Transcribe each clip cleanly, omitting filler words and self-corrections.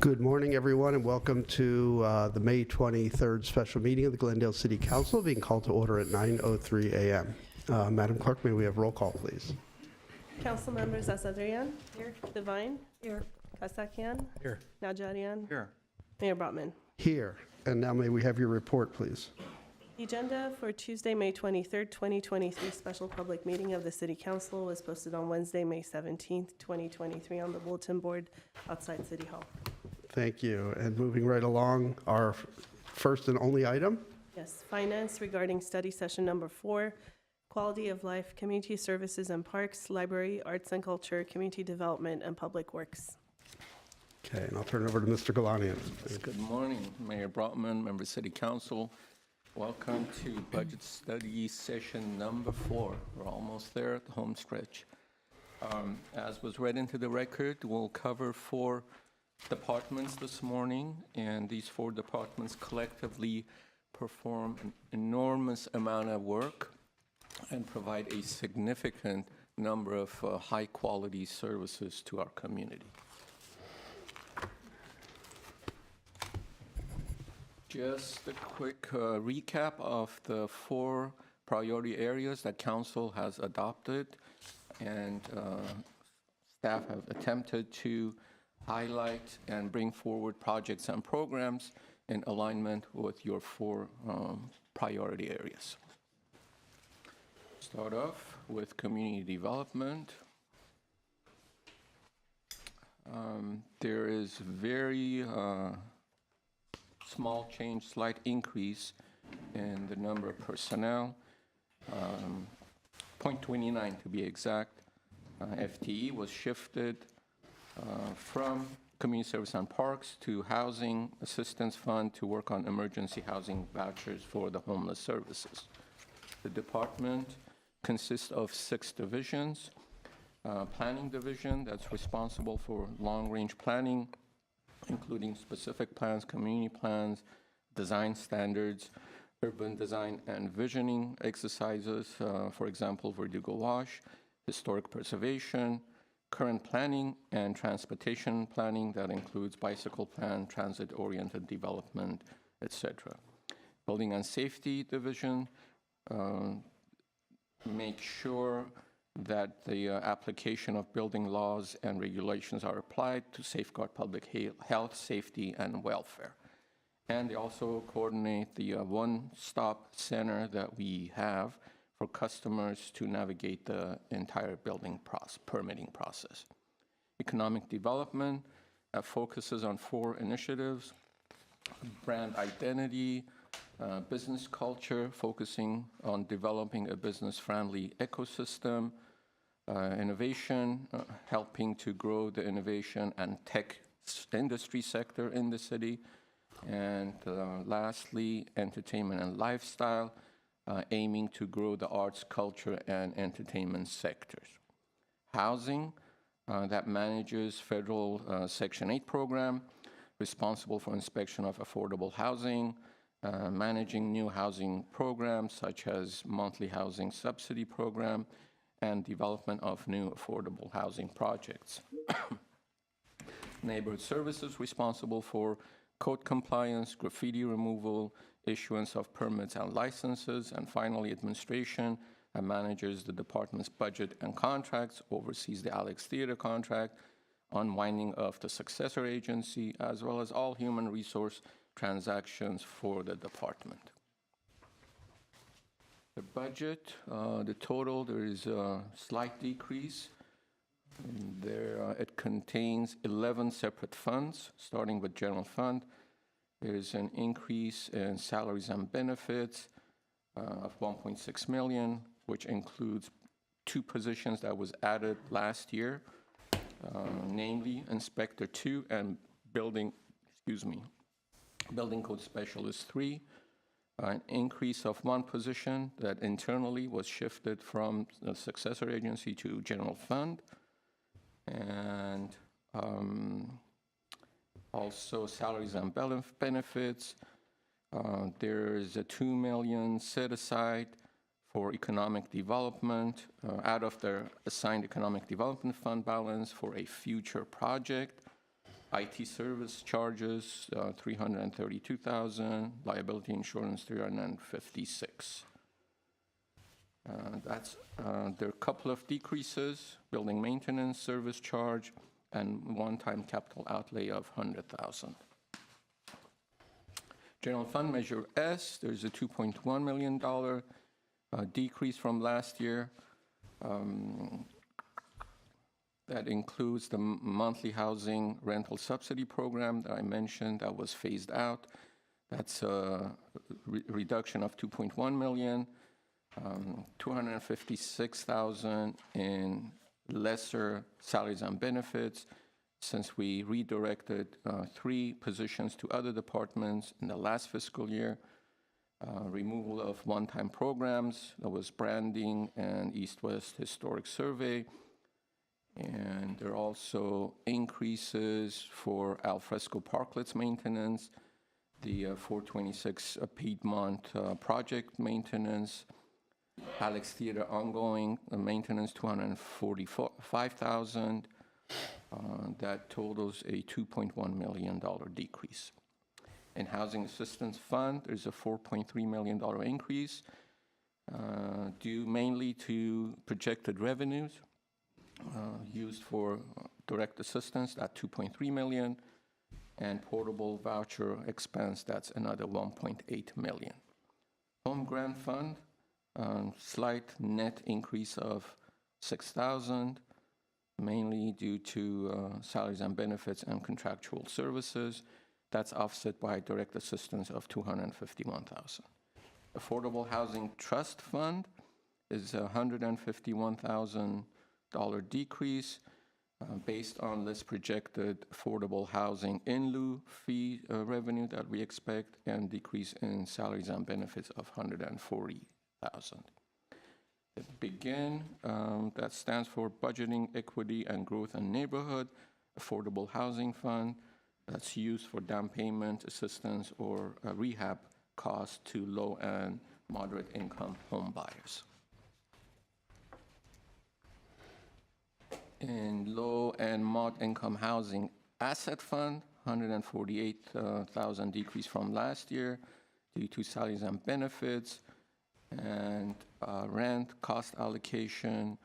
Good morning, everyone, and welcome to the May 23rd special meeting of the Glendale City Council, being called to order at 9:03 a.m. Madam Clerk, may we have roll call, please? Council members Asadrian. Here. Divine. Here. Kasakian. Here. Najarian. Here. Mayor Brotman. Here. And now may we have your report, please? The agenda for Tuesday, May 23rd, 2023 special public meeting of the City Council was posted on Wednesday, May 17th, 2023 on the bulletin board outside City Hall. Thank you. And moving right along, our first and only item. Yes, finance regarding study session number 4, quality of life, community services and parks, library, arts and culture, community development, and public works. Okay, and I'll turn it over to Mr. Galanian. Good morning, Mayor Brotman, members of City Council. Welcome to budget study session number 4. We're almost there at the home stretch. As was read into the record, we'll cover 4 departments this morning, and these 4 departments collectively perform an enormous amount of work and provide a significant number of high-quality services to our community. Just a quick recap of the 4 priority areas that Council has adopted, and staff have attempted to highlight and bring forward projects and programs in alignment with your 4 priority areas. Start off with community development. There is very small change, slight increase in the number of personnel, 0.29 to be exact. FTE was shifted from Community Service and Parks to Housing Assistance Fund to work on emergency housing vouchers for the homeless services. The department consists of 6 divisions. Planning division, that's responsible for long-range planning, including specific plans, community plans, design standards, urban design and visioning exercises, for example, Verdugo Wash, historic preservation, current planning and transportation planning that includes bicycle plan, transit-oriented development, etc. Building and Safety Division make sure that the application of building laws and regulations are applied to safeguard public health, safety, and welfare. And they also coordinate the one-stop center that we have for customers to navigate the entire building permitting process. Economic development focuses on 4 initiatives: brand identity, business culture, focusing on developing a business-friendly ecosystem, innovation, helping to grow the innovation and tech industry sector in the city, and lastly, entertainment and lifestyle, aiming to grow the arts, culture, and entertainment sectors. Housing, that manages federal Section 8 program, responsible for inspection of affordable housing, managing new housing programs such as monthly housing subsidy program, and development of new affordable housing projects. Neighborhood services, responsible for code compliance, graffiti removal, issuance of permits and licenses, and finally administration, and manages the department's budget and contracts, oversees the Alex Theater contract, unwinding of the successor agency, as well as all human resource transactions for the department. The budget, the total, there is a slight decrease. It contains 11 separate funds, starting with general fund. There is an increase in salaries and benefits of 1.6 million, which includes 2 positions that was added last year, namely Inspector 2 and Building Code Specialist 3. An increase of 1 position that internally was shifted from the successor agency to general fund, and also salaries and benefits. There's a 2 million set aside for economic development out of their assigned economic development fund balance for a future project. IT service charges, $332,000. Liability insurance, $356,000. There are a couple of decreases: building maintenance, service charge, and one-time capital outlay of $100,000. General Fund Measure S, there's a $2.1 million decrease from last year. That includes the monthly housing rental subsidy program that I mentioned that was phased out. That's a reduction of $2.1 million, $256,000 in lesser salaries and benefits, since we redirected 3 positions to other departments in the last fiscal year. Removal of one-time programs, that was branding and East-West Historic Survey. And there are also increases for alfresco parklets maintenance, the 426 Piedmont project maintenance, Alex Theater ongoing maintenance, $245,000. That totals a $2.1 million decrease. In Housing Assistance Fund, there's a $4.3 million increase due mainly to projected revenues used for direct assistance, that's $2.3 million, and portable voucher expense, that's another $1.8 million. Home Grant Fund, slight net increase of $6,000, mainly due to salaries and benefits and contractual services. That's offset by direct assistance of $251,000. Affordable Housing Trust Fund is a $151,000 decrease based on this projected affordable housing in lieu fee revenue that we expect, and decrease in salaries and benefits of $140,000. Begin, that stands for Budgeting, Equity, and Growth in Neighborhood Affordable Housing Fund. That's used for down payment assistance or rehab costs to low and moderate income home buyers. In Low and Mod Income Housing Asset Fund, $148,000 decrease from last year due to salaries and benefits and rent cost allocation,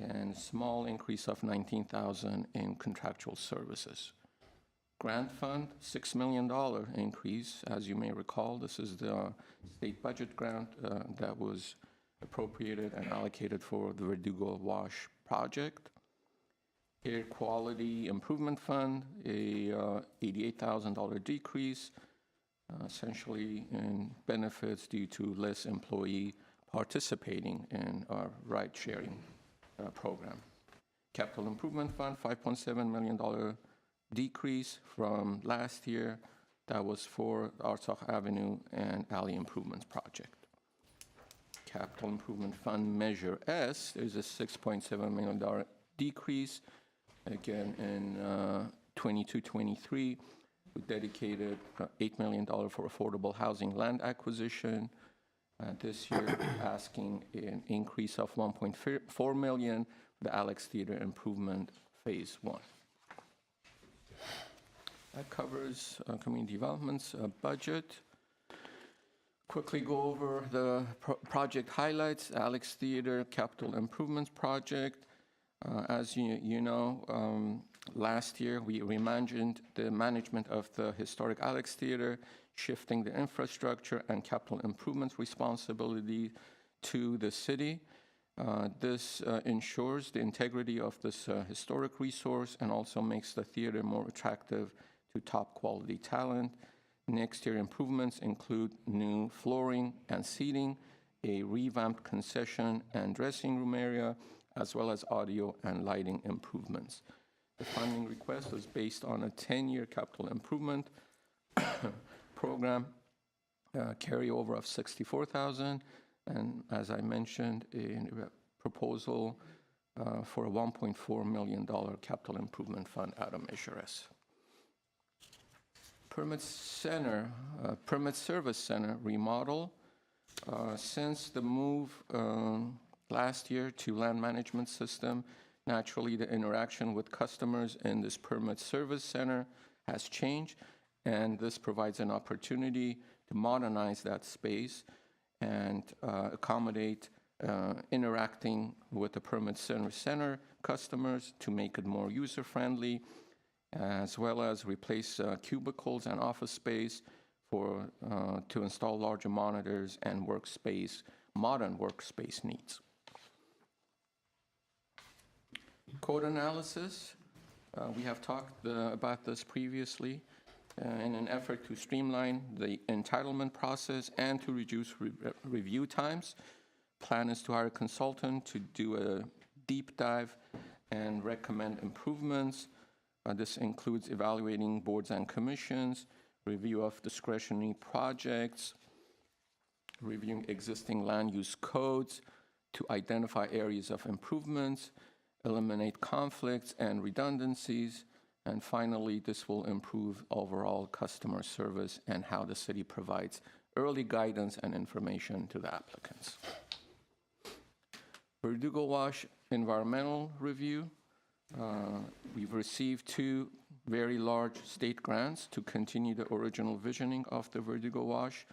and small increase of $19,000 in contractual services. Grant Fund, $6 million increase. As you may recall, this is the state budget grant that was appropriated and allocated for the Verdugo Wash project. Air Quality Improvement Fund, a $88,000 decrease, essentially in benefits due to less employee participating in our ride-sharing program. Capital Improvement Fund, $5.7 million decrease from last year. That was for Artsakh Avenue and Alley Improvements project. Capital Improvement Fund Measure S, there's a $6.7 million decrease. Again, in 22-23, we dedicated $8 million for affordable housing land acquisition. This year, asking an increase of $1.4 million for the Alex Theater Improvement Phase 1. That covers community development's budget. Quickly go over the project highlights. Alex Theater Capital Improvements Project. As you know, last year we reimagined the management of the historic Alex Theater, shifting the infrastructure and capital improvements responsibility to the city. This ensures the integrity of this historic resource and also makes the theater more attractive to top quality talent. Next year improvements include new flooring and seating, a revamped concession and dressing room area, as well as audio and lighting improvements. The funding request was based on a 10-year capital improvement program, carryover of $64,000, and as I mentioned, a proposal for a $1.4 million capital improvement fund out of Measure S. Permit Service Center remodel. Since the move last year to land management system, Naturally, the interaction with customers in this permit service center has changed, and this provides an opportunity to modernize that space and accommodate interacting with the permit service center customers to make it more user-friendly, as well as replace cubicles and office space to install larger monitors and modern workspace needs. Code analysis, we have talked about this previously. In an effort to streamline the entitlement process and to reduce review times, plan is to hire a consultant to do a deep dive and recommend improvements. This includes evaluating boards and commissions, review of discretionary projects, reviewing existing land use codes to identify areas of improvements, eliminate conflicts and redundancies, and finally, this will improve overall customer service and how the city provides early guidance and information to the applicants. Verdugo Wash environmental review. We've received 2 very large state grants to continue the original visioning of the Verdugo Wash.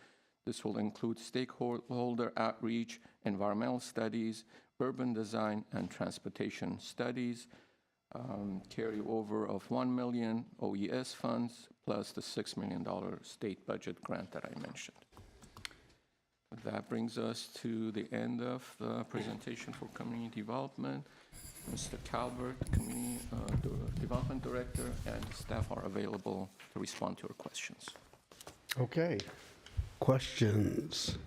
This will include stakeholder outreach, environmental studies, urban design, and transportation studies. Carryover of $1 million OES funds, plus the $6 million state budget grant that I mentioned. That brings us to the end of the presentation for community development. Mr. Calvert, Community Development Director, and staff are available to respond to your questions. Okay. Questions?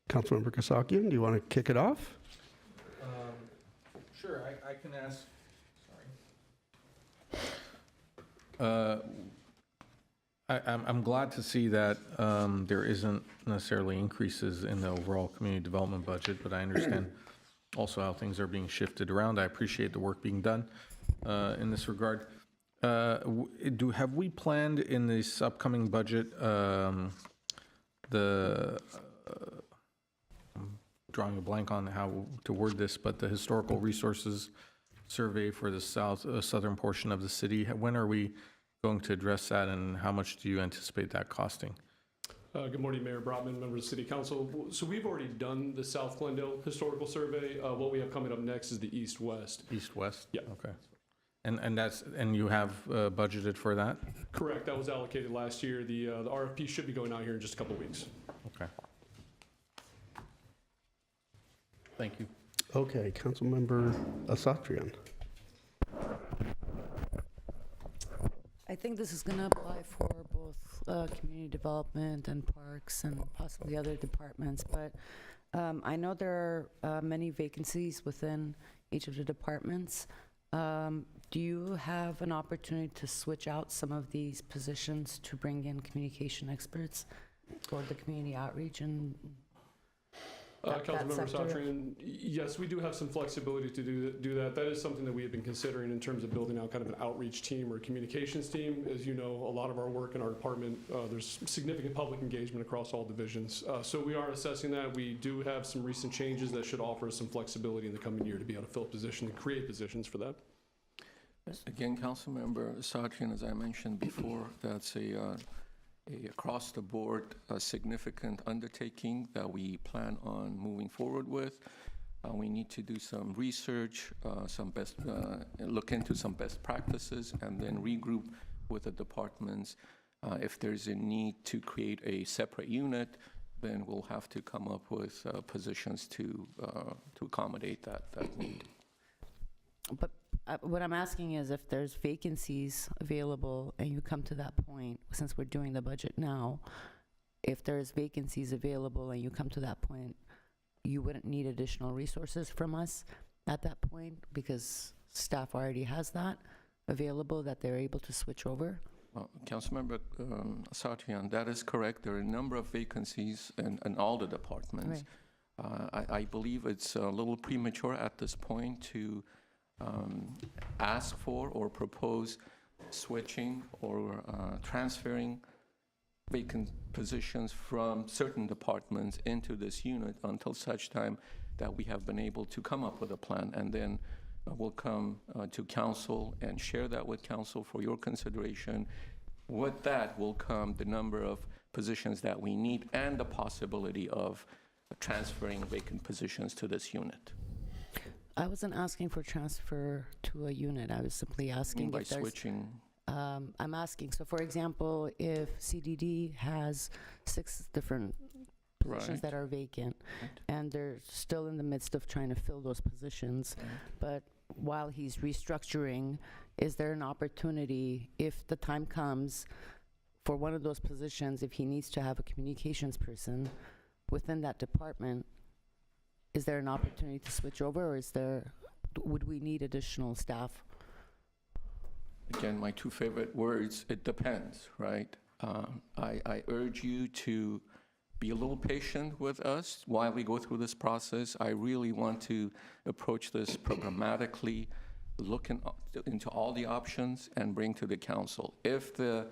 Councilmember Kasakian, do you want to kick it off? Sure, I can ask. Sorry. I'm glad to see that there isn't necessarily increases in the overall community development budget, but I understand also how things are being shifted around. I appreciate the work being done in this regard. Have we planned in this upcoming budget I'm drawing a blank on how to word this, but the historical resources survey for the southern portion of the city, when are we going to address that, and how much do you anticipate that costing? Good morning, Mayor Brotman, members of City Council. So we've already done the South Glendale Historical Survey. What we have coming up next is the East-West. East-West? Yeah. Okay. And you have budgeted for that? Correct. That was allocated last year. The RFP should be going out here in just a couple of weeks. Okay. Thank you. Okay, Councilmember Asatrian. I think this is going to apply for both community development and parks and possibly other departments, but I know there are many vacancies within each of the departments. Do you have an opportunity to switch out some of these positions to bring in communication experts for the community outreach and Councilmember sector? Asatrian, yes, we do have some flexibility to do that. That is something that we have been considering in terms of building out kind of an outreach team or communications team. As you know, a lot of our work in our department, there's significant public engagement across all divisions. So we are assessing that. We do have some recent changes that should offer us some flexibility in the coming year to be able to fill positions and create positions for that. Again, Councilmember Asatrian, as I mentioned before, that's a across-the-board significant undertaking that we plan on moving forward with. We need to do some research, look into some best practices, and then regroup with the departments. If there's a need to create a separate unit, then we'll have to come up with positions to accommodate that need. But what I'm asking is if there's vacancies available and you come to that point, since we're doing the budget now, if there's vacancies available and you come to that point, you wouldn't need additional resources from us at that point because staff already has that available that they're able to switch over? Well, Councilmember Asatrian, that is correct. There are a number of vacancies in all the departments. Right. I believe it's a little premature at this point to ask for or propose switching or transferring vacant positions from certain departments into this unit until such time that we have been able to come up with a plan and then will come to council and share that with council for your consideration. With that will come the number of positions that we need and the possibility of transferring vacant positions to this unit. I wasn't asking for transfer to a unit. I was simply asking By if there's... switching, I'm asking, so for example, if CDD has 6 different positions Right. that are vacant, and they're still in the midst of trying to fill those positions, but while he's restructuring, is there an opportunity, if the time comes, for one of those positions, if he needs to have a communications person within that department, is there an opportunity to switch over, or would we need additional staff? again, my 2 favorite words, it depends, right? I urge you to be a little patient with us while we go through this process. I really want to approach this programmatically, look into all the options and bring to the council. If the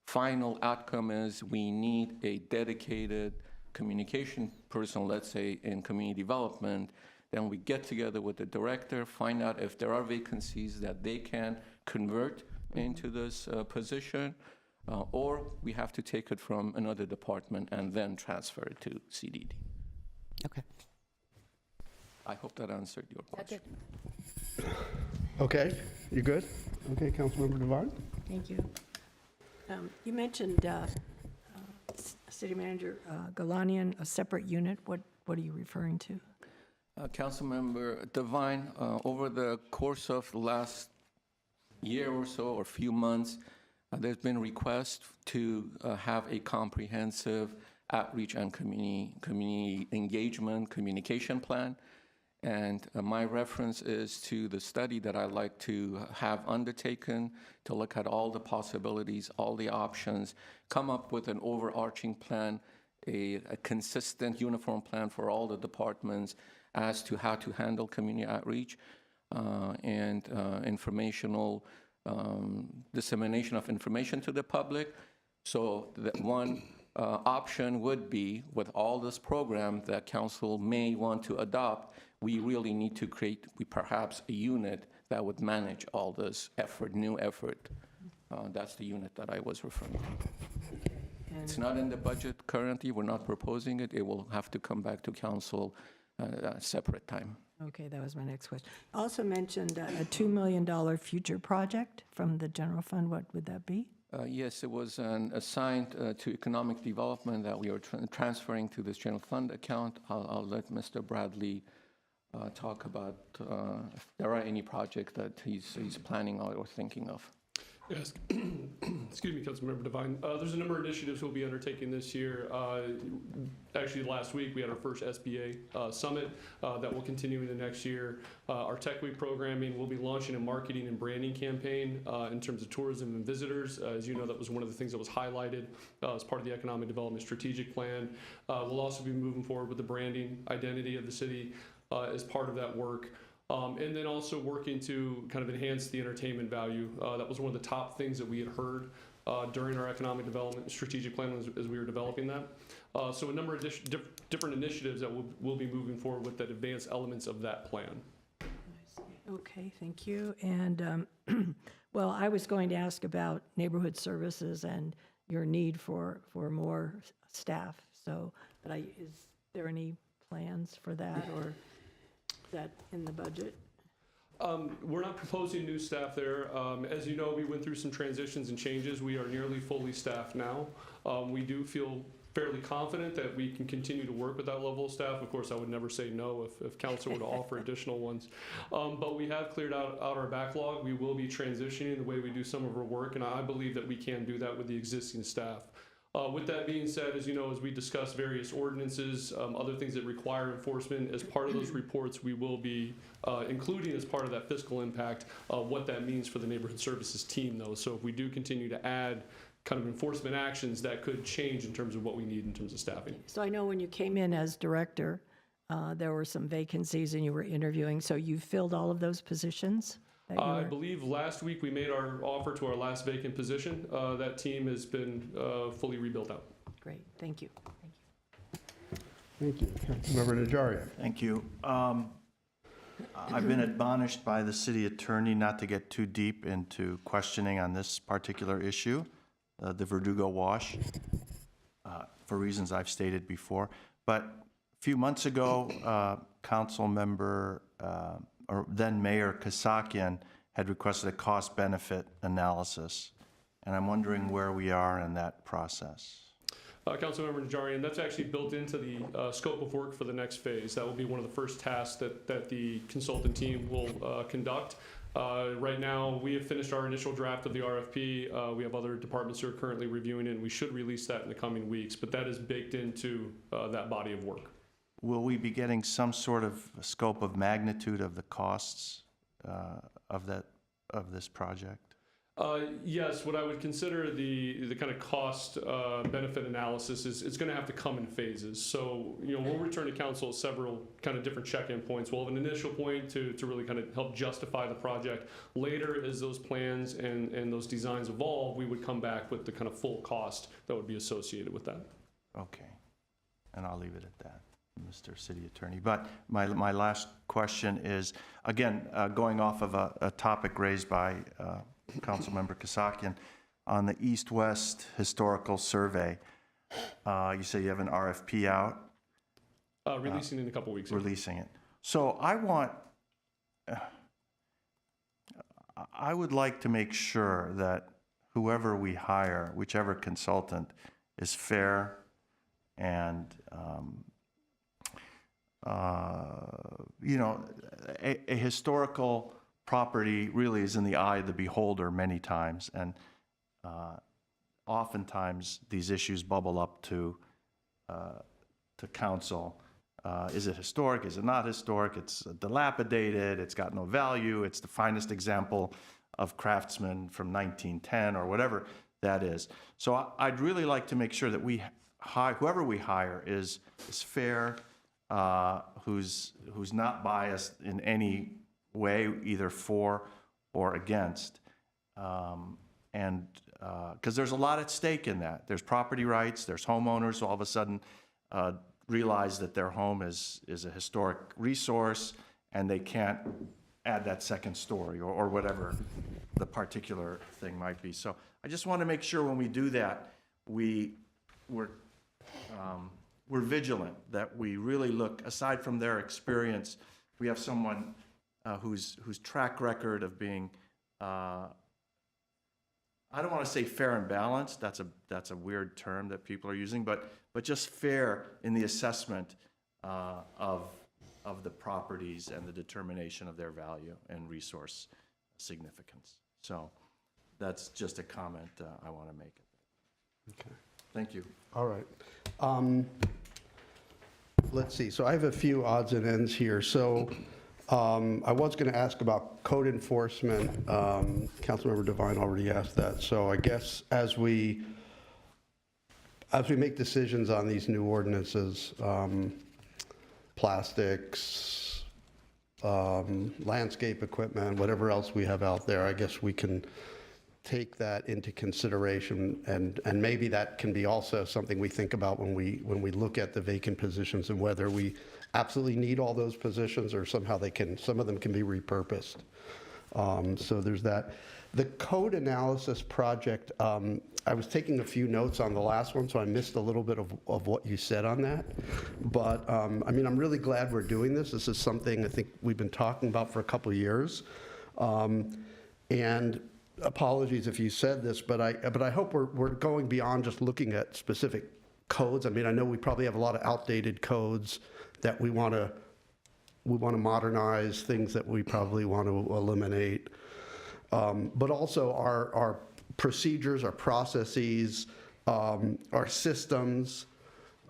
final outcome is we need a dedicated communication person, let's say in community development, then we get together with the director, find out if there are vacancies that they can convert into this position, or we have to take it from another department and then transfer it to CDD. Okay. I hope that answered your question. Okay, you good? Okay, Councilmember Devine? Thank you. You mentioned City Manager Galanian, a separate unit. What are you referring to? Councilmember Devine, over the course of the last year or so, or few months, there's been requests to have a comprehensive outreach and community engagement communication plan. And my reference is to the study that I'd like to have undertaken to look at all the possibilities, all the options, come up with an overarching plan, a consistent, uniform plan for all the departments as to how to handle community outreach and informational dissemination of information to the public. So that one option would be, with all this program that council may want to adopt, we really need to create perhaps a unit that would manage all this effort, new effort. That's the unit that I was referring to. It's not in the budget currently. We're not proposing it. It will have to come back to council at a separate time. Okay, that was my next question. Also mentioned a $2 million future project from the general fund. What would that be? Yes, it was assigned to economic development that we are transferring to this general fund account. I'll let Mr. Bradley talk about if there are any projects that he's planning or thinking of. Yes, excuse me, Councilmember Devine. There's a number of initiatives we'll be undertaking this year. Actually, last week we had our first SBA summit that will continue into next year. Our Tech Week programming will be launching a marketing and branding campaign in terms of tourism and visitors. As you know, that was one of the things that was highlighted as part of the Economic Development Strategic Plan. We'll also be moving forward with the branding identity of the city as part of that work. And then also working to kind of enhance the entertainment value. That was one of the top things that we had heard during our economic development strategic plan as we were developing that. So a number of different initiatives that we'll be moving forward with that advance elements of that plan. Okay, thank you. And, well, I was going to ask about neighborhood services and your need for more staff. So, but is there any plans for that, or is that in the budget? We're not proposing new staff there. As you know, we went through some transitions and changes. We are nearly fully staffed now. We do feel fairly confident that we can continue to work with that level of staff. Of course, I would never say no if council were to offer additional ones. But we have cleared out our backlog. We will be transitioning the way we do some of our work, and I believe that we can do that with the existing staff. With that being said, as you know, as we discuss various ordinances, other things that require enforcement, as part of those reports, we will be including as part of that fiscal impact what that means for the neighborhood services team, though. So if we do continue to add kind of enforcement actions, that could change in terms of what we need in terms of staffing. So I know when you came in as director, there were some vacancies and you were interviewing. So you filled all of those positions? I believe last week we made our offer to our last vacant position. That team has been fully rebuilt out. Great, thank you. Thank you. Councilmember Najarian. Thank you. I've been admonished by the city attorney not to get too deep into questioning on this particular issue, the Verdugo wash, for reasons I've stated before. But a few months ago, council member, or then Mayor Kasakian had requested a cost-benefit analysis. And I'm wondering where we are in that process. Councilmember Najarian, that's actually built into the scope of work for the next phase. That will be one of the first tasks that the consultant team will conduct. Right now, we have finished our initial draft of the RFP. We have other departments who are currently reviewing it, and we should release that in the coming weeks. But that is baked into that body of work. Will we be getting some sort of scope of magnitude of the costs of this project? Yes, what I would consider the kind of cost benefit analysis is it's going to have to come in phases. So, we'll return to council at several kind of different check-in points. We'll have an initial point to really kind of help justify the project. Later, as those plans and those designs evolve, we would come back with the kind of full cost that would be associated with that. Okay, and I'll leave it at that, Mr. City Attorney. But my last question is, again, going off of a topic raised by Councilmember Kasakian, on the East-West Historical Survey, you say you have an RFP out? Releasing in a couple weeks. Releasing it. So I would like to make sure that whoever we hire, whichever consultant, is fair and, a historical property really is in the eye of the beholder many times, and oftentimes these issues bubble up to council. Is it historic? Is it not historic? It's dilapidated. It's got no value. It's the finest example of craftsman from 1910 or whatever that is. So I'd really like to make sure that whoever we hire is fair, who's not biased in any way, either for or against, and because there's a lot at stake in that. There's property rights, there's homeowners who all of a sudden realize that their home is a historic resource and they can't add that second story or whatever the particular thing might be. So I just want to make sure when we do that, we're vigilant, that we really look, aside from their experience, we have someone whose track record of being, I don't want to say fair and balanced, that's a weird term that people are using, but just fair in the assessment of the properties and the determination of their value and resource significance. So that's just a comment I want to make. Okay. Thank you. All right. Let's see. So I have a few odds and ends here. So I was going to ask about code enforcement. Councilmember Devine already asked that. So I guess as we make decisions on these new ordinances, plastics, landscape equipment, whatever else we have out there, I guess we can take that into consideration, and maybe that can be also something we think about when we look at the vacant positions and whether we absolutely need all those positions or somehow some of them can be repurposed. So there's that. The code analysis project, I was taking a few notes on the last one, so I missed a little bit of what you said on that. But I mean, I'm really glad we're doing this. This is something I think we've been talking about for a couple of years. And apologies if you said this, but I hope we're going beyond just looking at specific codes. I mean, I know we probably have a lot of outdated codes that we want to modernize, things that we probably want to eliminate. But also our procedures, our processes, our systems,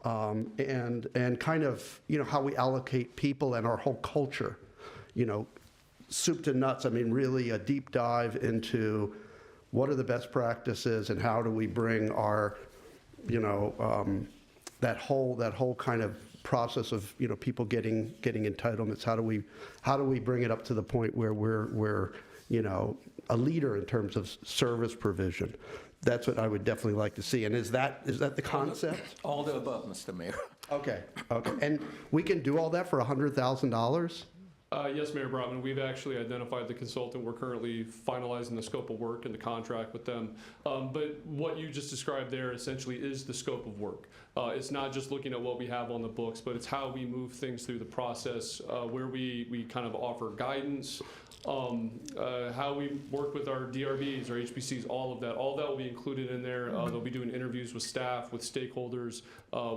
and kind of, how we allocate people and our whole culture, soup to nuts. I mean, really a deep dive into what are the best practices and how do we bring our, that whole kind of process of, people getting entitlements. How do we bring it up to the point where we're a leader in terms of service provision? That's what I would definitely like to see. And is that the concept? All the above, Mr. Mayor. Okay. And we can do all that for $100,000? Yes, Mayor Brotman, we've actually identified the consultant. We're currently finalizing the scope of work and the contract with them. But what you just described there essentially is the scope of work. It's not just looking at what we have on the books, but it's how we move things through the process, where we kind of offer guidance, how we work with our DRBs, our HPCs, all of that will be included in there. They'll be doing interviews with staff, with stakeholders,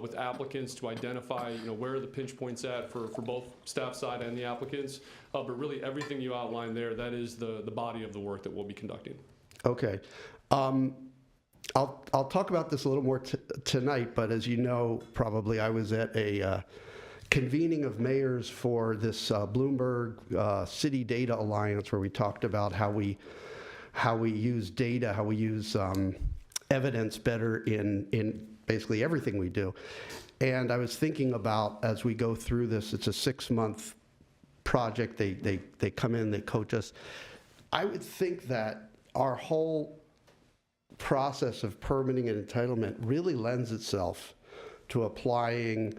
with applicants to identify, where are the pinch points at for both staff side and the applicants. But really everything you outlined there, that is the body of the work that we'll be conducting. Okay. I'll talk about this a little more tonight, but as you know, probably I was at a convening of mayors for this Bloomberg City Data Alliance, where we talked about how we use data, how we use evidence better in basically everything we do. And I was thinking about, as we go through this, it's a 6-month project. They come in, they coach us. I would think that our whole process of permitting and entitlement really lends itself to applying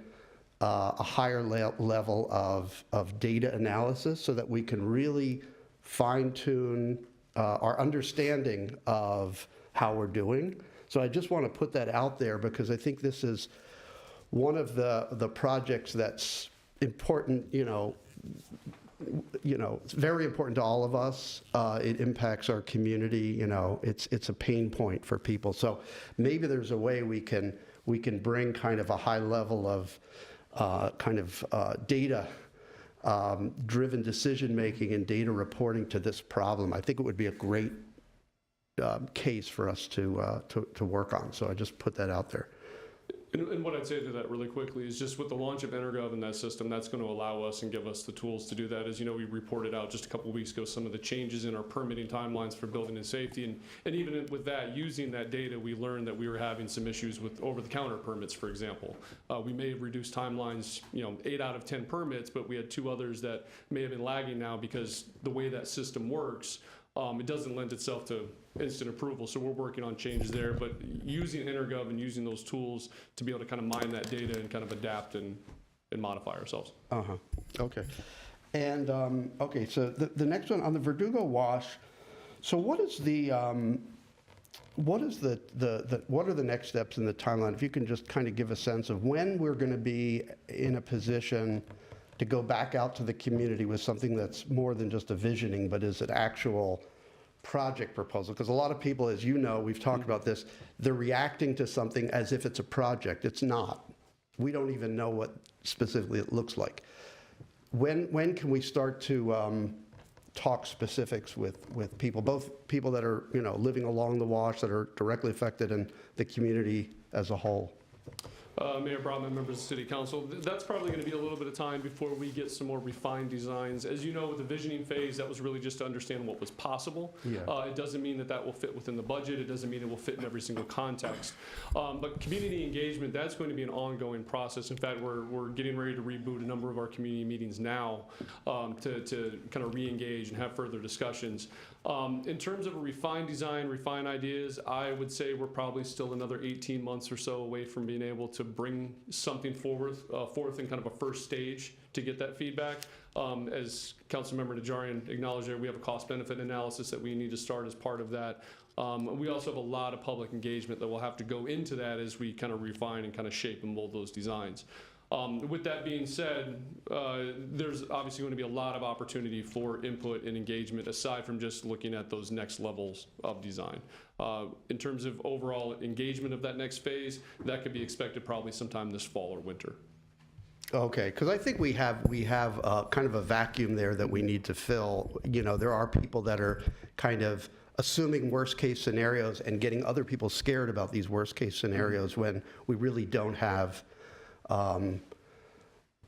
a higher level of data analysis, so that we can really fine-tune our understanding of how we're doing. So I just want to put that out there, because I think this is one of the projects that's important, it's very important to all of us. It impacts our community. It's a pain point for people. So maybe there's a way we can bring kind of a high level of data driven decision making and data reporting to this problem. I think it would be a great case for us to work on. So I just put that out there. And what I'd say to that really quickly is, just with the launch of EnerGov and that system, that's going to allow us and give us the tools to do that. As you know, we reported out just a couple of weeks ago some of the changes in our permitting timelines for building and safety. And even with that, using that data, we learned that we were having some issues with over-the-counter permits, for example. We may have reduced timelines, 8 out of 10 permits, but we had 2 others that may have been lagging now, because the way that system works, it doesn't lend itself to instant approval. So we're working on changes there, but using EnerGov and using those tools to be able to kind of mine that data and kind of adapt and modify ourselves. Okay. And, okay, so the next one on the Verdugo Wash. So what are the next steps in the timeline? If you can just kind of give a sense of when we're going to be in a position to go back out to the community with something that's more than just a visioning, but is an actual project proposal. Because a lot of people, as you know, we've talked about this, they're reacting to something as if it's a project. It's not. We don't even know what specifically it looks like. When can we start to talk specifics with people, both people that are living along the wash, that are directly affected, and the community as a whole? Mayor Brotman, members of the City Council, that's probably going to be a little bit of time before we get some more refined designs. As you know, with the visioning phase, that was really just to understand what was possible. Yeah. It doesn't mean that will fit within the budget. It doesn't mean it will fit in every single context. But community engagement, that's going to be an ongoing process. In fact, we're getting ready to reboot a number of our community meetings now to kind of re-engage and have further discussions. In terms of a refined design, refined ideas, I would say we're probably still another 18 months or so away from being able to bring something forth in kind of a first stage to get that feedback. As Councilmember Najarian acknowledged there, we have a cost-benefit analysis that we need to start as part of that. We also have a lot of public engagement that will have to go into that as we kind of refine and kind of shape and mold those designs. With that being said, there's obviously going to be a lot of opportunity for input and engagement aside from just looking at those next levels of design. In terms of overall engagement of that next phase, that could be expected probably sometime this fall or winter. Okay, because I think we have kind of a vacuum there that we need to fill. There are people that are kind of assuming worst case scenarios and getting other people scared about these worst case scenarios when we really don't have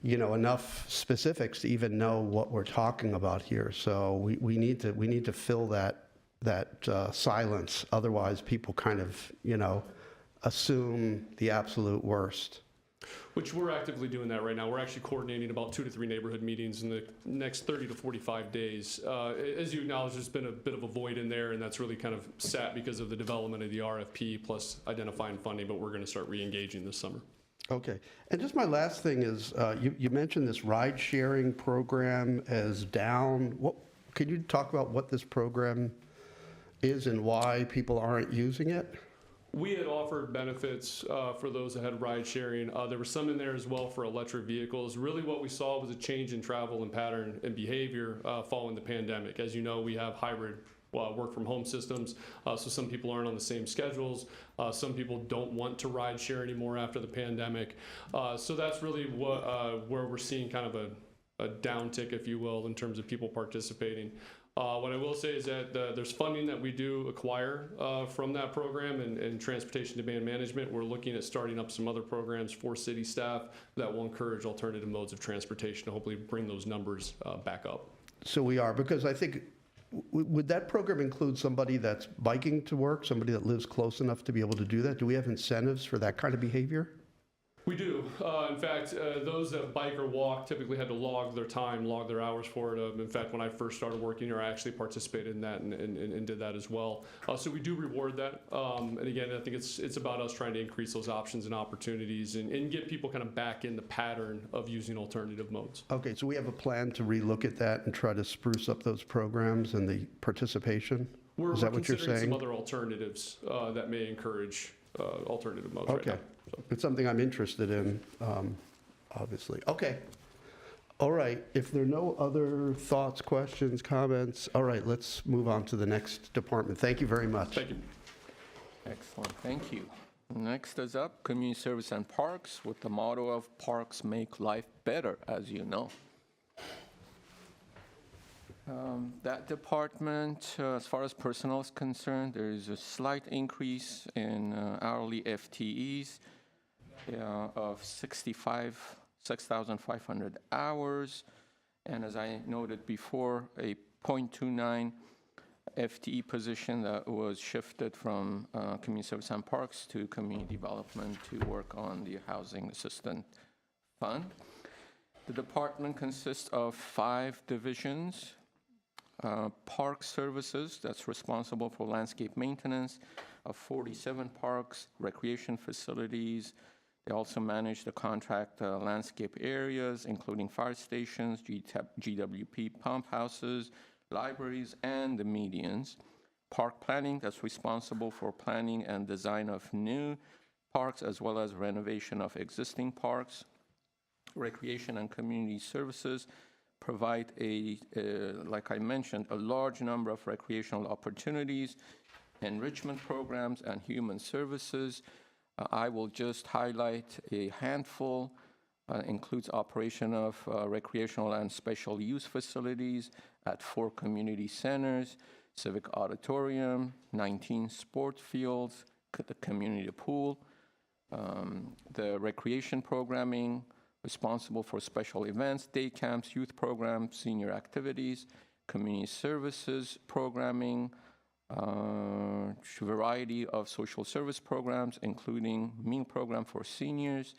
enough specifics to even know what we're talking about here. So we need to fill that silence. Otherwise, people kind of assume the absolute worst. Which we're actively doing that right now. We're actually coordinating about 2 to 3 neighborhood meetings in the next 30 to 45 days. As you acknowledge, there's been a bit of a void in there, and that's really kind of sat because of the development of the RFP plus identifying funding, but we're going to start re-engaging this summer. Okay. And just my last thing is, you mentioned this ride-sharing program as down. Can you talk about what this program is and why people aren't using it? We had offered benefits for those that had ride sharing. There were some in there as well for electric vehicles. Really what we saw was a change in travel and pattern and behavior following the pandemic. As you know, we have hybrid work from home systems, so some people aren't on the same schedules. Some people don't want to ride share anymore after the pandemic. So that's really where we're seeing kind of a downtick, if you will, in terms of people participating. What I will say is that there's funding that we do acquire from that program and transportation demand management. We're looking at starting up some other programs for city staff that will encourage alternative modes of transportation to hopefully bring those numbers back up. So we are, because I think, would that program include somebody that's biking to work, somebody that lives close enough to be able to do that? Do we have incentives for that kind of behavior? We do. In fact, those that bike or walk typically had to log their time, log their hours for it. In fact, when I first started working here, I actually participated in that and did that as well. So we do reward that. And again, I think it's about us trying to increase those options and opportunities and get people kind of back in the pattern of using alternative modes. Okay, so we have a plan to relook at that and try to spruce up those programs and the participation? We're Is that what you're considering saying? some other alternatives that may encourage alternative modes right Okay. now. It's something I'm interested in, obviously. Okay. All right. If there are no other thoughts, questions, comments, all right, let's move on to the next department. Thank you very much. Thank you. Excellent, thank you. Next is up, Community Service and Parks, with the motto of Parks Make Life Better, as you know. That department, as far as personnel is concerned, there is a slight increase in hourly FTEs of 6,500 hours. And as I noted before, a 0.29 FTE position that was shifted from Community Service and Parks to Community Development to work on the Housing Assistance Fund. The department consists of 5 divisions. Park Services, that's responsible for landscape maintenance of 47 parks, recreation facilities. They also manage the contract landscape areas, including fire stations, GWP pump houses, libraries, and the medians. Park Planning, that's responsible for planning and design of new parks, as well as renovation of existing parks. Recreation and Community Services provide like I mentioned, a large number of recreational opportunities, enrichment programs, and human services. I will just highlight a handful. Includes operation of recreational and special use facilities at 4 community centers, civic auditorium, 19 sport fields, the community pool, the recreation programming, responsible for special events, day camps, youth programs, senior activities, community services programming, variety of social service programs, including meal program for seniors,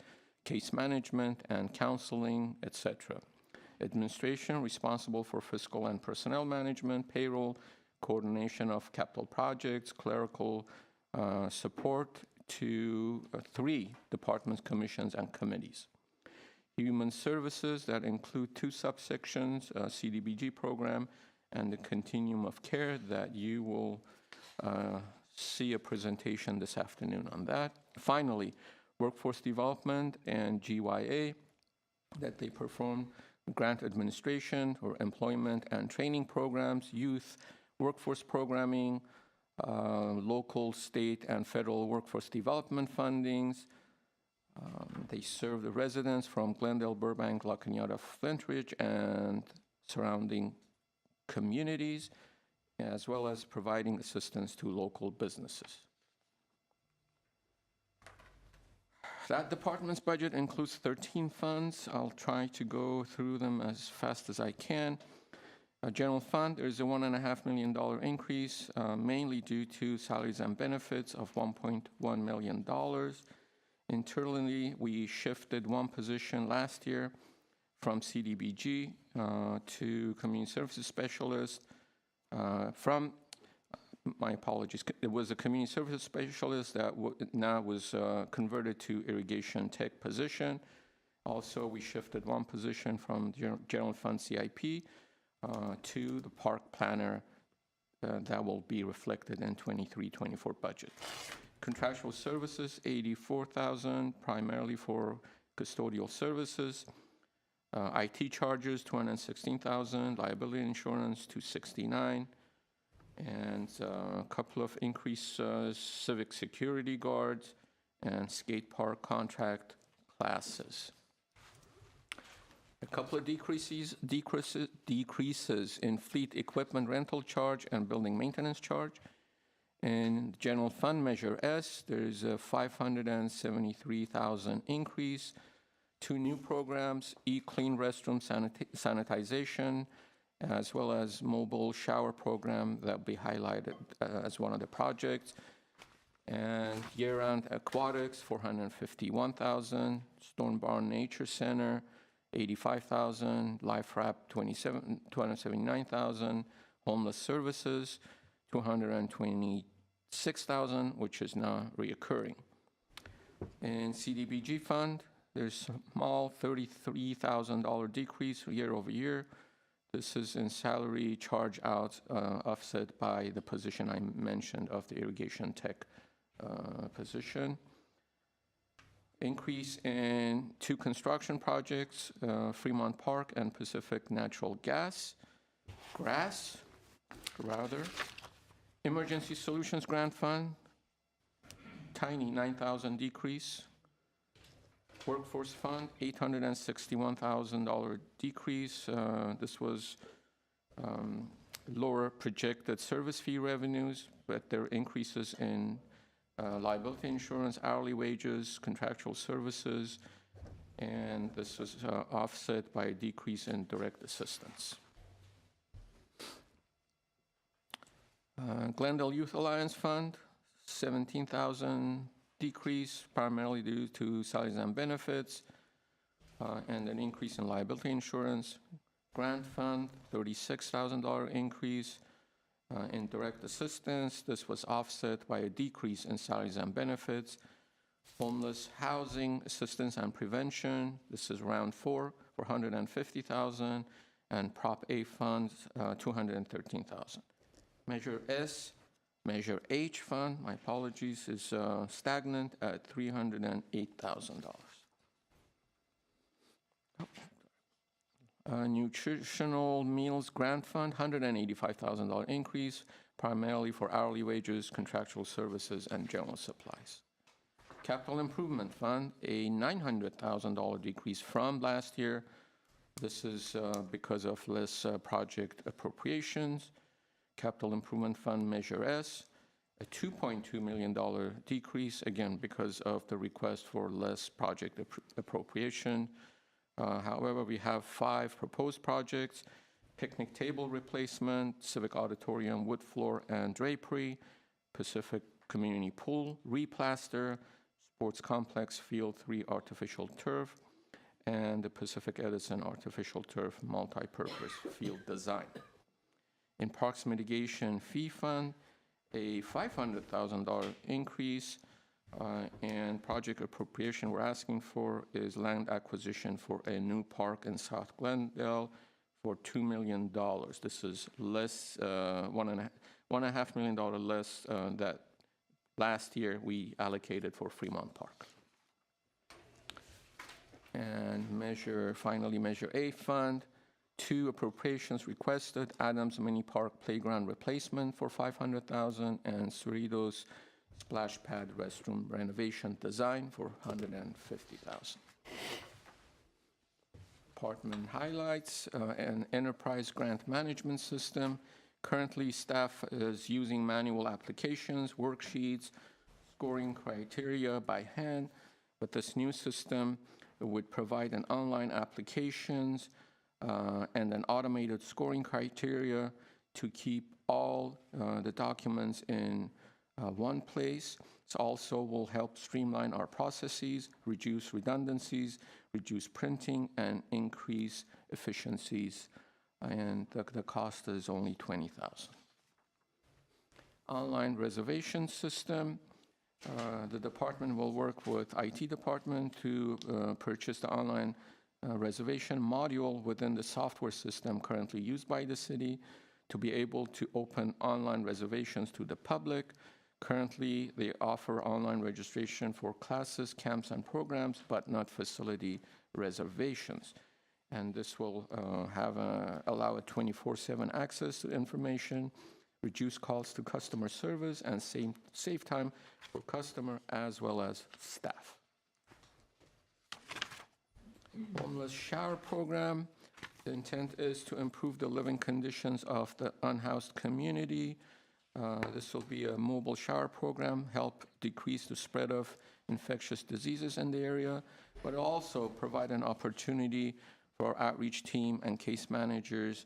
case management and counseling, etc. Administration, responsible for fiscal and personnel management, payroll, coordination of capital projects, clerical support to 3 departments, commissions, and committees. Human services that include 2 subsections, CDBG program and the continuum of care that you will see a presentation this afternoon on that. Finally, workforce development and GYA that they perform grant administration or employment and training programs, youth workforce programming, local, state, and federal workforce development fundings. They serve the residents from Glendale, Burbank, La Cañada, Flintridge, and surrounding communities, as well as providing assistance to local businesses. That department's budget includes 13 funds. I'll try to go through them as fast as I can. General fund, there's a $1.5 million increase, mainly due to salaries and benefits of $1.1 million. Internally, we shifted 1 position last year from CDBG to Community Services Specialist, from my apologies, it was a community services specialist that now was converted to irrigation tech position. Also, we shifted one position from general fund CIP to the park planner that will be reflected in 23-24 budget. Contractual services, $84,000, primarily for custodial services. IT charges, $216,000. Liability insurance, $269,000. And a couple of increased civic security guards and skate park contract classes. A couple of decreases in fleet equipment rental charge and building maintenance charge. In general fund measure S, there's a $573,000 increase. 2 new programs, e-clean restroom sanitization, as well as mobile shower program that will be highlighted as one of the projects. And year-round aquatics, $451,000. Stone Barn Nature Center, $85,000. Life Wrap, $279,000. Homeless services, $226,000, which is now reoccurring. In CDBG fund, there's a small $33,000 decrease year over year. This is in salary charge out, offset by the position I mentioned of the irrigation tech position. Increase in 2 construction projects, Fremont Park and Pacific Natural Gas. Emergency Solutions Grant Fund, tiny $9,000 decrease. Workforce Fund, $861,000 decrease. This was lower projected service fee revenues, but there are increases in liability insurance, hourly wages, contractual services, and this was offset by a decrease in direct assistance. Glendale Youth Alliance Fund, $17,000 decrease, primarily due to salaries and benefits, and an increase in liability insurance. Grant Fund, $36,000 increase. In direct assistance, this was offset by a decrease in salaries and benefits. Homeless housing assistance and prevention, this is round 4, $450,000, and Prop A funds, $213,000. Measure S, Measure H fund, my apologies, is stagnant at $308,000. Nutritional Meals Grant Fund, $185,000 increase, primarily for hourly wages, contractual services, and general supplies. Capital Improvement Fund, a $900,000 decrease from last year. This is because of less project appropriations. Capital Improvement Fund Measure S, a $2.2 million decrease, again, because of the request for less project appropriation. However, we have 5 proposed projects: picnic table replacement, civic auditorium wood floor and drapery, Pacific Community Pool replaster, sports complex field 3 artificial turf, and the Pacific Edison artificial turf multi-purpose field design. In Parks Mitigation Fee Fund, a $500,000 increase, and project appropriation we're asking for is land acquisition for a new park in South Glendale for $2 million. This is less, $1.5 million less that last year we allocated for Fremont Park. And finally, Measure A Fund, 2 appropriations requested: Adams Mini Park Playground Replacement for $500,000 and Cerritos Splash Pad Restroom Renovation Design for $150,000. Department highlights: an enterprise grant management system. Currently, staff is using manual applications, worksheets, scoring criteria by hand, but this new system would provide an online applications and an automated scoring criteria to keep all the documents in one place. It also will help streamline our processes, reduce redundancies, reduce printing, and increase efficiencies. And the cost is only $20,000. online reservation system. The department will work with IT department to purchase the online reservation module within the software system currently used by the city to be able to open online reservations to the public. Currently, they offer online registration for classes, camps, and programs, but not facility reservations. And this will allow a 24/7 access to information, reduce calls to customer service, and save time for customer as well as staff. Homeless shower program. The intent is to improve the living conditions of the unhoused community. This will be a mobile shower program, help decrease the spread of infectious diseases in the area, but also provide an opportunity for our outreach team and case managers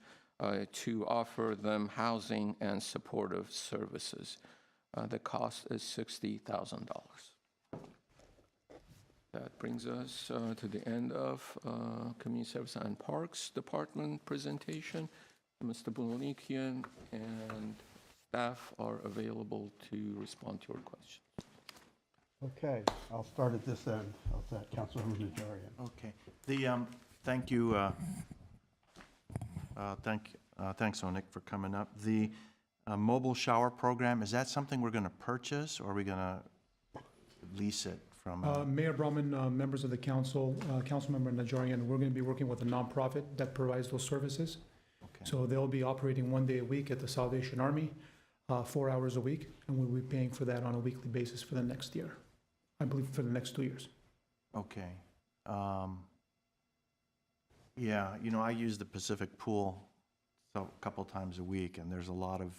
to offer them housing and supportive services. The cost is $60,000. That brings us to the end of Community Service and Parks Department presentation. Mr. Bunalikian and staff are available to respond to your questions. Okay, I'll start at this end. How's that, Councilmember Najarian? Okay. Thank you, thanks, Onik, for coming up. The mobile shower program, is that something we're going to purchase, or are we going to lease it from? Mayor Brauman, members of the council, Councilmember Najarian, we're going to be working with a nonprofit that provides those services. Okay. So they'll be operating 1 day a week at the Salvation Army, 4 hours a week, and we'll be paying for that on a weekly basis for the next year. I believe for the next 2 years. Okay. Yeah, I use the Pacific Pool a couple times a week, and there's a lot of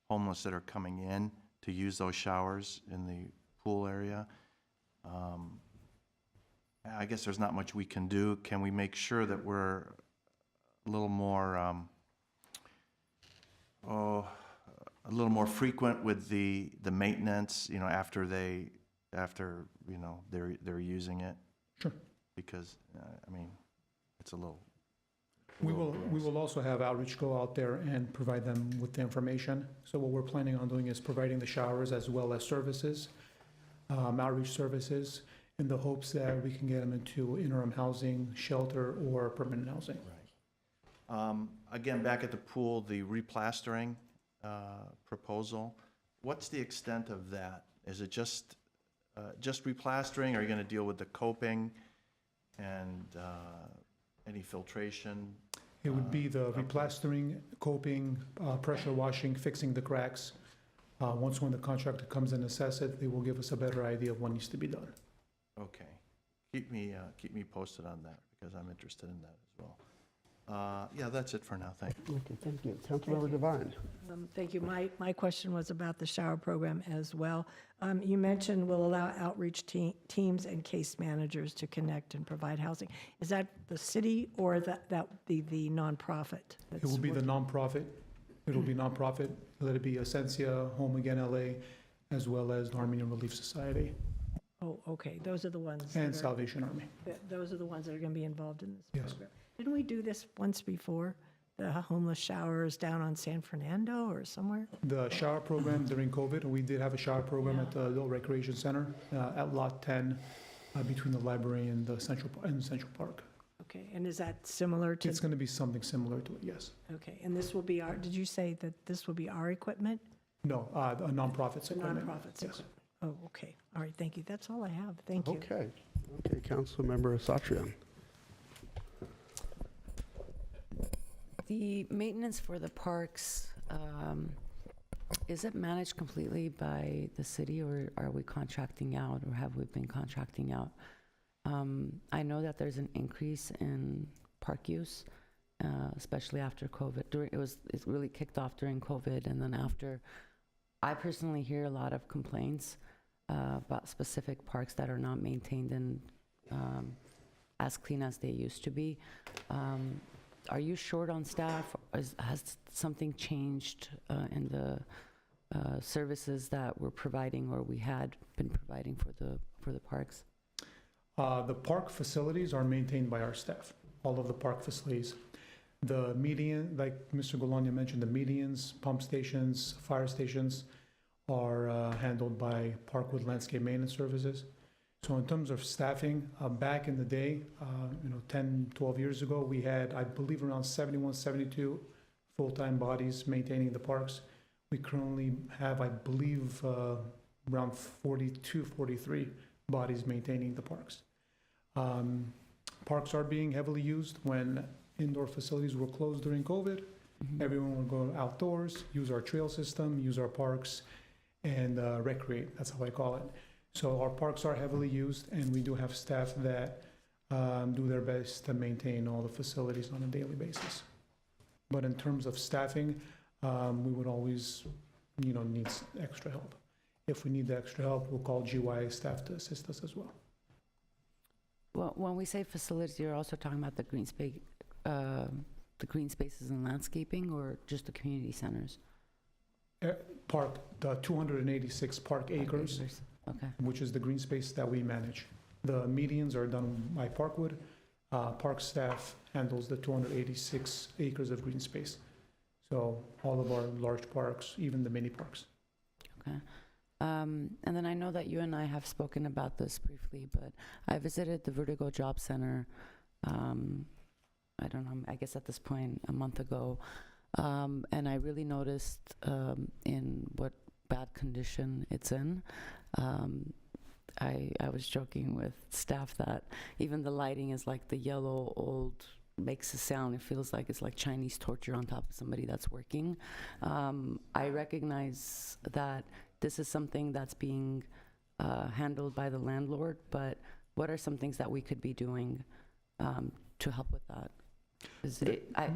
homeless that are coming in to use those showers in the pool area. I guess there's not much we can do. Can we make sure that we're a little more, a little more frequent with the maintenance, after they're using it? Sure. Because, it's a little. We will also have outreach go out there and provide them with the information. So what we're planning on doing is providing the showers as well as services, outreach services, in the hopes that we can get them into interim housing, shelter, or permanent housing. Right. Again, back at the pool, the replastering proposal, what's the extent of that? Is it just replastering? Are you going to deal with the coping and any filtration? It would be the replastering, coping, pressure washing, fixing the cracks. Once when the contractor comes and assess it, they will give us a better idea of what needs to be done. Okay. Keep me posted on that, because I'm interested in that as well. Yeah, that's it for now. Thank you. Okay, thank you. Councilmember Devine. Thank you. My question was about the shower program as well. You mentioned will allow outreach teams and case managers to connect and provide housing. Is that the city or the nonprofit? It will be the nonprofit. It'll be nonprofit. Let it be Essentia, Home Again LA, as well as the Armenian Relief Society Oh, okay. Those are the ones. and that are- Salvation Army. Those are the ones that are going to be involved in this Yes. program. Didn't we do this once before? The homeless showers down on San Fernando or somewhere? The shower program during COVID, we did have a shower program at the Adult Recreation Center at Lot 10 between the library and the Central Park. Okay, and is that similar to? It's going to be something similar to it, yes. Okay, and this will be our, did you say that this will be our equipment? No, a nonprofit's The equipment. nonprofit's Yes. equipment? Oh, okay. All right, thank you. That's all I have. Thank you. Okay, Councilmember Satrian. The maintenance for the parks, is it managed completely by the city, or are we contracting out, or have we been contracting out? I know that there's an increase in park use, especially after COVID. It really kicked off during COVID, and then after, I personally hear a lot of complaints about specific parks that are not maintained and as clean as they used to be. Are you short on staff? Has something changed in the services that we're providing, or we had been providing for the parks? The park facilities are maintained by our staff, all of the park facilities. The median, like Mr. Golania mentioned, the medians, pump stations, fire stations are handled by Parkwood Landscape Maintenance Services. So in terms of staffing, back in the day, 10, 12 years ago, we had, I believe, around 71, 72 full-time bodies maintaining the parks. We currently have, I believe, around 42, 43 bodies maintaining the parks. Parks are being heavily used. When indoor facilities were closed during COVID, everyone would go outdoors, use our trail system, use our parks, and recreate. That's how I call it. So our parks are heavily used, and we do have staff that do their best to maintain all the facilities on a daily basis. But in terms of staffing, we would always, need extra help. If we need the extra help, we'll call GYA staff to assist us as well. Well, when we say facilities, you're also talking about the green space, the green spaces and landscaping, or just the community centers? The 286 park acres, Okay. which is the green space that we manage. The medians are done by Parkwood. Park staff handles the 286 acres of green space. So all of our large parks, even the mini parks. Okay. And then I know that you and I have spoken about this briefly, but I visited the Vertigo Job Center, I don't know, I guess at this point, a month ago. And I really noticed in what bad condition it's in. I was joking with staff that even the lighting is like the yellow old, makes a sound. It feels like it's like Chinese torture on top of somebody that's working. I recognize that this is something that's being handled by the landlord, but what are some things that we could be doing to help with that?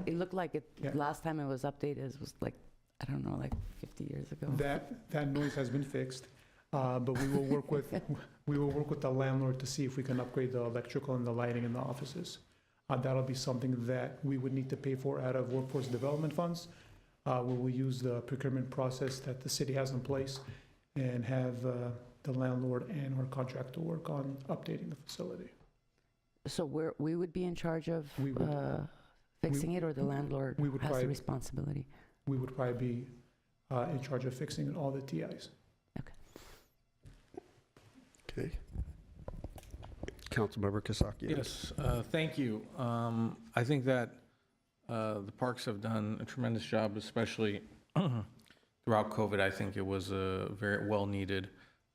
It looked like it, Yeah. last time it was updated, it was like, I don't know, like 50 years ago. That noise has been fixed, but we will work with the landlord to see if we can upgrade the electrical and the lighting in the offices. That'll be something that we would need to pay for out of workforce development funds. We will use the procurement process that the city has in place and have the landlord and our contractor work on updating the facility. So we would be in charge of We would. fixing it, or the landlord we would has the probably- responsibility? We would probably be in charge of fixing all the TIs. Okay. Councilmember Kisaki. Yes, thank you. I think that the parks have done a tremendous job, especially throughout COVID. I think it was a very well-needed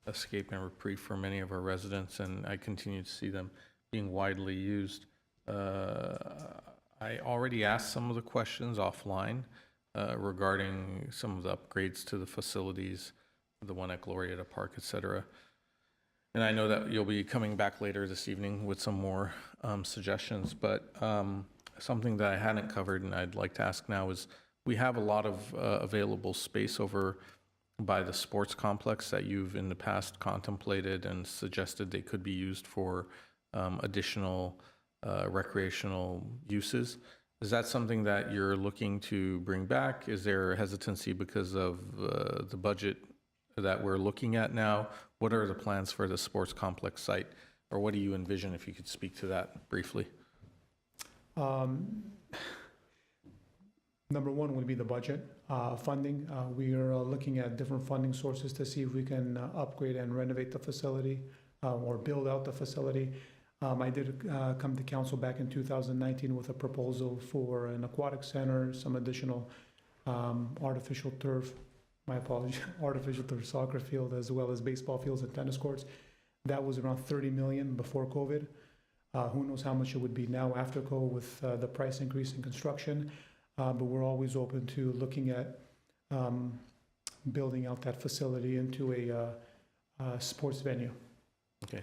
escape and reprieve for many of our residents, and I continue to see them being widely used. I already asked some of the questions offline regarding some of the upgrades to the facilities, the one at Glorieta Park, et cetera. And I know that you'll be coming back later this evening with some more suggestions, but something that I hadn't covered and I'd like to ask now is, we have a lot of available space over by the sports complex that you've in the past contemplated and suggested they could be used for additional recreational uses. Is that something that you're looking to bring back? Is there hesitancy because of the budget that we're looking at now? What are the plans for the sports complex site, or what do you envision, if you could speak to that briefly? Number one would be the budget funding. We are looking at different funding sources to see if we can upgrade and renovate the facility or build out the facility. I did come to council back in 2019 with a proposal for an aquatic center, some additional artificial turf, my apologies, artificial turf soccer field, as well as baseball fields and tennis courts. That was around 30 million before COVID. Who knows how much it would be now after COVID with the price increase in construction. But we're always open to looking at building out that facility into a sports venue. Okay.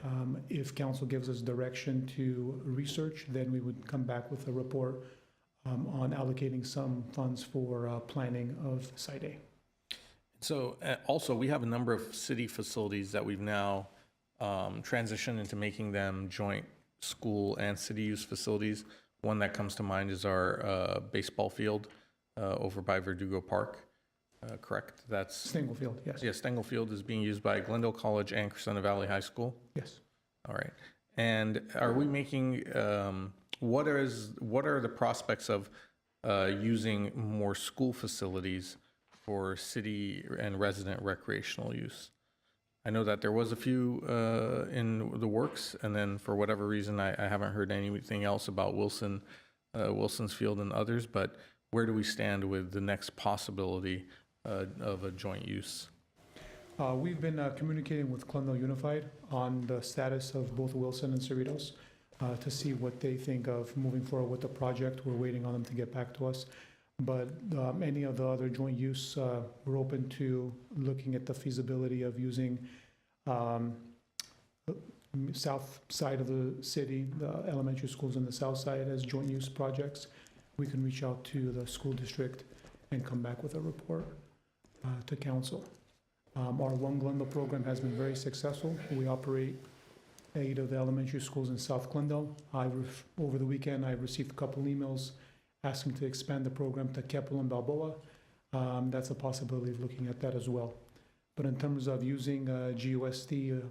If council gives us direction to research, then we would come back with a report on allocating some funds for planning of Site A. So also, we have a number of city facilities that we've now transitioned into making them joint school and city use facilities. One that comes to mind is our baseball field over by Verdugo Park, correct? That's Stengel Field, yes. Yeah, Stengel Field is being used by Glendale College and Crescenta Valley High School. Yes. All right. And are we making, what are the prospects of using more school facilities for city and resident recreational use. I know that there was a few in the works, and then for whatever reason, I haven't heard anything else about Wilson's Field and others, but where do we stand with the next possibility of a joint use? We've been communicating with Glendale Unified on the status of both Wilson and Cerritos to see what they think of moving forward with the project. We're waiting on them to get back to us. But any of the other joint use, we're open to looking at the feasibility of using south side of the city, the elementary schools on the south side as joint use projects. We can reach out to the school district and come back with a report to council. Our One Glendale program has been very successful. We operate 8 of the elementary schools in South Glendale. Over the weekend, I received a couple emails asking to expand the program to Keppel and Balboa. That's a possibility of looking at that as well. But in terms of using GUSD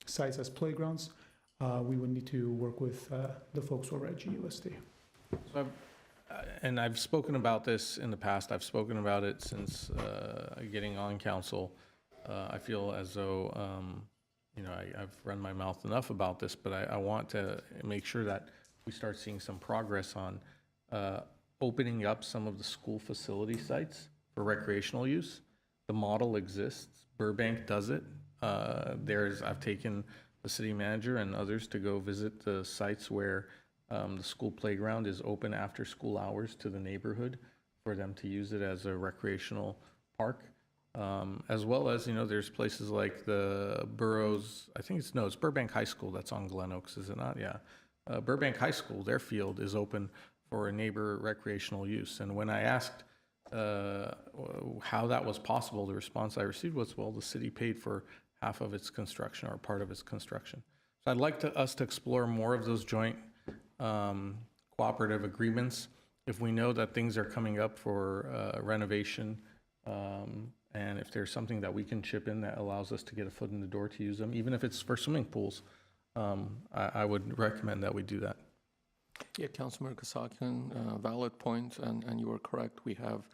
sites as playgrounds, we would need to work with the folks who are at GUSD. So I've spoken about this in the past. I've spoken about it since getting on council. I feel as though, I've run my mouth enough about this, but I want to make sure that we start seeing some progress on opening up some of the school facility sites for recreational use. The model exists. Burbank does it. I've taken the city manager and others to go visit the sites where the school playground is open after school hours to the neighborhood for them to use it as a recreational park. As well as, there's places like the Burroughs, it's Burbank High School that's on Glen Oaks, is it not? Yeah. Burbank High School, their field is open for a neighbor recreational use. And when I asked how that was possible, the response I received was, well, the city paid for half of its construction or part of its construction. So I'd like us to explore more of those joint cooperative agreements. If we know that things are coming up for renovation, and if there's something that we can chip in that allows us to get a foot in the door to use them, even if it's for swimming pools, I would recommend that we do that. Yeah, Councilmember Kasakian, valid point, and you are correct. We have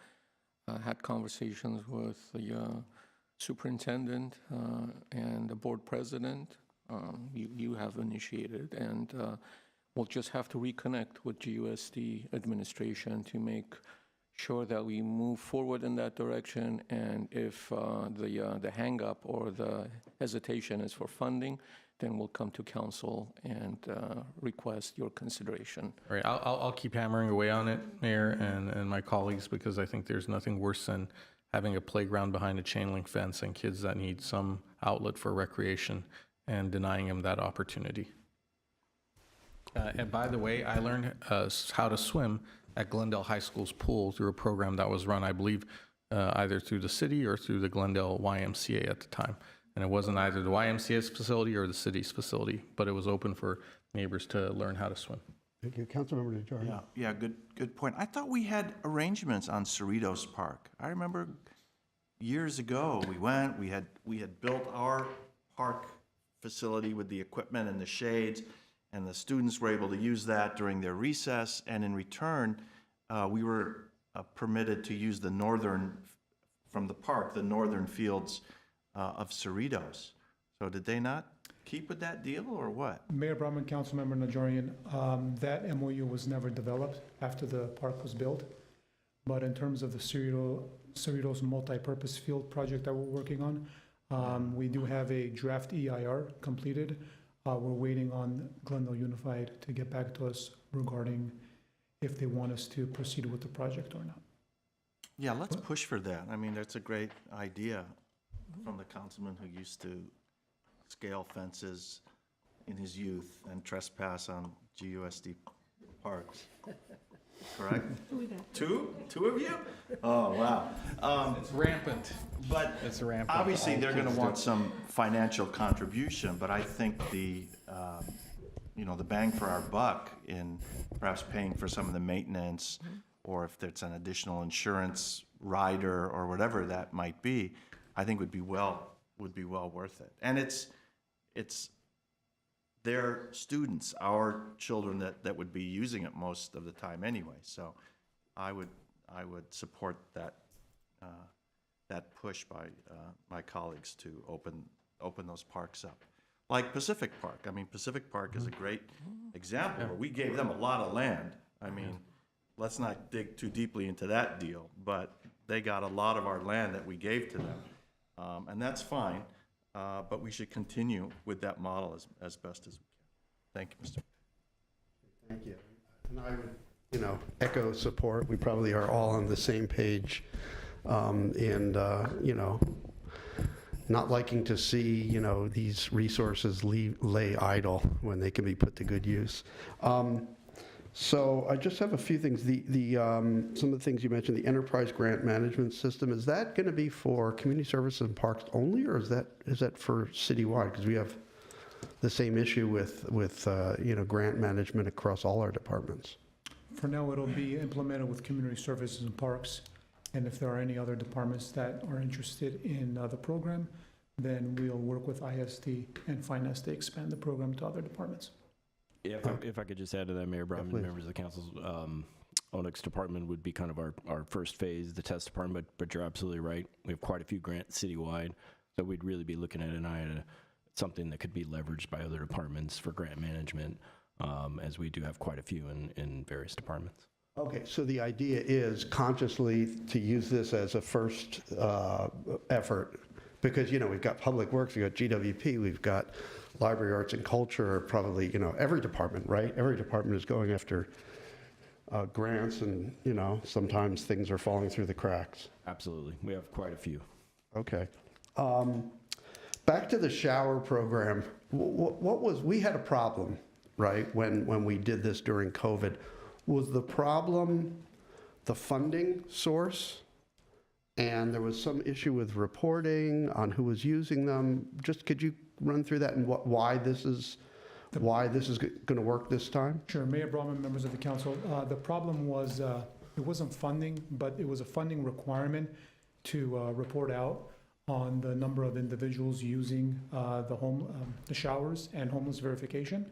had conversations with the superintendent and the board president. You have initiated, and we'll just have to reconnect with GUSD administration to make sure that we move forward in that direction. And if the hang-up or the hesitation is for funding, then we'll come to council and request your consideration. All right, I'll keep hammering away on it, Mayor, and my colleagues, because I think there's nothing worse than having a playground behind a chain link fence and kids that need some outlet for recreation and denying them that opportunity. And by the way, I learned how to swim at Glendale High School's pool through a program that was run, I believe, either through the city or through the Glendale YMCA at the time. And it wasn't either the YMCA's facility or the city's facility, but it was open for neighbors to learn how to swim. Thank you. Councilmember DeJarno. Yeah, good point. I thought we had arrangements on Cerritos Park. I remember years ago, we had built our park facility with the equipment and the shades, and the students were able to use that during their recess, and in return, we were permitted to use the northern fields of Cerritos. So did they not keep with that deal, or what? Mayor Brauman, Councilmember Najarian, that MOU was never developed after the park was built. But in terms of the Cerritos multi-purpose field project that we're working on, we do have a draft EIR completed. We're waiting on Glendale Unified to get back to us regarding if they want us to proceed with the project or not. Yeah, let's push for that. I mean, that's a great idea from the councilman who used to scale fences in his youth and trespass on GUSD parks. Correct? Two of you? Oh, wow. It's rampant. But It's rampant. obviously, All they're going to kids want do it. some financial contribution, but I think the bang for our buck in perhaps paying for some of the maintenance, or if there's an additional insurance rider or whatever that might be, I think would be well worth it. And it's their students, our children that would be using it most of the time anyway. So I would support that, that push by my colleagues to open those parks up. Like Pacific Park. I mean, Pacific Park is a great example where we gave them a lot of land. I mean, let's not dig too deeply into that deal, but they got a lot of our land that we gave to them. And that's fine, but we should continue with that model as best as we can. Thank you, Mr. Thank you. And I would, echo support. We probably are all on the same page. Not liking to see, these resources lay idle when they can be put to good use. So I just have a few things. Some of the things you mentioned, the enterprise grant management system, is that going to be for community services and parks only, or is that for citywide? Because we have the same issue with grant management across all our departments. For now, it'll be implemented with community services and parks. And if there are any other departments that are interested in the program, then we'll work with ISD and Finance to expand the program to other departments. Yeah, if I could just add to that, Mayor Brown, and members of the council's ONIX department would be kind of our first phase, the test department, but you're absolutely right. We have quite a few grants citywide, so we'd really be looking at something that could be leveraged by other departments for grant management, as we do have quite a few in various departments. Okay, so the idea is consciously to use this as a first effort, because, we've got Public Works, we've got GWP, we've got Library, Arts, and Culture, probably, every department, right? Every department is going after grants, and, sometimes things are falling through the cracks. Absolutely. We have quite a few. Okay. Back to the shower program, we had a problem, right, when we did this during COVID. Was the problem the funding source? And there was some issue with reporting on who was using them. Just could you run through that and why this is going to work this time? Sure, Mayor Brahman, members of the council. The problem was it wasn't funding, but it was a funding requirement to report out on the number of individuals using the showers and homeless verification.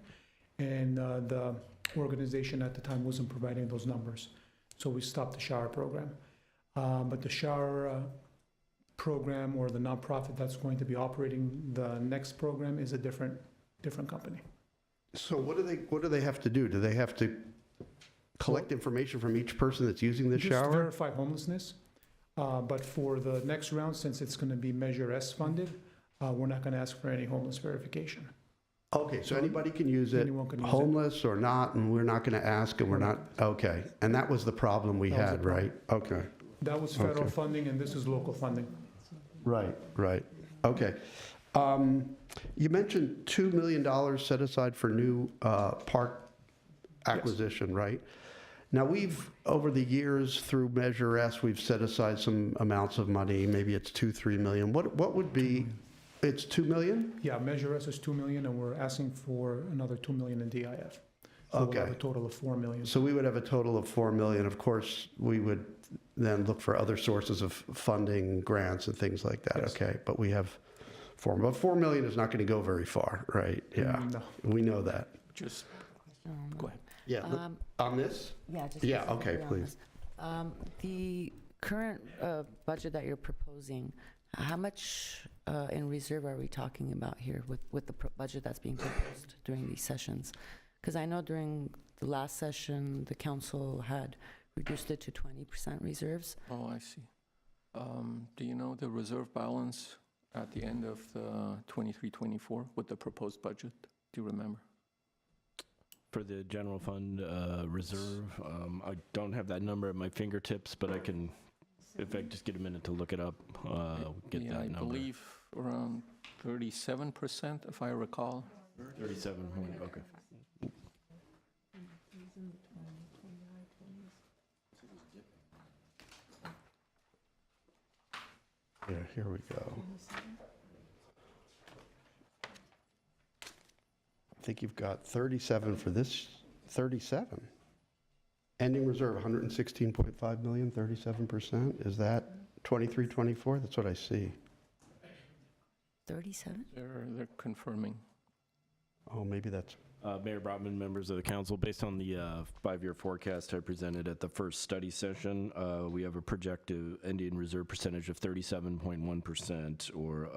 And the organization at the time wasn't providing those numbers, so we stopped the shower program. But the shower program, or the nonprofit that's going to be operating the next program, is a different company. So what do they have to do? Do they have to collect information from each person that's using the Just shower? verify homelessness, but for the next round, since it's going to be Measure S funded, we're not going to ask for any homeless verification. Okay, so anybody can use it, Anyone can use it. homeless or not, and we're not going to ask, and we're not, okay. And that was the problem we That was the had, right? Okay. That was federal Okay. funding, and this is local funding. Right. Okay. You mentioned $2 million set aside for new park acquisition, right? Now, over the years, through Measure S, we've set aside some amounts of money, maybe it's 2-3 million. What would be, it's 2 million? Yeah, Measure S is 2 million, and we're asking for another 2 million in DIF. So we'll have Okay. a total of 4 million. So we would have a total of 4 million. Of course, we would then look for other sources of funding, grants and things like that, Yes. okay? But we have 4, but 4 million is not going to go very far, right? Yeah, No. we know that. Just, Go ahead. Yeah, on this? Yeah, just. Yeah, okay, specifically on please. this. The current budget that you're proposing, how much in reserve are we talking about here with the budget that's being proposed during these sessions? Because I know during the last session, the council had reduced it to 20% reserves. oh, I see. Do you know the reserve balance at the end of the 23-24 with the proposed budget? Do you remember? For the general fund reserve, I don't have that number at my fingertips, but I can, if I just get a minute to look it up, get Yeah, that I number. believe around 37%, if I recall. 37, okay. Yeah, here we go. I think you've got 37 for this, 37. Ending reserve, 116.5 million, 37%. Is that 23, 24? That's what I see. 37? They're confirming. Oh, maybe that's, Mayor Brotman, members of the council, based on the 5-year forecast I presented at the first study session, we have a projected Indian Reserve percentage of 37.1%, or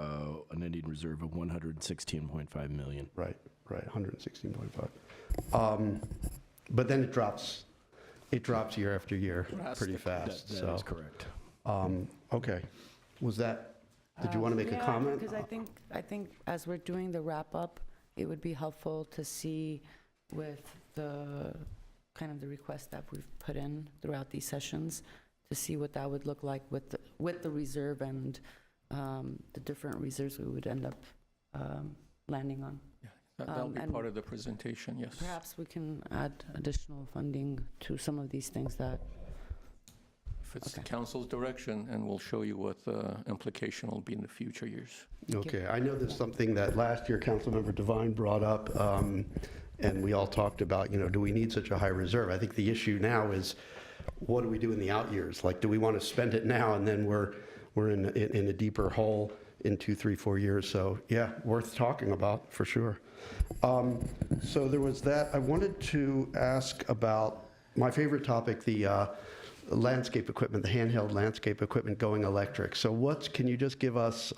an Indian Reserve of 116.5 million. right, 116.5. But then it drops year after year pretty fast, That so. is correct. Okay. Was that, did you want to make a Yeah, comment? Because I think as we're doing the wrap-up, it would be helpful to see with the, kind of the request that we've put in throughout these sessions, to see what that would look like with the reserve and the different reserves we would end up landing on. That'll be and part of the presentation, yes. Perhaps we can add additional funding to some of these things that, If it's the Okay. council's direction, and we'll show you what the implication will be in the future years. Okay, I know there's something that last year Councilmember Devine brought up, and we all talked about, do we need such a high reserve? I think the issue now is, what do we do in the out years? Like, do we want to spend it now, and then we're in a deeper hole in 2, 3, 4 years? So, yeah, worth talking about, for sure. So there was that. I wanted to ask about my favorite topic, the landscape equipment, the handheld landscape equipment going electric. So can you just give us,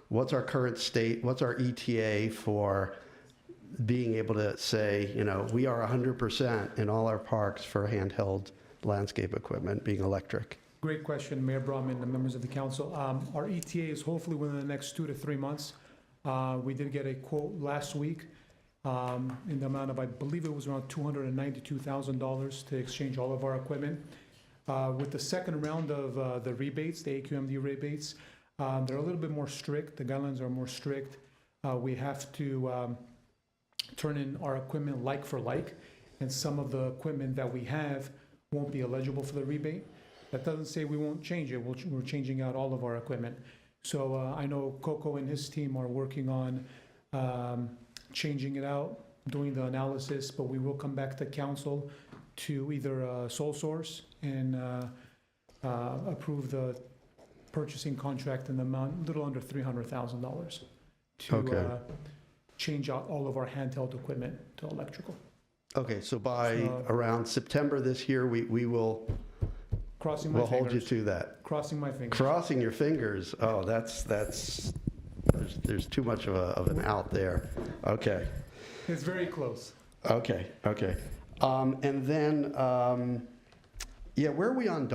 what's our current state, what's our ETA for being able to say, we are 100% in all our parks for handheld landscape equipment being electric? Great question, Mayor Brotman and members of the council. Our ETA is hopefully within the next 2 to 3 months. We did get a quote last week in the amount of, I believe it was around $292,000 to exchange all of our equipment. With the second round of the rebates, the AQMD rebates, they're a little bit more strict. The guidelines are more strict. We have to turn in our equipment like for like, and some of the equipment that we have won't be eligible for the rebate. That doesn't say we won't change it. We're changing out all of our equipment. So I know Coco and his team are working on changing it out, doing the analysis, but we will come back to council to either sole source and approve the purchasing contract in the amount, a little under $300,000 to Okay. change out all of our handheld equipment to electrical. Okay, so by So- around September this year, we will, Crossing my we'll hold you fingers. to that. Crossing my fingers. Crossing your fingers, oh, there's too much of an out there. Okay, It's very close. okay. And then, where are we on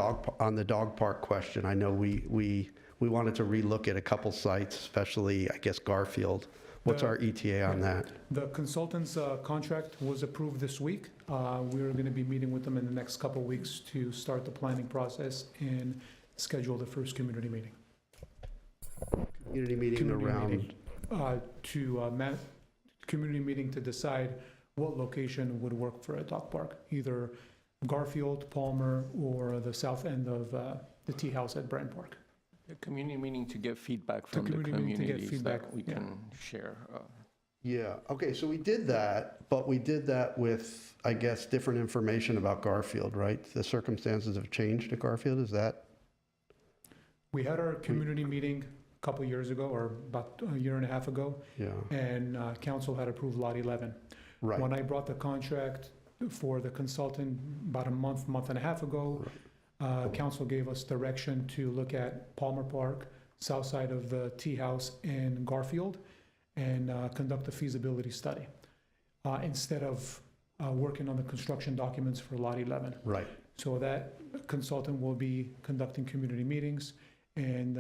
the dog park question? I know we wanted to relook at a couple sites, especially, I guess, Garfield. What's our ETA on that? The consultant's contract was approved this week. We're going to be meeting with them in the next couple of weeks to start the planning process and schedule the first community meeting. Community meeting Community around, meeting. Community meeting to decide what location would work for a dog park, either Garfield, Palmer, or the south end of the tea house at Brand Park. A community meeting to get feedback from the community meeting to get communities feedback, that we yeah. can share. yeah, okay, so we did that, but we did that with, I guess, different information about Garfield, right? The circumstances have changed at Garfield, is that? We had our community meeting a couple of years ago, or about a year and a half ago, Yeah, and council had approved Lot 11. right. When I brought the contract for the consultant about a month and a half ago, council gave us direction to look at Palmer Park, south side of the tea house, and Garfield, and conduct a feasibility study instead of working on the construction documents for Lot 11. Right, So that consultant will be conducting community meetings and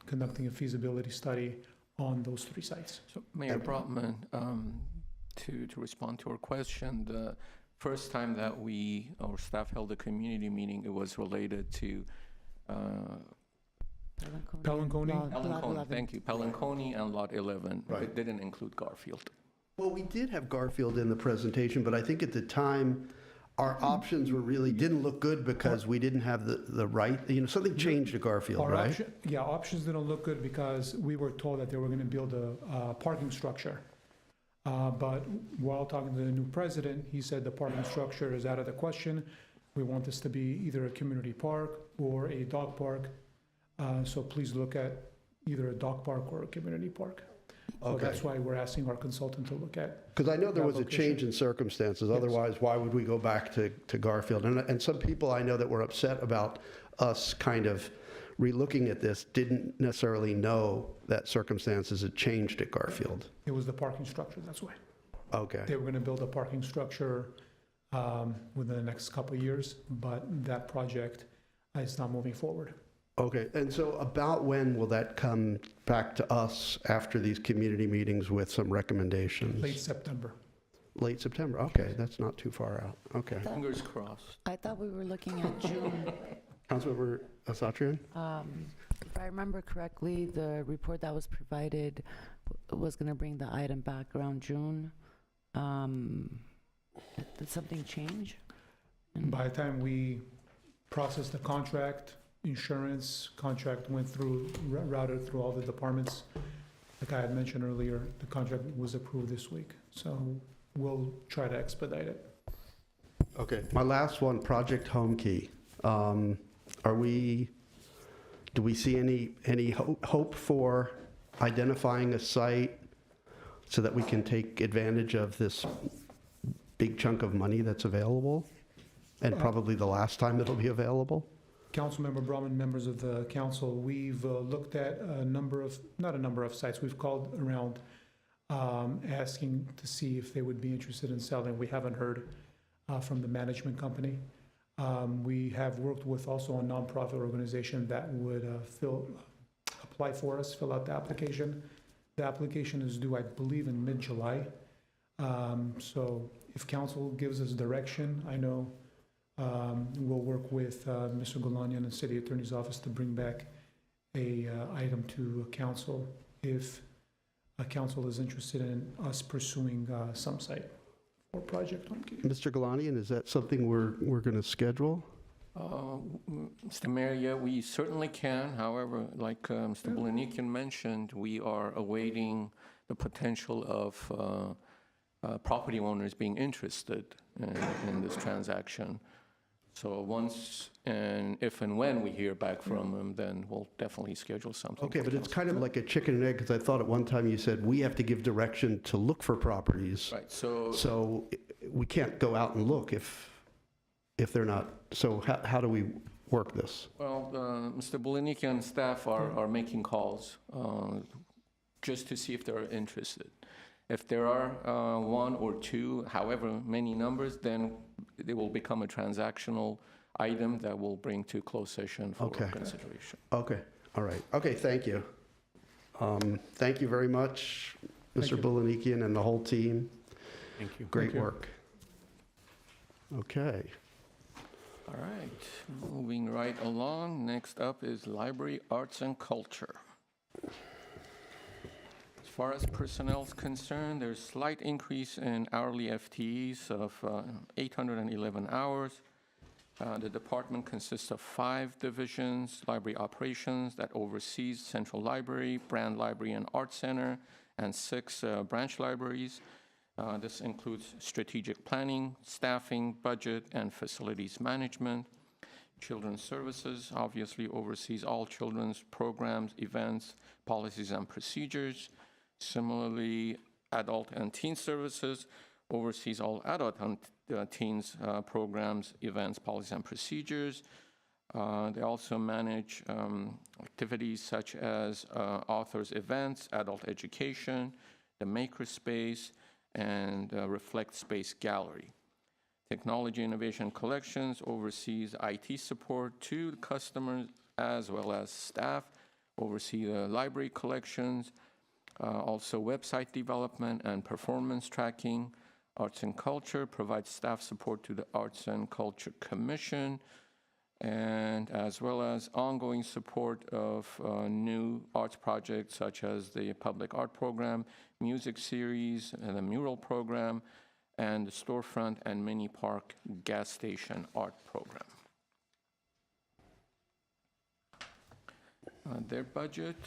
conducting a feasibility study on those 3 sites. So Mayor Brotman, to respond to our question, the first time that our staff held a community meeting, it was related to Pelanconi? Pelanconi, thank you, Pelanconi and Lot 11. Right. It didn't include Garfield. well, we did have Garfield in the presentation, but I think at the time, our options were really, didn't look good because we didn't have the right, something changed at Garfield, Our right? options didn't look good because we were told that they were going to build a parking structure. But while talking to the new president, he said the parking structure is out of the question. We want this to be either a community park or a dog park. So please look at either a dog park or a community park. So Okay. that's why we're asking our consultant to look at. Because I know there that was a location. change in circumstances, Yes. otherwise, why would we go back to Garfield? And some people I know that were upset about us kind of relooking at this didn't necessarily know that circumstances had changed at Garfield. It was the parking structure, that's why. Okay, They were going to build a parking structure within the next couple of years, but that project is not moving forward. okay. And so about when will that come back to us after these community meetings with some recommendations? Late September. Late September, okay, that's not too far out, okay. Fingers crossed. I thought we were looking at June. Councilmember Asatrian? If I remember correctly, the report that was provided was going to bring the item back around June. Did something change? By the time we processed the contract, insurance contract went through, routed through all the departments. Like I had mentioned earlier, the contract was approved this week, so we'll try to expedite it. Okay, my last one, Project Home Key. Do we see any hope for identifying a site so that we can take advantage of this big chunk of money that's available? And probably the last time it'll be available? Councilmember Brahman, members of the council, we've looked at not a number of sites, we've called around asking to see if they would be interested in selling. We haven't heard from the management company. We have worked with also a nonprofit organization that would apply for us, fill out the application. The application is due, I believe, in mid-July. So if council gives us direction, I know we'll work with Mr. Golanian and City Attorney's Office to bring back a item to council if a council is interested in us pursuing some site for Project Home Key. Mr. Galanian, is that something we're going to schedule? Mr. Mayor, yeah, we certainly can. However, like Mr. Bulanikian mentioned, we are awaiting the potential of property owners being interested in this transaction. So once and if and when we hear back from them, then we'll definitely schedule something. Okay, for but it's council. kind of like a chicken and egg, because I thought at one time you said we have to give direction to look for properties. Right, so So we can't go out and look if they're not, so how do we work this? well, Mr. Bulanikian and staff are making calls just to see if they're interested. If there are one or two, however many numbers, then it will become a transactional item that we'll bring to closed session for Okay. consideration. Okay, all right. Okay, thank you. Thank you very much, Thank Mr. you. Bulanikian and the whole team. Thank you. Great Thank you. work. Okay. All right, moving right along. Next up is Library, Arts, and Culture. As far as personnel is concerned, there's slight increase in hourly FTEs of 811 hours. The department consists of 5 divisions: library operations that oversees Central Library, Brand Library and Art Center, and 6 branch libraries. This includes strategic planning, staffing, budget, and facilities management. Children's Services obviously oversees all children's programs, events, policies, and procedures. Similarly, Adult and Teen Services oversees all adult and teens programs, events, policies, and procedures. They also manage activities such as authors' events, adult education, the Makerspace, and Reflect Space Gallery. Technology Innovation Collections oversees IT support to customers as well as staff, oversee the library collections, also website development and performance tracking. Arts and Culture provides staff support to the Arts and Culture Commission, and as well as ongoing support of new arts projects such as the Public Art Program, Music Series, and the Mural Program, and the Storefront and Mini Park Gas Station Art Program. Their budget,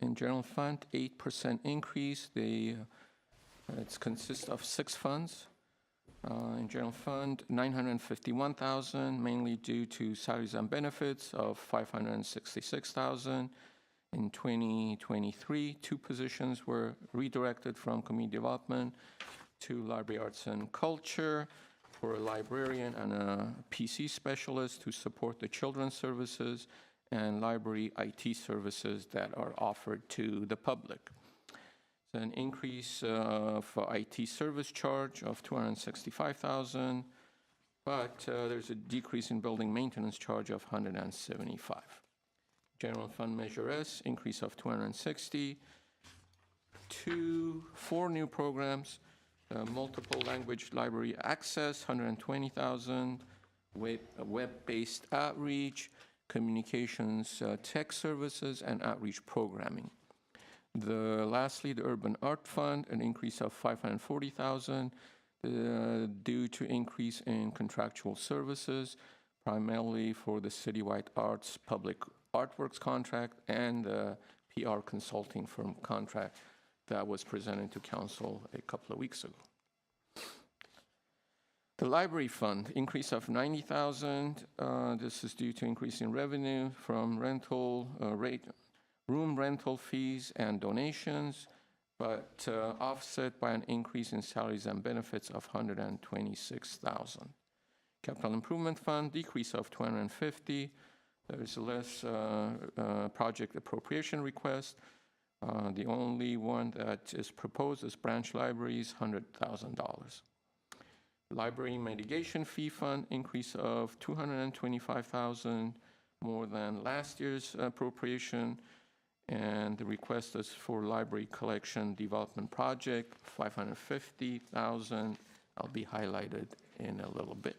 in general fund, 8% increase. It consists of 6 funds. In general fund, $951,000, mainly due to salaries and benefits of $566,000. In 2023, 2 positions were redirected from community development to library arts and culture for a librarian and a PC specialist to support the children's services and library IT services that are offered to the public. So an increase for IT service charge of $265,000, but there's a decrease in building maintenance charge of $175,000. General Fund Measure S, increase of $260,000. 4 new programs, multiple language library access, $120,000, web-based outreach, communications tech services, and outreach programming. Lastly, the Urban Art Fund, an increase of $540,000 due to increase in contractual services, primarily for the Citywide Arts Public Artworks contract and the PR consulting firm contract that was presented to council a couple of weeks ago. The Library Fund, increase of $90,000. This is due to increase in revenue from rental room rental fees and donations, but offset by an increase in salaries and benefits of $126,000. Capital Improvement Fund, decrease of $250,000. There is less project appropriation request. The only one that is proposed is branch libraries, $100,000. Library Mitigation Fee Fund, increase of $225,000, more than last year's appropriation. And the request is for Library Collection Development Project, $550,000. I'll be highlighted in a little bit.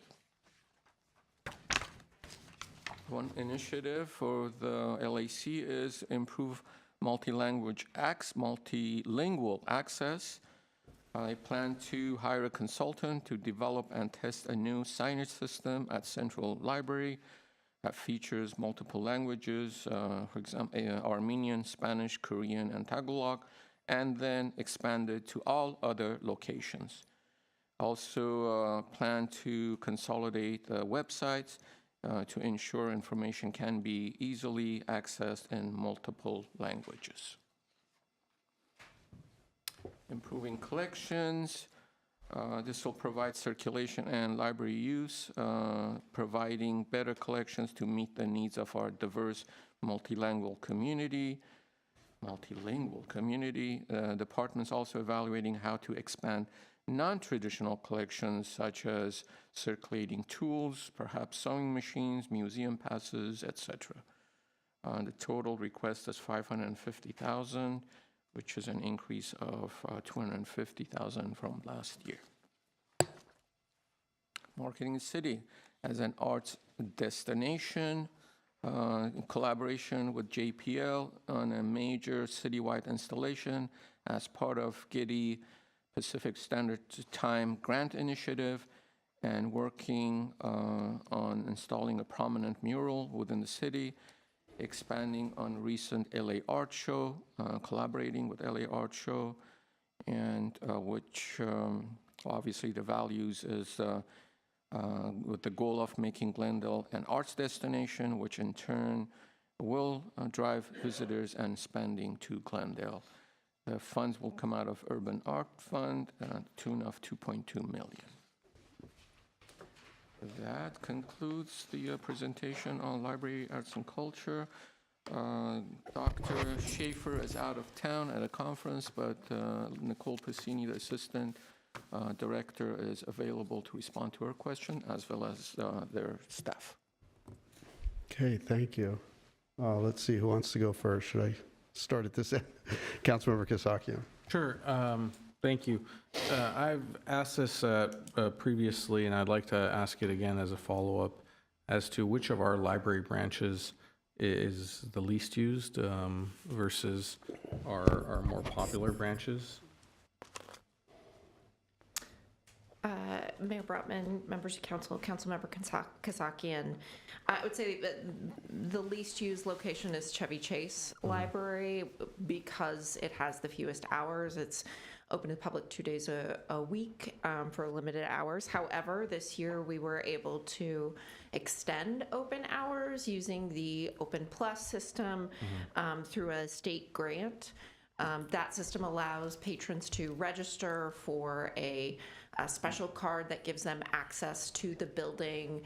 One initiative for the LAC is improve multilingual access. I plan to hire a consultant to develop and test a new signage system at Central Library that features multiple languages, for example, Armenian, Spanish, Korean, and Tagalog, and then expanded to all other locations. Also plan to consolidate websites to ensure information can be easily accessed in multiple languages. Improving collections. This will provide circulation and library use, providing better collections to meet the needs of our diverse multilingual community. Department's also evaluating how to expand non-traditional collections such as circulating tools, perhaps sewing machines, museum passes, etc. The total request is $550,000, which is an increase of $250,000 from last year. Marketing the city as an arts destination, in collaboration with JPL on a major citywide installation as part of Getty Pacific Standard Time grant initiative, and working on installing a prominent mural within the city, expanding on recent LA Art Show, collaborating with LA Art Show, and which obviously the values is with the goal of making Glendale an arts destination, which in turn will drive visitors and spending to Glendale. The funds will come out of Urban Art Fund, tune of $2.2 million. That concludes the presentation on library, arts, and culture. Dr. Schaefer is out of town at a conference, but Nicole Piscini, the assistant director, is available to respond to her question, as well as their staff. Okay, thank you. Let's see, who wants to go first? Should I start at this end? Councilmember Kasakian. Sure. Thank you. I've asked this previously, and I'd like to ask it again as a follow-up as to which of our library branches is the least used versus our more popular branches. Mayor Brotman, members of council, Councilmember Kasakian. I would say that the least used location is Chevy Chase Library because it has the fewest hours. It's open to the public 2 days a week for limited hours. However, this year we were able to extend open hours using the Open Plus system through a state grant. That system allows patrons to register for a special card that gives them access to the building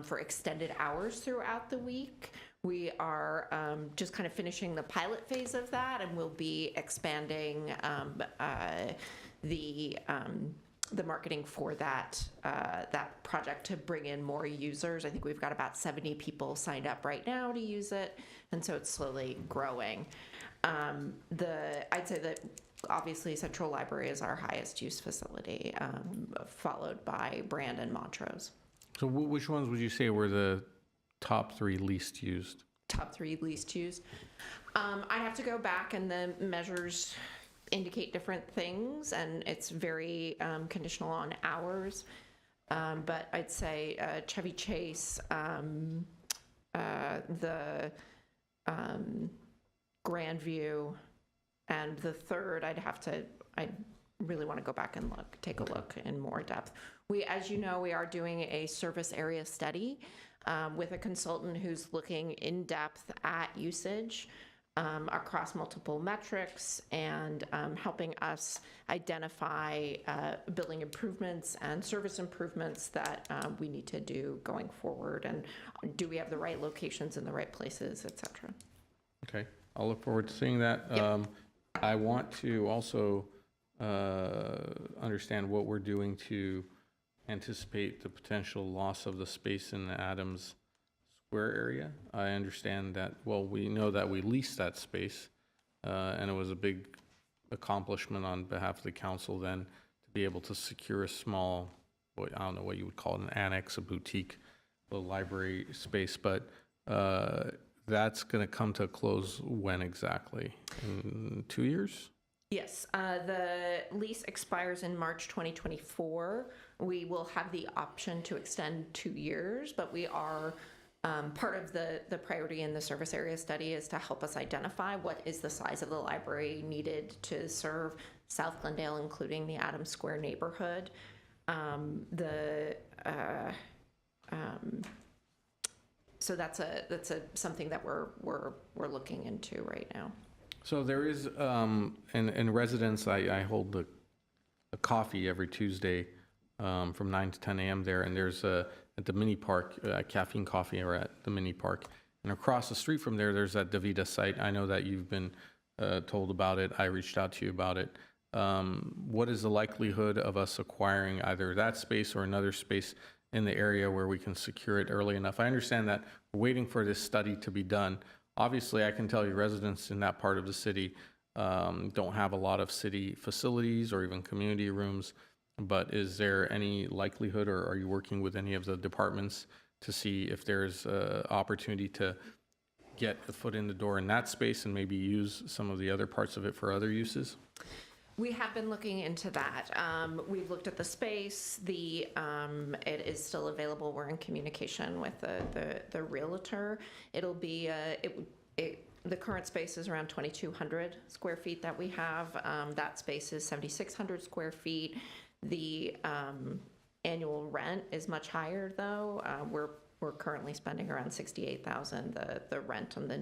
for extended hours throughout the week. We are just kind of finishing the pilot phase of that, and we'll be expanding the marketing for that project to bring in more users. I think we've got about 70 people signed up right now to use it, and so it's slowly growing. I'd say that obviously Central Library is our highest use facility, followed by Brand and Montrose. So which ones would you say were the top 3 least used? Top 3 least used. I have to go back, and the measures indicate different things, and it's very conditional on hours. But I'd say Chevy Chase, the Grandview, and the third, I really want to go back and take a look in more depth. As you know, we are doing a service area study with a consultant who's looking in depth at usage across multiple metrics and helping us identify building improvements and service improvements that we need to do going forward, and do we have the right locations in the right places, et cetera. Okay, I'll look forward to seeing that. Yep. I want to also understand what we're doing to anticipate the potential loss of the space in the Adams Square area. I understand that, well, we know that we leased that space, and it was a big accomplishment on behalf of the council then to be able to secure a small, I don't know what you would call it, an annex, a boutique, little library space, but that's going to come to a close when exactly? In 2 years? Yes, the lease expires in March 2024. We will have the option to extend 2 years, but we are, part of the priority in the service area study is to help us identify what is the size of the library needed to serve South Glendale, including the Adams Square neighborhood. So that's something that we're looking into right now. So there is, in residence, I hold a coffee every Tuesday from 9 to 10 a.m. there, and there's at the mini park, caffeine coffee or at the mini park. And across the street from there, there's that DaVita site. I know that you've been told about it. I reached out to you about it. What is the likelihood of us acquiring either that space or another space in the area where we can secure it early enough? I understand that we're waiting for this study to be done. Obviously, I can tell you residents in that part of the city don't have a lot of city facilities or even community rooms, but is there any likelihood, or are you working with any of the departments to see if there's opportunity to get a foot in the door in that space and maybe use some of the other parts of it for other uses? We have been looking into that. We've looked at the space. It is still available. We're in communication with the realtor. It'll be the current space is around 2,200 square feet that we have. That space is 7,600 square feet. The annual rent is much higher, though. We're currently spending around $68,000. The rent on the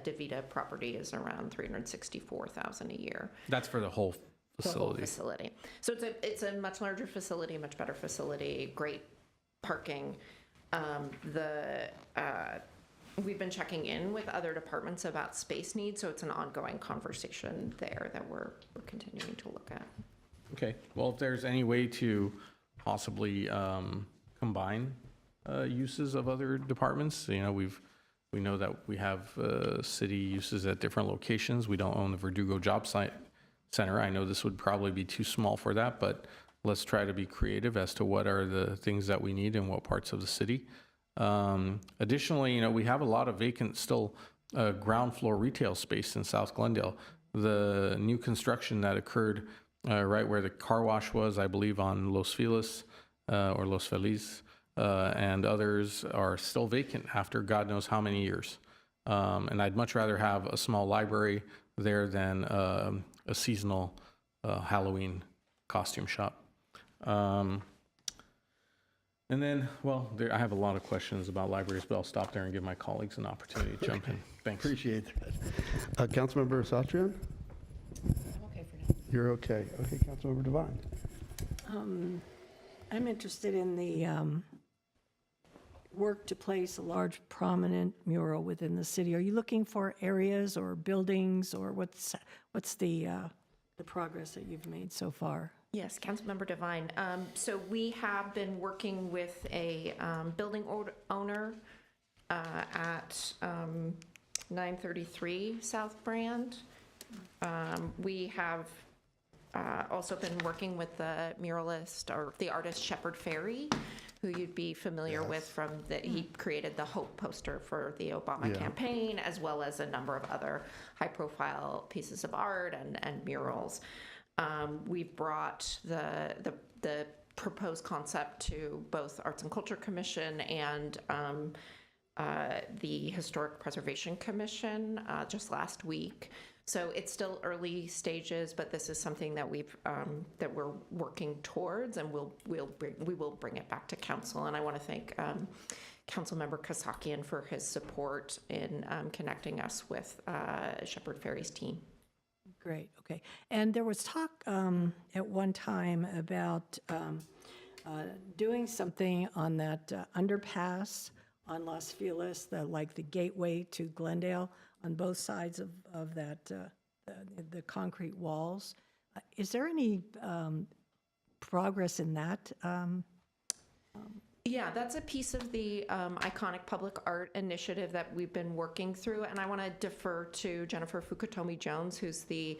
DaVita property is around $364,000 a year. That's for the whole The whole facility. facility. So it's a much larger facility, much better facility, great parking. We've been checking in with other departments about space needs, so it's an ongoing conversation there that we're continuing to look at. Okay, well, if there's any way to possibly combine uses of other departments, we know that we have city uses at different locations. We don't own the Verdugo Job Center. I know this would probably be too small for that, but let's try to be creative as to what are the things that we need in what parts of the city. Additionally, we have a lot of vacant still ground floor retail space in South Glendale. The new construction that occurred right where the car wash was, I believe, on Los Feliz, or Los Feliz, and others are still vacant after God knows how many years. And I'd much rather have a small library there than a seasonal Halloween costume shop. And then, well, I have a lot of questions about libraries, but I'll stop there and give my colleagues an opportunity to jump in. Thanks. Appreciate that. Councilmember Satrian? I'm okay for now. You're okay. Okay, Councilmember Devine. I'm interested in the work to place a large prominent mural within the city. Are you looking for areas or buildings, or what's the progress that you've made so far? Yes, Councilmember Devine. So we have been working with a building owner at 933 South Brand. We have also been working with the muralist or the artist Shepard Fairey, who you'd be familiar with from he created the Hope poster for the Obama campaign, as well as a number of other high-profile pieces of art and murals. We've brought the proposed concept to both Arts and Culture Commission and the Historic Preservation Commission just last week. So it's still early stages, but this is something that that we're working towards, and we will bring it back to council. And I want to thank Councilmember Kasakian for his support in connecting us with Shepard Fairey's team. Great, okay. And there was talk at one time about doing something on that underpass on Los Feliz, like the gateway to Glendale, on both sides of that, the concrete walls. Is there any progress in that? Yeah, that's a piece of the iconic public art initiative that we've been working through, and I want to defer to Jennifer Fukutomi Jones, who's the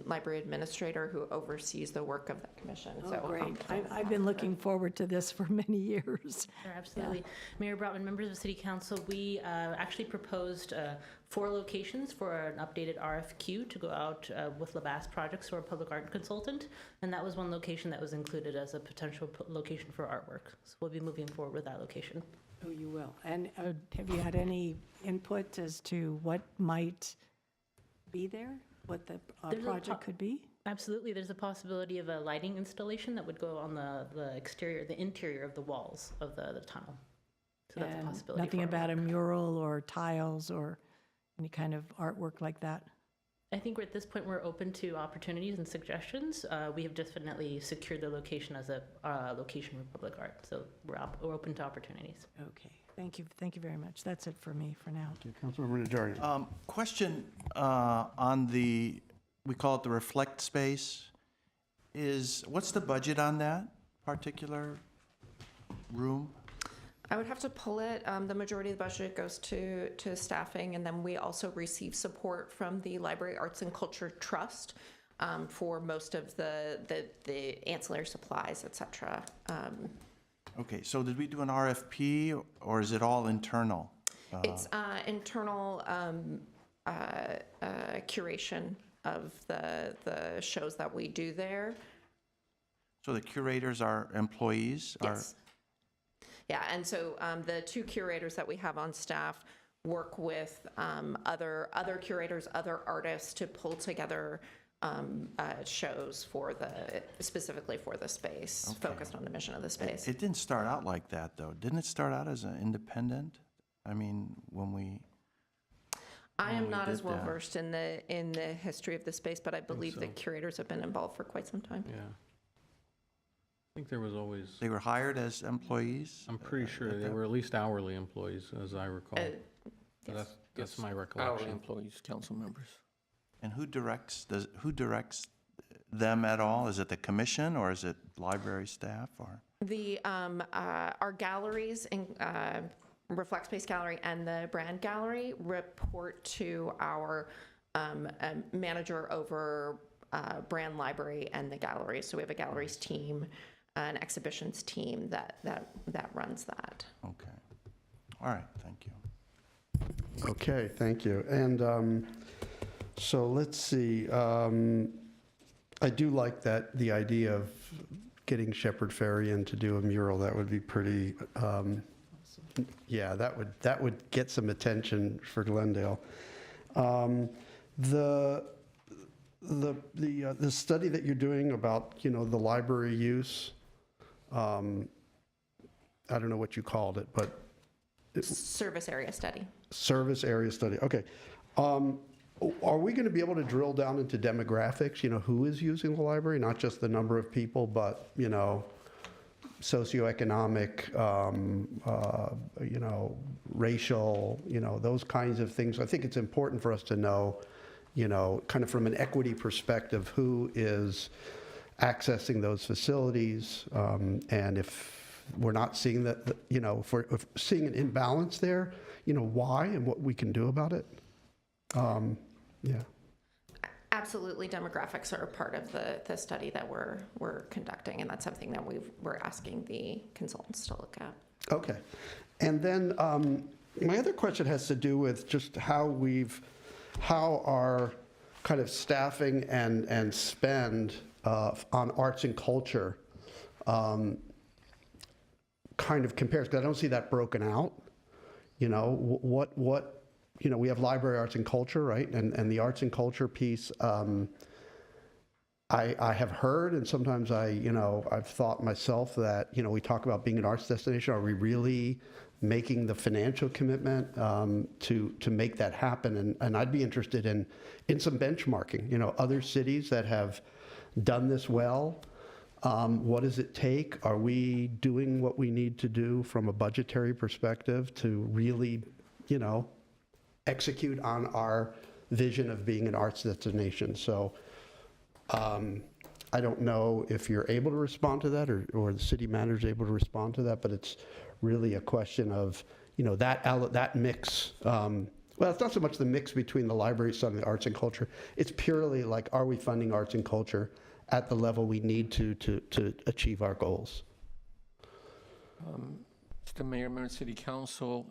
library administrator who oversees the work of the commission. Oh, great. I've been looking forward to this for many years. Sure, absolutely. Mayor Brotman, members of the City Council, we actually proposed 4 locations for an updated RFQ to go out with LaBasse Projects for a public art consultant, and that was one location that was included as a potential location for artwork. So we'll be moving forward with that location. Oh, you will. And have you had any input as to what might be there? What the project could be? Absolutely. There's a possibility of a lighting installation that would go on the exterior, the interior of the walls of the tunnel. So that's a possibility. Nothing about a mural or tiles or any kind of artwork like that? I think at this point we're open to opportunities and suggestions. We have definitely secured the location as a location for public art, so we're open to opportunities. Okay, thank you very much. That's it for me for now. Councilmember Najarian. Question on we call it the Reflect Space. What's the budget on that particular room? I would have to pull it. The majority of the budget goes to staffing, and then we also receive support from the Library Arts and Culture Trust for most of the ancillary supplies, et cetera. Okay, so did we do an RFP, or is it all internal? It's internal curation of the shows that we do there. So the curators are employees? Yes. Yeah, and so the 2 curators that we have on staff work with other curators, other artists to pull together shows specifically for the space, focused on the mission of the space. It didn't start out like that, though. Didn't it start out as an independent? I mean, when we... I am not as well that. versed in the history of the space, but I believe the curators have been involved for quite some time. Yeah. I think there was always, They were hired as employees? I'm pretty sure they were at least hourly employees, as I recall. So Yes. that's my Our recollection. employees, council members. And who directs them at all? Is it the commission, or is it library staff, or? Our galleries, Reflect Space Gallery and the Brand Gallery, report to our manager over Brand Library and the gallery. So we have a galleries team, an exhibitions team that runs that. Okay. All right, thank you. Okay, thank you. And so let's see. I do like the idea of getting Shepherd Ferry in to do a mural. That would be pretty, yeah, that would get some attention for Glendale. The study that you're doing about, the library use, I don't know what you called it, but Service area study. service area study, okay. Are we going to be able to drill down into demographics, who is using the library, not just the number of people, but, socioeconomic, racial, those kinds of things? I think it's important for us to know, kind of from an equity perspective, who is accessing those facilities, and if we're not seeing that, if we're seeing an imbalance there, why and what we can do about it. Yeah. Absolutely, demographics are a part of the study that we're conducting, and that's something that we're asking the consultants to look at. Okay. And then my other question has to do with just how our kind of staffing and spend on arts and culture kind of compares, because I don't see that broken out. We have library arts and culture, right? And the arts and culture piece, I have heard, and sometimes I've thought myself that, we talk about being an arts destination. Are we really making the financial commitment to make that happen? And I'd be interested in some benchmarking, other cities that have done this well. What does it take? Are we doing what we need to do from a budgetary perspective to really, execute on our vision of being an arts destination? So I don't know if you're able to respond to that, or the city manager is able to respond to that, but it's really a question of, that mix. Well, it's not so much the mix between the library side and the arts and culture. It's purely like, are we funding arts and culture at the level we need to achieve our goals? Mr. Mayor, Mayor City Council,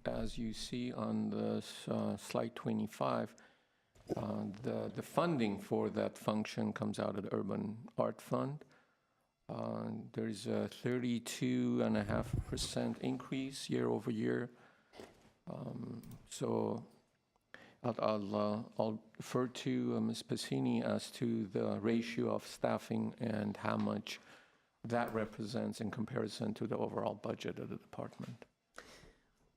as you see on the slide 25, the funding for that function comes out of the Urban Art Fund. There's a 32.5% increase year over year. So I'll defer to Ms. Pacini as to the ratio of staffing and how much that represents in comparison to the overall budget of the department.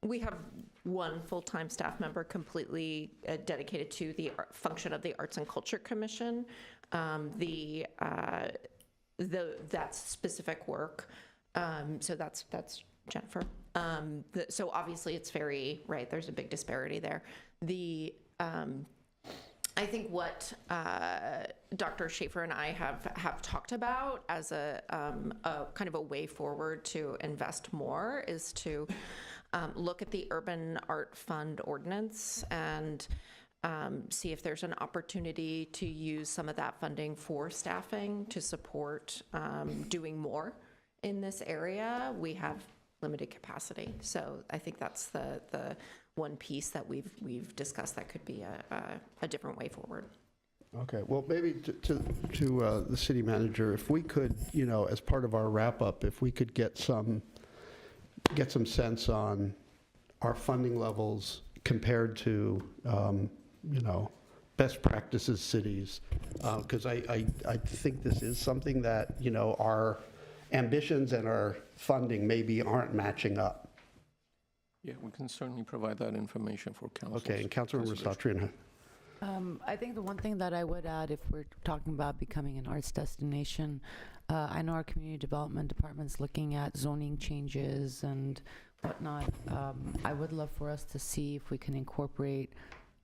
We have one full-time staff member completely dedicated to the function of the Arts and Culture Commission. That specific work. So that's Jennifer. So obviously it's very, right, there's a big disparity there. I think what Dr. Schaefer and I have talked about as a kind of a way forward to invest more is to look at the Urban Art Fund ordinance and see if there's an opportunity to use some of that funding for staffing to support doing more in this area. We have limited capacity, so I think that's the one piece that we've discussed that could be a different way forward. Okay, well, maybe to the city manager, if we could, as part of our wrap-up, if we could get some sense on our funding levels compared to, best practices cities, because I think this is something that, our ambitions and our funding maybe aren't matching up. Yeah, we can certainly provide that information for council. Okay, and Councilmember Satrina. I think the one thing that I would add, if we're talking about becoming an arts destination, I know our community development department's looking at zoning changes and whatnot. I would love for us to see if we can incorporate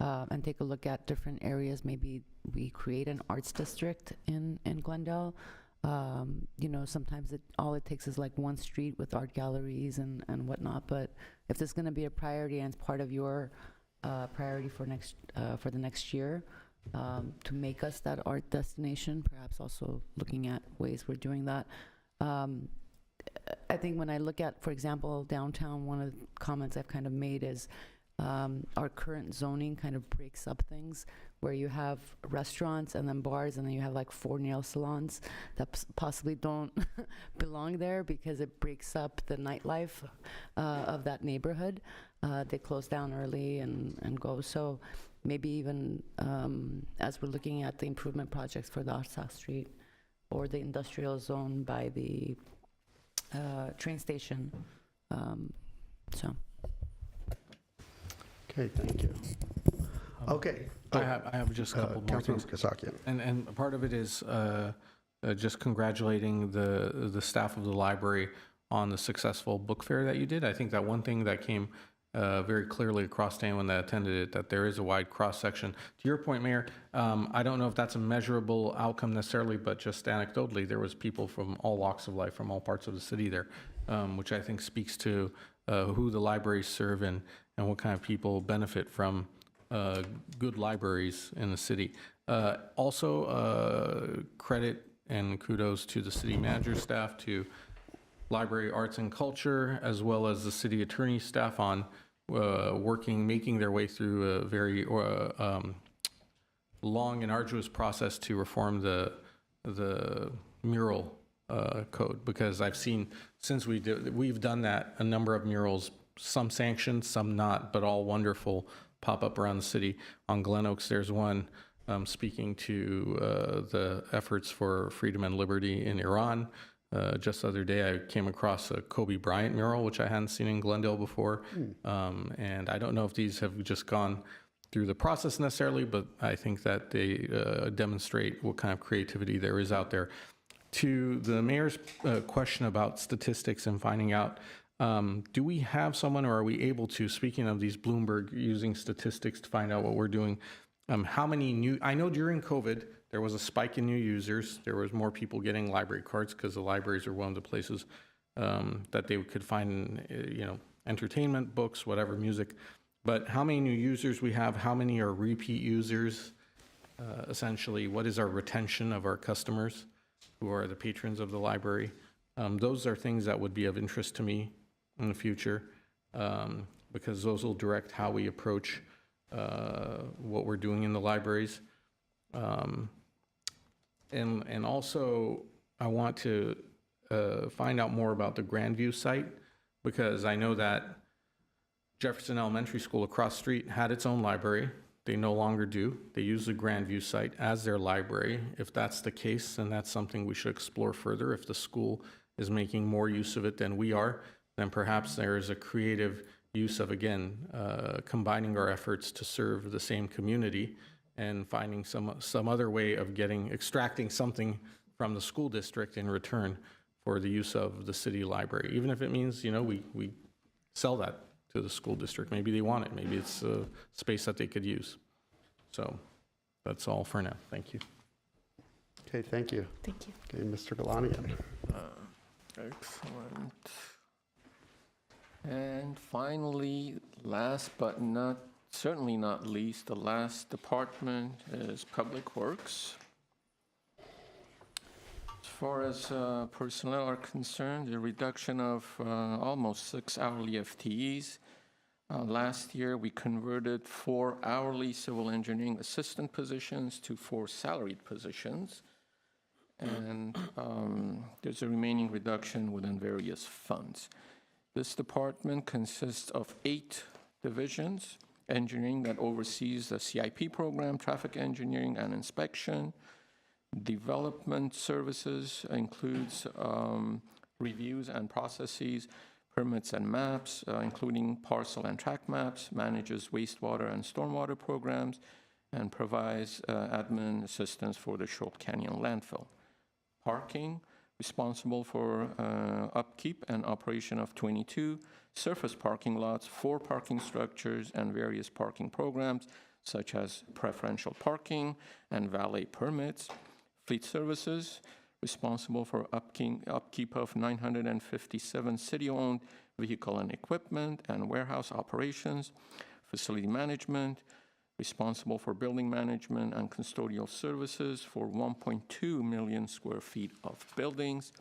and take a look at different areas. Maybe we create an arts district in Glendale. Sometimes all it takes is like one street with art galleries and whatnot. But if this is going to be a priority and it's part of your priority for the next year, to make us that art destination, perhaps also looking at ways we're doing that. I think when I look at, for example, downtown, one of the comments I've kind of made is our current zoning kind of breaks up things. where you have restaurants and then bars, and then you have like 4 nail salons that possibly don't belong there because it breaks up the nightlife of that neighborhood. They close down early and go. So maybe even as we're looking at the improvement projects for the Artsakh Street or the industrial zone by the train station. So. Okay, thank you. Okay. I have just a couple more things. Councilmember Kasakian. And part of it is just congratulating the staff of the library on the successful book fair that you did. I think that one thing that came very clearly across to anyone that attended it, that there is a wide cross-section. To your point, Mayor, I don't know if that's a measurable outcome necessarily, but just anecdotally, there was people from all walks of life, from all parts of the city there, which I think speaks to who the libraries serve and what kind of people benefit from good libraries in the city. Also, credit and kudos to the city manager staff, to Library Arts and Culture, as well as the city attorney staff on making their way through a very long and arduous process to reform the mural code, because I've seen since we've done that, a number of murals, some sanctioned, some not, but all wonderful, pop up around the city. On Glen Oaks, there's one speaking to the efforts for freedom and liberty in Iran. Just the other day, I came across a Kobe Bryant mural, which I hadn't seen in Glendale before. And I don't know if these have just gone through the process necessarily, but I think that they demonstrate what kind of creativity there is out there. To the mayor's question about statistics and finding out, do we have someone, or are we able to, speaking of these Bloomberg, using statistics to find out what we're doing? How many new, I know during COVID, there was a spike in new users. There was more people getting library cards because the libraries are one of the places that they could find, entertainment, books, whatever, music. But how many new users we have? How many are repeat users? Essentially, what is our retention of our customers who are the patrons of the library? Those are things that would be of interest to me in the future, because those will direct how we approach what we're doing in the libraries. And also, I want to find out more about the Grandview site, because I know that Jefferson Elementary School across the street had its own library. They no longer do. They use the Grandview site as their library. If that's the case, then that's something we should explore further. If the school is making more use of it than we are, then perhaps there is a creative use of, again, combining our efforts to serve the same community and finding some other way of extracting something from the school district in return for the use of the city library. Even if it means, we sell that to the school district. Maybe they want it. Maybe it's a space that they could use. So that's all for now. Thank you. Okay, thank you. Thank you. Okay, Mr. Galanian. Excellent. And finally, last but certainly not least, the last department is Public Works. As far as personnel are concerned, the reduction of almost 6 hourly FTEs. Last year, we converted 4 hourly civil engineering assistant positions to 4 salaried positions. And there's a remaining reduction within various funds. This department consists of 8 divisions: engineering that oversees the CIP program, traffic engineering and inspection. Development services includes reviews and processes, permits and maps, including parcel and tract maps, manages wastewater and stormwater programs, and provides admin assistance for the Short Canyon landfill. Parking, responsible for upkeep and operation of 22 surface parking lots, 4 parking structures, and various parking programs, such as preferential parking and valet permits. Fleet services, responsible for upkeep of 957 city-owned vehicle and equipment and warehouse operations. Facility management, responsible for building management and custodial services for 1.2 million square feet of buildings.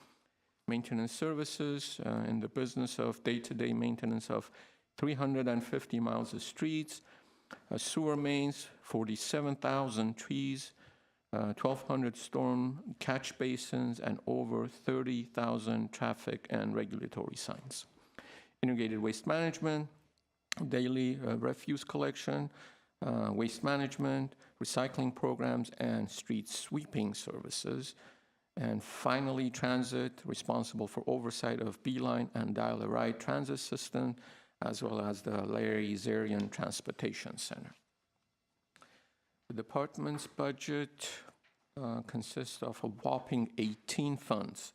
Maintenance services, in the business of day-to-day maintenance of 350 miles of streets, sewer mains, 47,000 trees, 1,200 storm catch basins, and over 30,000 traffic and regulatory signs. Integrated waste management, daily refuse collection, waste management, recycling programs, and street sweeping services. And finally, transit, responsible for oversight of Beeline and Dial-A-Ride transit system, as well as the Larry Zarian Transportation Center. The department's budget consists of a whopping 18 funds.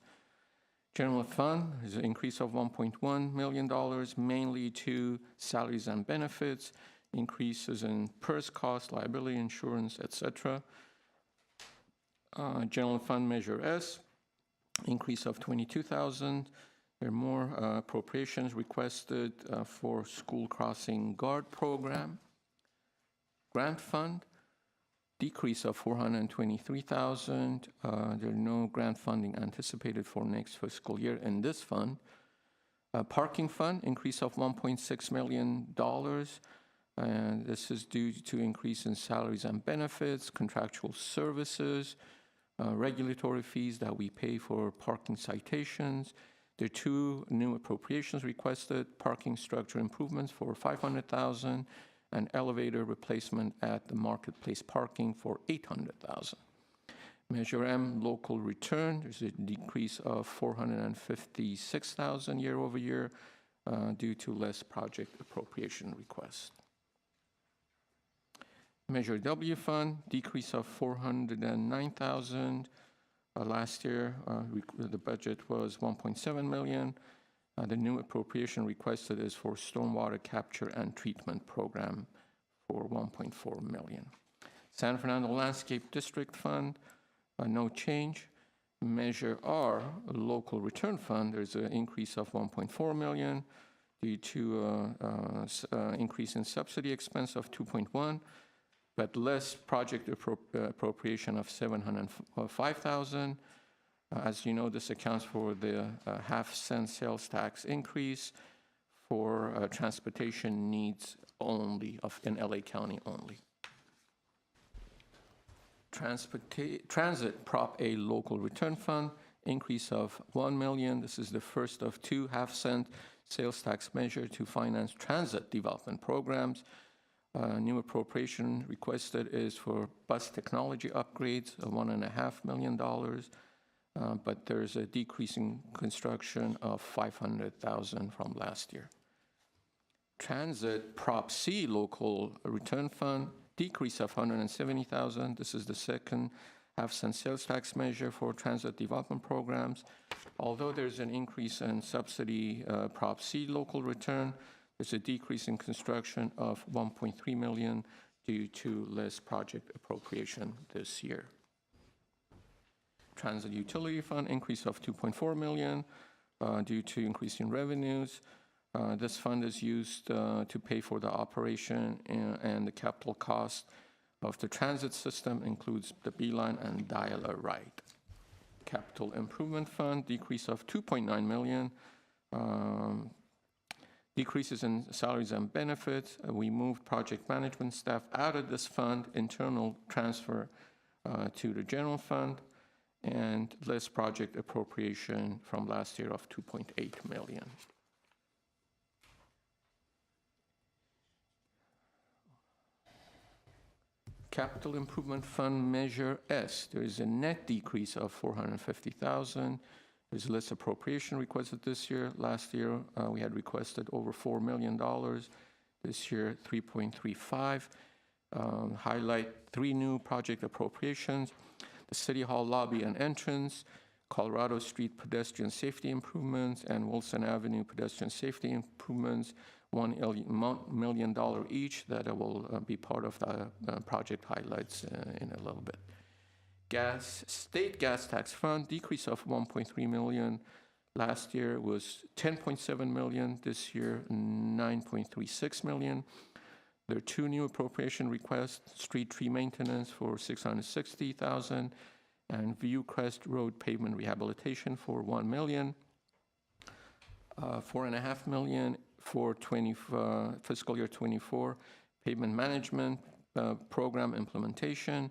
General fund is an increase of $1.1 million, mainly to salaries and benefits, increases in PERS costs, liability insurance, etc. General fund measure S, increase of $22,000. There are more appropriations requested for school crossing guard program. Grant fund, decrease of $423,000. There are no grant funding anticipated for next fiscal year in this fund. Parking fund, increase of $1.6 million. And this is due to increase in salaries and benefits, contractual services, regulatory fees that we pay for parking citations. There are two new appropriations requested: parking structure improvements for $500,000 and elevator replacement at the marketplace parking for $800,000. Measure M, local return, there's a decrease of $456,000 year over year due to less project appropriation requests. Measure W fund, decrease of $409,000. Last year, the budget was $1.7 million. The new appropriation requested is for stormwater capture and treatment program for $1.4 million. San Fernando Landscape District Fund, no change. Measure R, local return fund, there's an increase of $1.4 million due to increase in subsidy expense of $2.1, but less project appropriation of $705,000. As you know, this accounts for the half-cent sales tax increase for transportation needs only in LA County only. Transit Prop A local return fund, increase of $1 million. This is the first of two half-cent sales tax measures to finance transit development programs. New appropriation requested is for bus technology upgrades of $1.5 million. But there's a decrease in construction of $500,000 from last year. Transit Prop C local return fund, decrease of $170,000. This is the second half-cent sales tax measure for transit development programs. Although there's an increase in subsidy Prop C local return, there's a decrease in construction of $1.3 million due to less project appropriation this year. Transit Utility Fund, increase of $2.4 million due to increase in revenues. This fund is used to pay for the operation and the capital cost of the transit system, includes the Beeline and Dial-A-Ride. Capital Improvement Fund, decrease of $2.9 million. Decreases in salaries and benefits. We moved project management staff out of this fund, internal transfer to the general fund, and less project appropriation from last year of $2.8 million. Capital Improvement Fund Measure S, there is a net decrease of $450,000. There's less appropriation requested this year. Last year, we had requested over $4 million. This year, 3.35. Highlight three new project appropriations: the City Hall lobby and entrance, Colorado Street pedestrian safety improvements, and Wilson Avenue pedestrian safety improvements, $1 million each. That will be part of the project highlights in a little bit. State gas tax fund, decrease of $1.3 million. Last year was $10.7 million. This year, $9.36 million. There are two new appropriation requests: street tree maintenance for $660,000 and Viewcrest Road pavement rehabilitation for $1 million. $4.5 million for fiscal year 24 pavement management program implementation,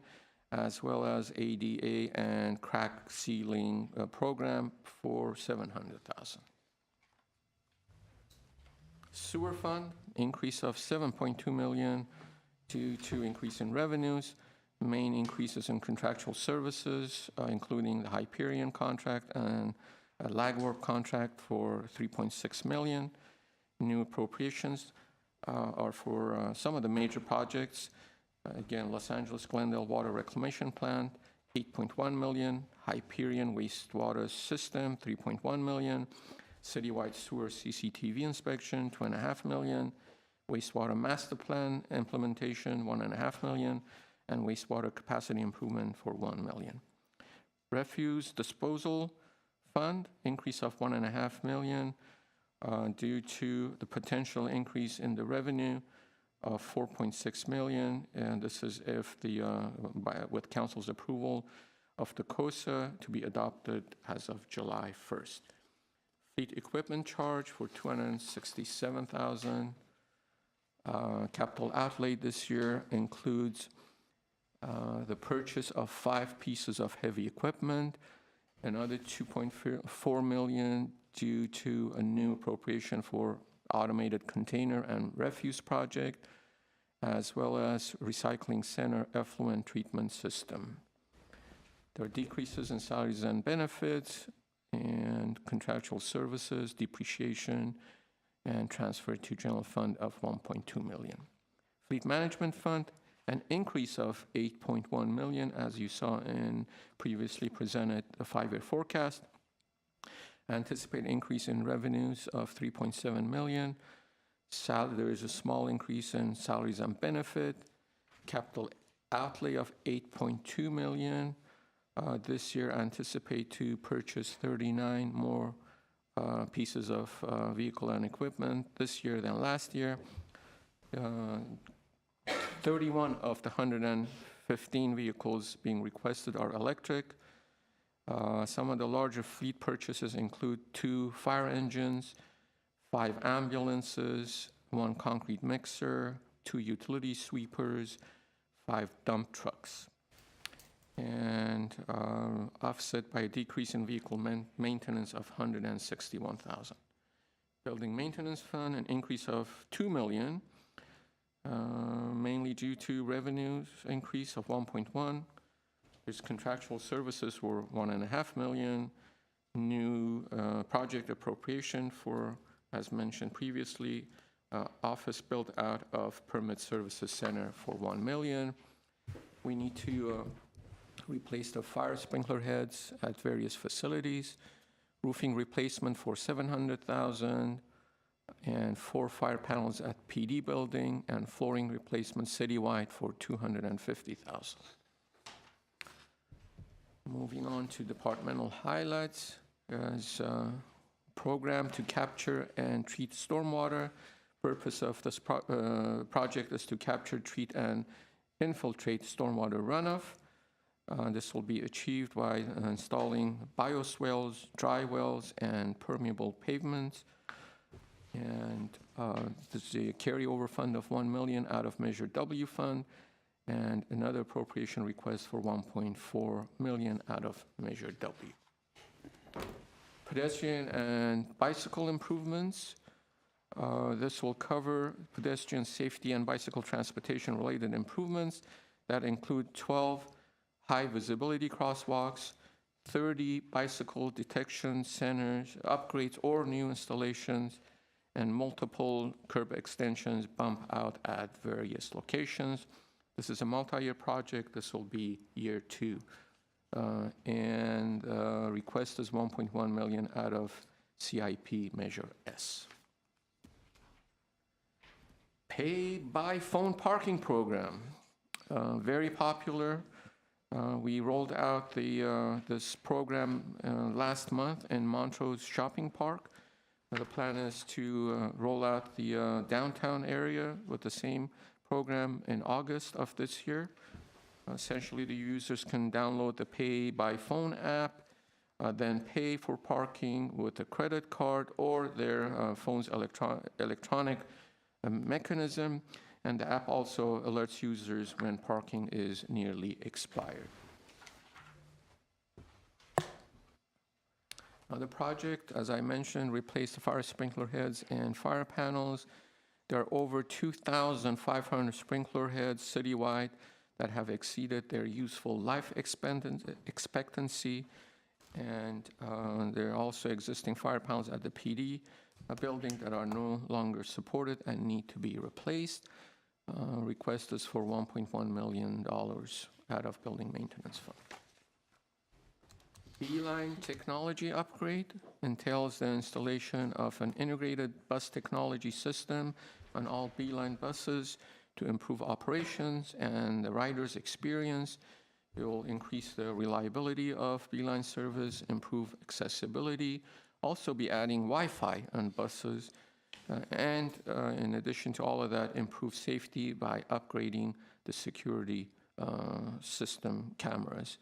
as well as ADA and crack sealing program for $700,000. Sewer fund, increase of $7.2 million due to increase in revenues. Main increases in contractual services, including the Hyperion contract and a Lagwork contract for $3.6 million. New appropriations are for some of the major projects. Again, Los Angeles Glendale Water Reclamation Plant, $8.1 million. Hyperion Wastewater System, $3.1 million. Citywide Sewer CCTV inspection, $2.5 million. Wastewater Master Plan implementation, $1.5 million. And wastewater capacity improvement for $1 million. Refuse disposal fund, increase of $1.5 million due to the potential increase in the revenue of $4.6 million, and this is if with council's approval of the COSA to be adopted as of July 1st. Fleet equipment charge for $267,000. Capital outlay this year includes the purchase of 5 pieces of heavy equipment, another $2.4 million due to a new appropriation for automated container and refuse project, as well as recycling center effluent treatment system. There are decreases in salaries and benefits and contractual services, depreciation, and transfer to general fund of $1.2 million. Fleet management fund, an increase of $8.1 million, as you saw in previously presented a 5-year forecast. Anticipate increase in revenues of $3.7 million. There is a small increase in salaries and benefit. Capital outlay of $8.2 million. This year, anticipate to purchase 39 more pieces of vehicle and equipment this year than last year. 31 of the 115 vehicles being requested are electric. Some of the larger fleet purchases include 2 fire engines, 5 ambulances, 1 concrete mixer, 2 utility sweepers, 5 dump trucks, and offset by a decrease in vehicle maintenance of $161,000. Building maintenance fund, an increase of $2 million, mainly due to revenues increase of 1.1. There's contractual services for $1.5 million. New project appropriation for, as mentioned previously, office built out of Permit Services Center for $1 million. We need to replace the fire sprinkler heads at various facilities. Roofing replacement for $700,000. And 4 fire panels at PD building, and flooring replacement citywide for $250,000. Moving on to departmental highlights. There's a program to capture and treat stormwater. Purpose of this project is to capture, treat, and infiltrate stormwater runoff. This will be achieved by installing bioswales, dry wells, and permeable pavements. And this is a carryover fund of $1 million out of Measure W fund, and another appropriation request for $1.4 million out of Measure W. Pedestrian and bicycle improvements. This will cover pedestrian safety and bicycle transportation related improvements that include 12 high visibility crosswalks, 30 bicycle detection centers, upgrades or new installations, and multiple curb extensions bump out at various locations. This is a multi-year project. This will be year 2. And request is $1.1 million out of CIP Measure S. Pay by phone parking program, very popular. We rolled out this program last month in Montrose Shopping Park. The plan is to roll out the downtown area with the same program in August of this year. Essentially, the users can download the Pay by Phone app, then pay for parking with a credit card or their phone's electronic mechanism, And the app also alerts users when parking is nearly expired. Now, the project, as I mentioned, replaced the fire sprinkler heads and fire panels. There are over 2,500 sprinkler heads citywide that have exceeded their useful life expectancy. And there are also existing fire panels at the PD building that are no longer supported and need to be replaced. Request is for $1.1 million out of building maintenance fund. Beeline technology upgrade entails the installation of an integrated bus technology system on all Beeline buses to improve operations and the rider's experience. It will increase the reliability of Beeline service, improve accessibility, also be adding Wi-Fi on buses, and in addition to all of that, improve safety by upgrading the security system cameras.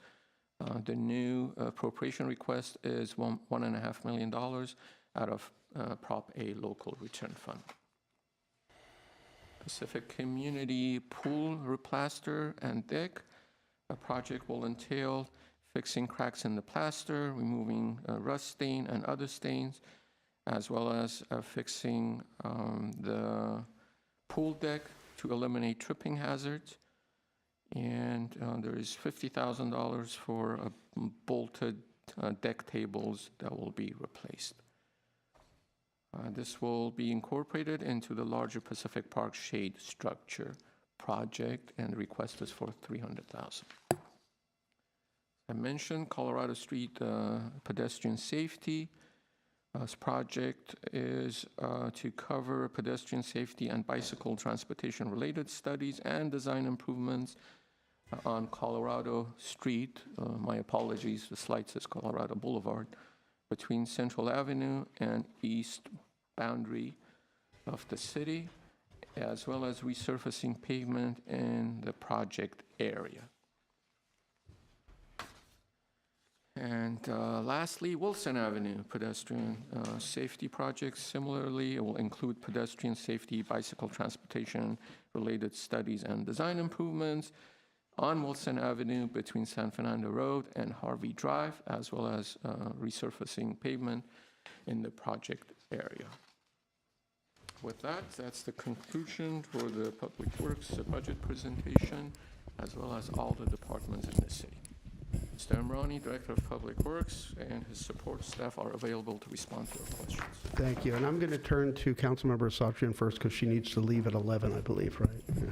The new appropriation request is $1.5 million out of Prop A local return fund. Pacific Community Pool replaster and deck. A project will entail fixing cracks in the plaster, removing rust stain and other stains, as well as fixing the pool deck to eliminate tripping hazards. And there is $50,000 for bolted deck tables that will be replaced. This will be incorporated into the larger Pacific Park shade structure project, and the request is for $300,000. I mentioned Colorado Street pedestrian safety. This project is to cover pedestrian safety and bicycle transportation related studies and design improvements on Colorado Street. My apologies, the slide says Colorado Boulevard, between Central Avenue and east boundary of the city, as well as resurfacing pavement in the project area. And lastly, Wilson Avenue pedestrian safety projects. Similarly, it will include pedestrian safety, bicycle transportation related studies and design improvements on Wilson Avenue between San Fernando Road and Harvey Drive, as well as resurfacing pavement in the project area. With that, that's the conclusion for the Public Works budget presentation, as well as all the departments in the city. Mr. Amrani, Director of Public Works, and his support staff are available to respond to your questions. Thank you. And I'm going to turn to Councilmember Asatryan first because she needs to leave at 11, I believe, right? Yeah.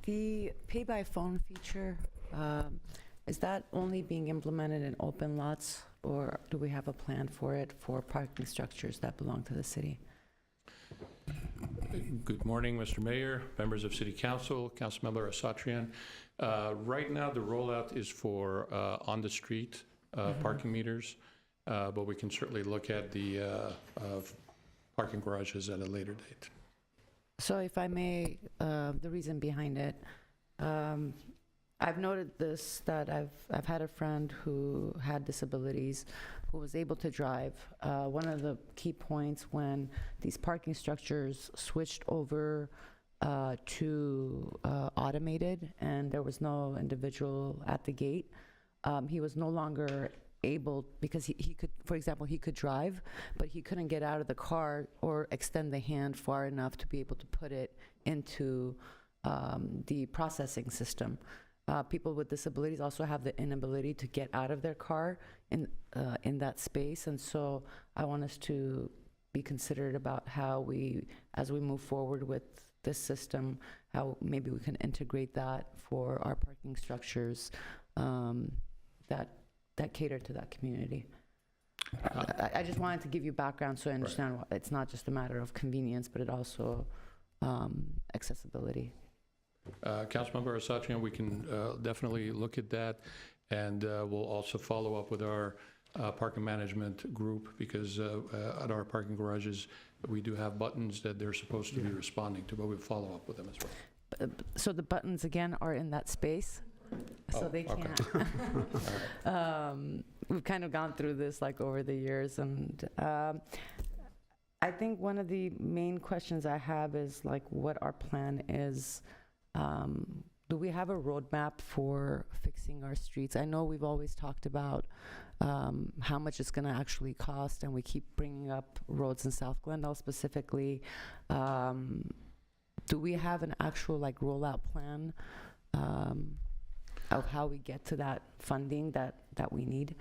The pay-by-phone feature, is that only being implemented in open lots, or do we have a plan for it for parking structures that belong to the city? Good morning, Mr. Mayor, members of City Council, Councilmember Asatryan. Right now, the rollout is for on-the-street parking meters, but we can certainly look at the parking garages at a later date. So if I may, the reason behind it, I've noted this, that I've had a friend who had disabilities who was able to drive. One of the key points when these parking structures switched over to automated and there was no individual at the gate, he was no longer able, because he could, for example, he could drive, but he couldn't get out of the car or extend the hand far enough to be able to put it into the processing system. People with disabilities also have the inability to get out of their car in that space, and so I want us to be considerate about how we, as we move forward with this system, how maybe we can integrate that for our parking structures that cater to that community. I just wanted to give you background so I understand it's not just a matter of convenience, but it also accessibility. Councilmember Asatryan, we can definitely look at that, and we'll also follow up with our parking management group, because at our parking garages, we do have buttons that they're supposed to be responding to, but we'll follow up with them as well. So the buttons, again, are in that space? So they can't. We've kind of gone through this like over the years, and I think one of the main questions I have is like what our plan is. Do we have a roadmap for fixing our streets? I know we've always talked about how much it's going to actually cost, and we keep bringing up roads in South Glendale specifically. Do we have an actual like rollout plan of how we get to that funding that we need?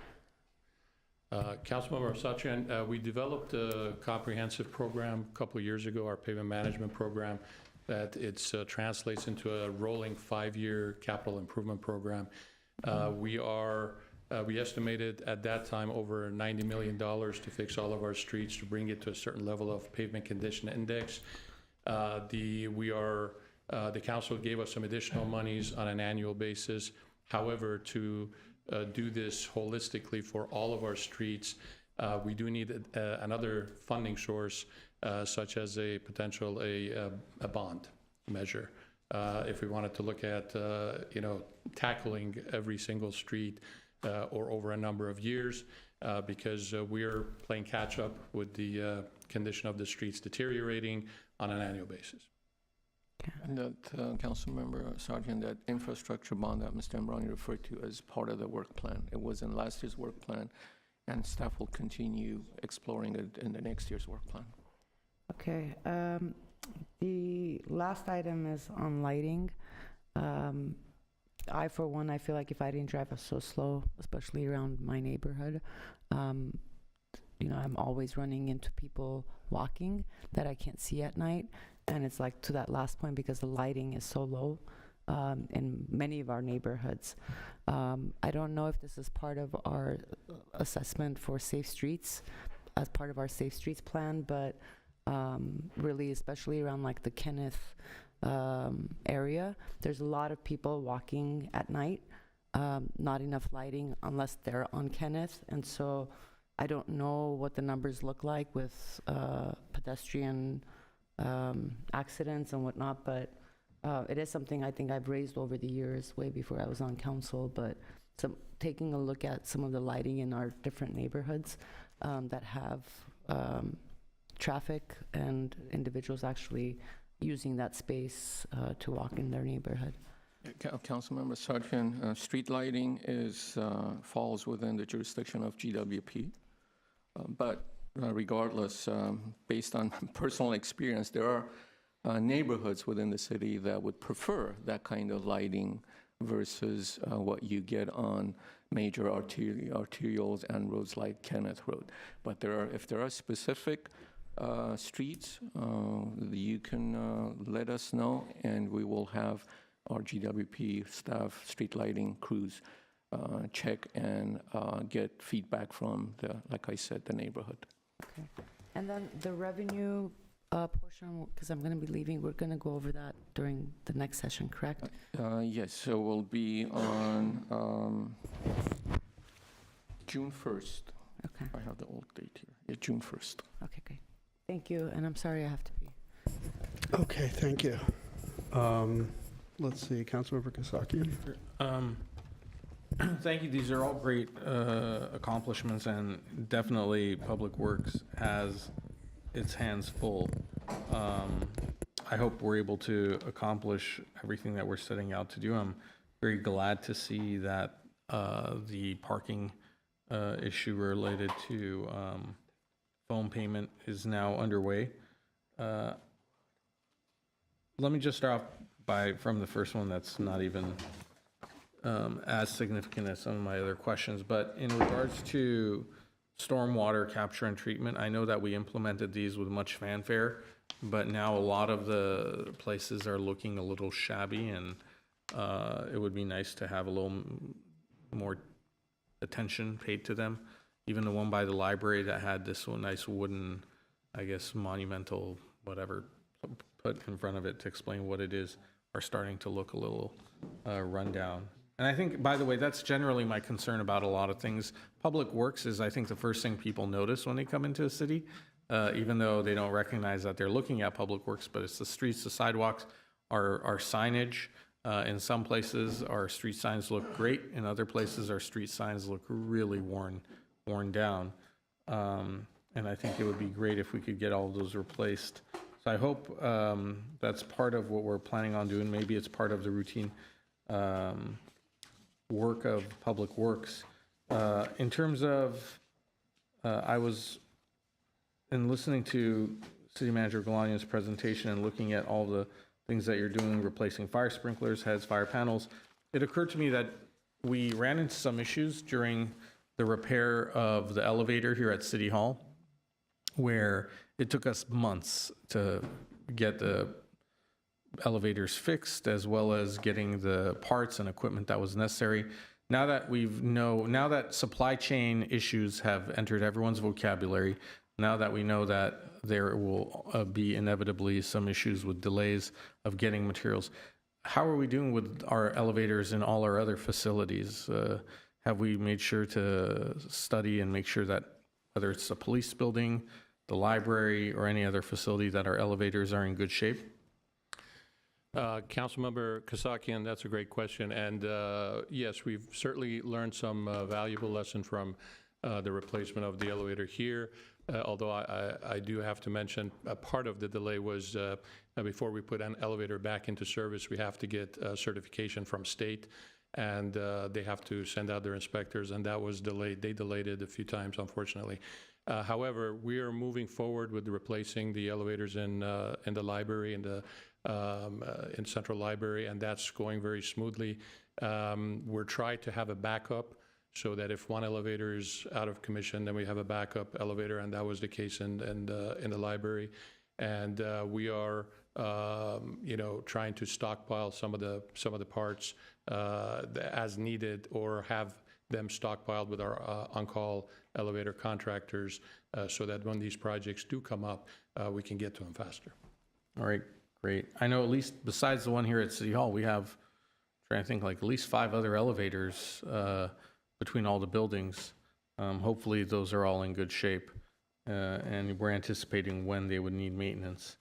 Councilmember Satrian, we developed a comprehensive program a couple of years ago, our pavement management program, that it translates into a rolling 5-year capital improvement program. We estimated at that time over $90 million to fix all of our streets, to bring it to a certain level of pavement condition index. The council gave us some additional monies on an annual basis. However, to do this holistically for all of our streets, we do need another funding source, such as a potential a bond measure. If we wanted to look at tackling every single street or over a number of years, because we're playing catch up with the condition of the streets deteriorating on an annual basis. And that, Councilmember Sargent, that infrastructure bond that Mr. Ambrani referred to as part of the work plan, it was in last year's work plan, and staff will continue exploring it in the next year's work plan. Okay. The last item is on lighting. I, for one, I feel like if I didn't drive so slow, especially around my neighborhood, I'm always running into people walking that I can't see at night. And it's like to that last point, because the lighting is so low in many of our neighborhoods. I don't know if this is part of our assessment for safe streets, as part of our safe streets plan, but really, especially around like the Kenneth area, there's a lot of people walking at night, not enough lighting unless they're on Kenneth. And so I don't know what the numbers look like with pedestrian accidents and whatnot, but it is something I think I've raised over the years, way before I was on council. But taking a look at some of the lighting in our different neighborhoods that have traffic and individuals actually using that space to walk in their neighborhood. Councilmember Sargent, street lighting falls within the jurisdiction of GWP, but regardless, based on personal experience, there are neighborhoods within the city that would prefer that kind of lighting versus what you get on major arterials and roads like Kenneth Road. But if there are specific streets, you can let us know, and we will have our GWP staff, street lighting crews, check and get feedback from like I said, the neighborhood. Okay. And then the revenue portion, because I'm going to be leaving, we're going to go over that during the next session, correct? Yes, so we'll be on June 1st. Okay. I have the old date here. Yeah, June 1st. Okay, great. Thank you, and I'm sorry I have to be. Okay, thank you. Let's see, Councilmember Kasakian. Thank you. These are all great accomplishments, and definitely Public Works has its hands full. I hope we're able to accomplish everything that we're setting out to do. I'm very glad to see that the parking issue related to phone payment is now underway. Let me just start off from the first one that's not even as significant as some of my other questions, but in regards to stormwater capture and treatment, I know that we implemented these with much fanfare, but now a lot of the places are looking a little shabby, and it would be nice to have a little more attention paid to them. Even the one by the library that had this nice wooden, I guess, monumental whatever put in front of it to explain what it is, are starting to look a little rundown. And I think, by the way, that's generally my concern about a lot of things. Public Works is, I think, the first thing people notice when they come into a city, even though they don't recognize that they're looking at Public Works, but it's the streets, the sidewalks, our signage. In some places, our street signs look great. In other places, our street signs look really worn down. and I think it would be great if we could get all of those replaced. So I hope that's part of what we're planning on doing. Maybe it's part of the routine work of Public Works. In terms of, I was, in listening to City Manager Galania's presentation and looking at all the things that you're doing, replacing fire sprinklers, heads, fire panels, it occurred to me that we ran into some issues during the repair of the elevator here at City Hall, where it took us months to get the elevators fixed, as well as getting the parts and equipment that was necessary. Now that supply chain issues have entered everyone's vocabulary, now that we know that there will be inevitably some issues with delays of getting materials, how are we doing with our elevators in all our other facilities? Have we made sure to study and make sure that whether it's the police building, the library, or any other facility, that our elevators are in good shape? Councilmember Kasakian, that's a great question. And yes, we've certainly learned some valuable lesson from the replacement of the elevator here. Although I do have to mention, part of the delay was before we put an elevator back into service, we have to get certification from state, and they have to send out their inspectors, and that was delayed. They delayed it a few times, unfortunately. However, we are moving forward with replacing the elevators in the library, in Central Library, and that's going very smoothly. We're trying to have a backup so that if one elevator is out of commission, then we have a backup elevator, and that was the case in the library. And we are, trying to stockpile some of the parts as needed, or have them stockpiled with our on-call elevator contractors, so that when these projects do come up, we can get to them faster. All right, great. I know at least besides the one here at City Hall, we have, trying to think, like at least 5 other elevators between all the buildings. Hopefully those are all in good shape, and we're anticipating when they would need maintenance.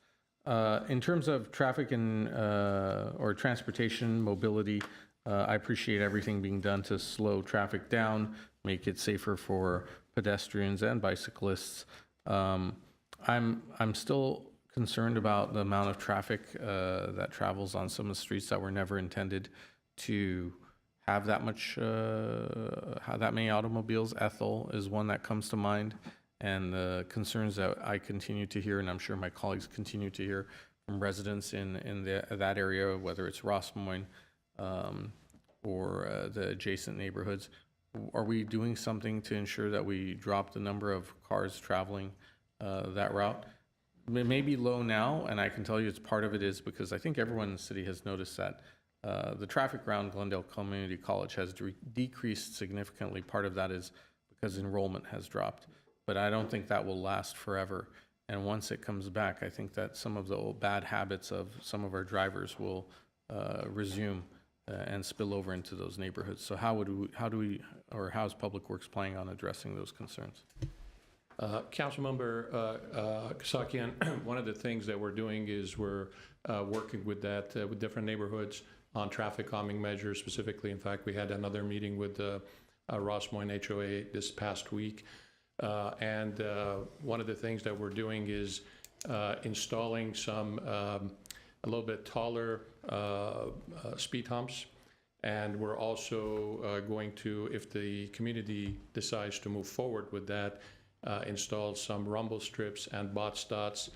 In terms of traffic and or transportation mobility, I appreciate everything being done to slow traffic down, make it safer for pedestrians and bicyclists. I'm still concerned about the amount of traffic that travels on some of the streets that were never intended to have that many automobiles. Ethel is one that comes to mind, and the concerns that I continue to hear, and I'm sure my colleagues continue to hear from residents in that area, whether it's Ross Moines or the adjacent neighborhoods. Are we doing something to ensure that we drop the number of cars traveling that route? It may be low now, and I can tell you it's part of it is because I think everyone in the city has noticed that the traffic around Glendale Community College has decreased significantly. Part of that is because enrollment has dropped, but I don't think that will last forever. And once it comes back, I think that some of the old bad habits of some of our drivers will resume and spill over into those neighborhoods. So how's Public Works planning on addressing those concerns? Councilmember Kasakian, one of the things that we're doing is we're working with with different neighborhoods on traffic calming measures specifically. In fact, we had another meeting with Ross Moines HOA this past week. And one of the things that we're doing is installing some a little bit taller speed humps. And we're also going to, if the community decides to move forward with that, install some rumble strips and bot dots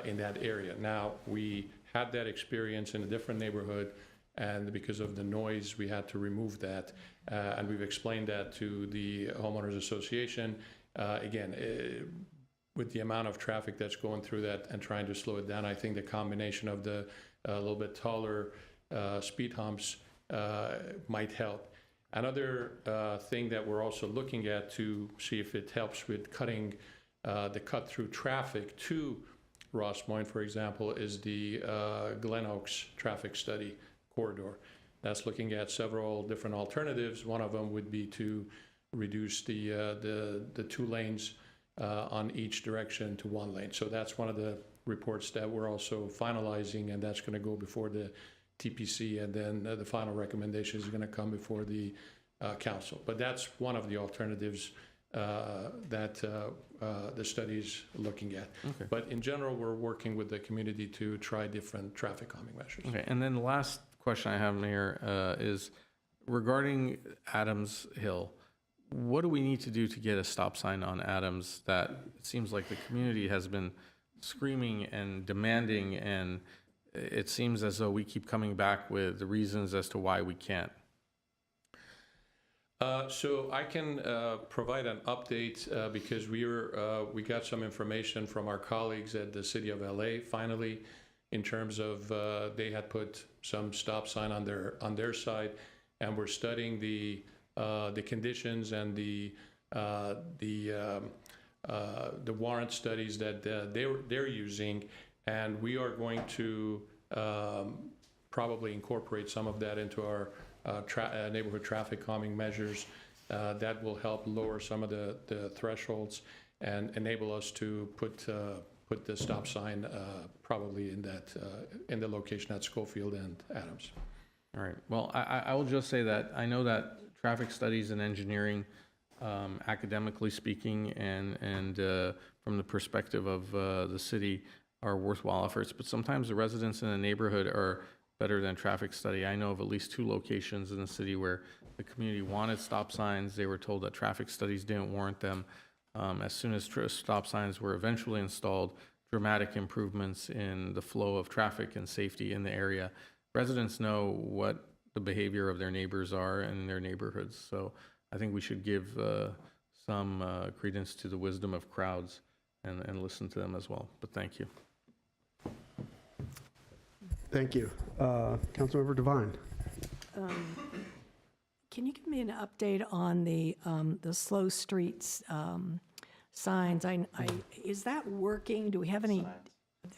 in that area. Now, we had that experience in a different neighborhood, and because of the noise, we had to remove that. And we've explained that to the Homeowners Association. Again, with the amount of traffic that's going through that and trying to slow it down, I think the combination of the little bit taller speed humps might help. Another thing that we're also looking at to see if it helps with cutting the cut-through traffic to Ross Moines, for example, is the Glen Oaks traffic study corridor. That's looking at several different alternatives. One of them would be to reduce the 2 lanes on each direction to 1 lane. So that's one of the reports that we're also finalizing, and that's going to go before the TPC, and then the final recommendation is going to come before the council. But that's one of the alternatives that the study's looking at. Okay. But in general, we're working with the community to try different traffic calming measures. Okay, and then the last question I have, Mayor, is regarding Adams Hill. What do we need to do to get a stop sign on Adams that it seems like the community has been screaming and demanding, and it seems as though we keep coming back with the reasons as to why we can't? So I can provide an update because we got some information from our colleagues at the City of LA finally, in terms of they had put some stop sign on their side, and we're studying the conditions and the warrant studies that they're using, and we are going to probably incorporate some of that into our neighborhood traffic calming measures. That will help lower some of the thresholds and enable us to put the stop sign probably in the location at Schofield and Adams. All right, well, I will just say that I know that traffic studies and engineering, academically speaking, and from the perspective of the city, are worthwhile efforts, but sometimes the residents in a neighborhood are better than traffic study. I know of at least 2 locations in the city where the community wanted stop signs. They were told that traffic studies didn't warrant them. As soon as stop signs were eventually installed, dramatic improvements in the flow of traffic and safety in the area. Residents know what the behavior of their neighbors are in their neighborhoods. So I think we should give some credence to the wisdom of crowds and listen to them as well. But thank you. Thank you. Councilmember Devine. Can you give me an update on the slow streets signs? Is that working? Do we have any?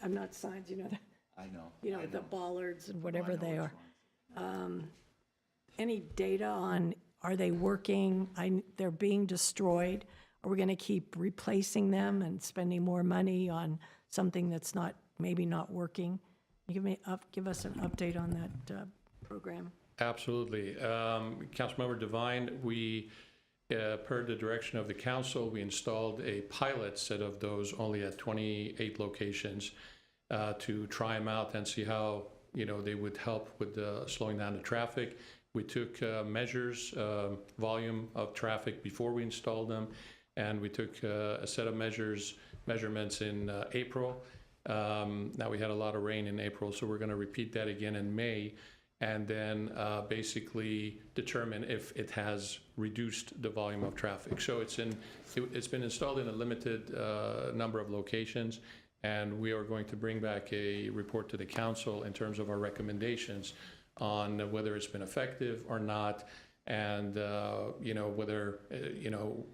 I'm not signs, you know. I know. You know, the bollards and whatever they are. Any data on, are they working? They're being destroyed. Are we going to keep replacing them and spending more money on something that's maybe not working? Can you give us an update on that program? Absolutely. Councilmember Devine, we, per the direction of the council, we installed a pilot set of those only at 28 locations to try them out and see how they would help with slowing down the traffic. We took measures, volume of traffic before we installed them, and we took a set of measurements in April. Now we had a lot of rain in April, so we're going to repeat that again in May, and then basically determine if it has reduced the volume of traffic. So it's been installed in a limited number of locations, and we are going to bring back a report to the council in terms of our recommendations on whether it's been effective or not, and whether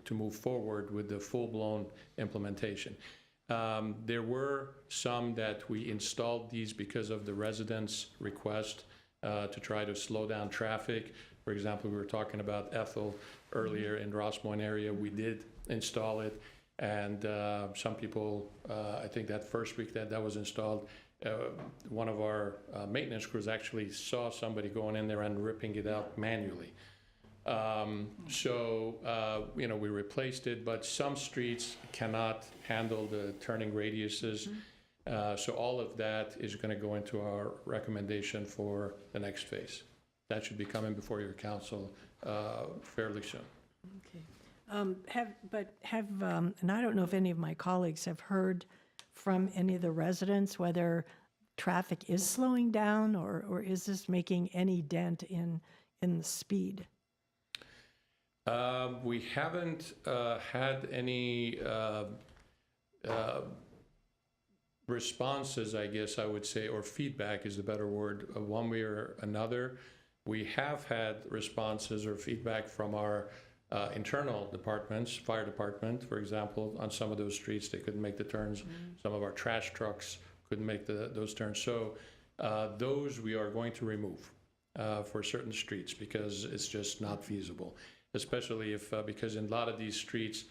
to move forward with the full-blown implementation. There were some that we installed these because of the residents' request to try to slow down traffic. For example, we were talking about Ethel earlier in Rossmoyne area. We did install it, and some people, I think that first week that was installed, one of our maintenance crews actually saw somebody going in there and ripping it out manually. We replaced it, but some streets cannot handle the turning radiuses. So all of that is going to go into our recommendation for the next phase. That should be coming before your council fairly soon. Okay. And I don't know if any of my colleagues have heard from any of the residents whether traffic is slowing down, or is this making any dent in the speed? We haven't had any responses, I guess I would say, or feedback is the better word, one way or another. We have had responses or feedback from our internal departments, fire department, for example, on some of those streets, they couldn't make the turns. Some of our trash trucks couldn't make those turns. So those we are going to remove for certain streets because it's just not feasible, especially because in a lot of these streets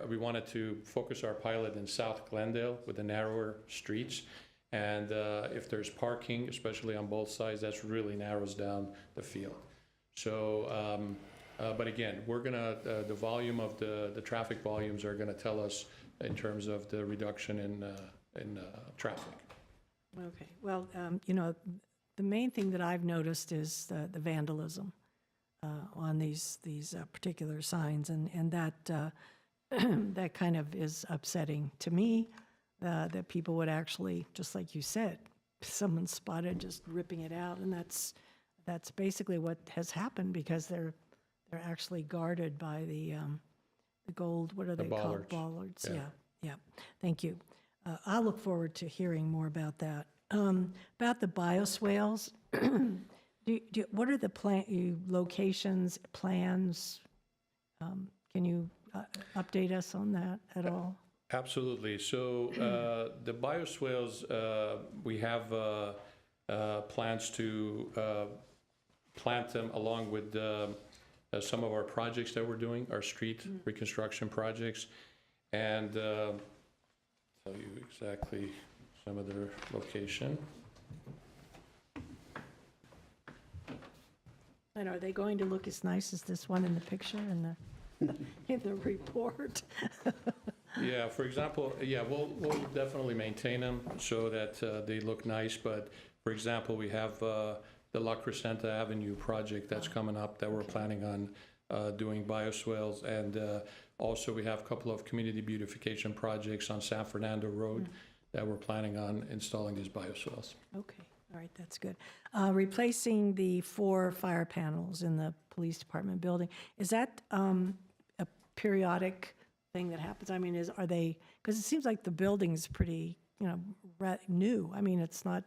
we wanted to focus our pilot in South Glendale with the narrower streets. And if there's parking, especially on both sides, that really narrows down the field. So But again, we're gonna, the volume of the traffic volumes are gonna tell us in terms of the reduction in traffic. Okay, well, you know, the main thing that I've noticed is the vandalism on these particular signs, and that that kind of is upsetting to me, that people would actually, just like you said, someone spotted just ripping it out, and that's basically what has happened, because they're actually guarded by the gold, what are they called? bollards. Bollards, Yeah. yeah. Thank you. I'll look forward to hearing more about that. About the bioswales, what are the locations, plans? Can you update us on that at all? Absolutely. So the bioswales, we have plans to plant them along with some of our projects that we're doing, our street reconstruction projects, and tell you exactly some of their location. And are they going to look as nice as this one in the picture in the report? Yeah, for example, yeah, we'll definitely maintain them so that they look nice, but for example, we have the La Crescenta Avenue project that's coming up that we're planning on doing bioswales, and also we have a couple of community beautification projects on San Fernando Road that we're planning on installing these bioswales. Okay, all right, that's good. Replacing the 4 fire panels in the police department building, is that a periodic thing that happens? I mean, are they, because it seems like the building's pretty, new. I mean, it's not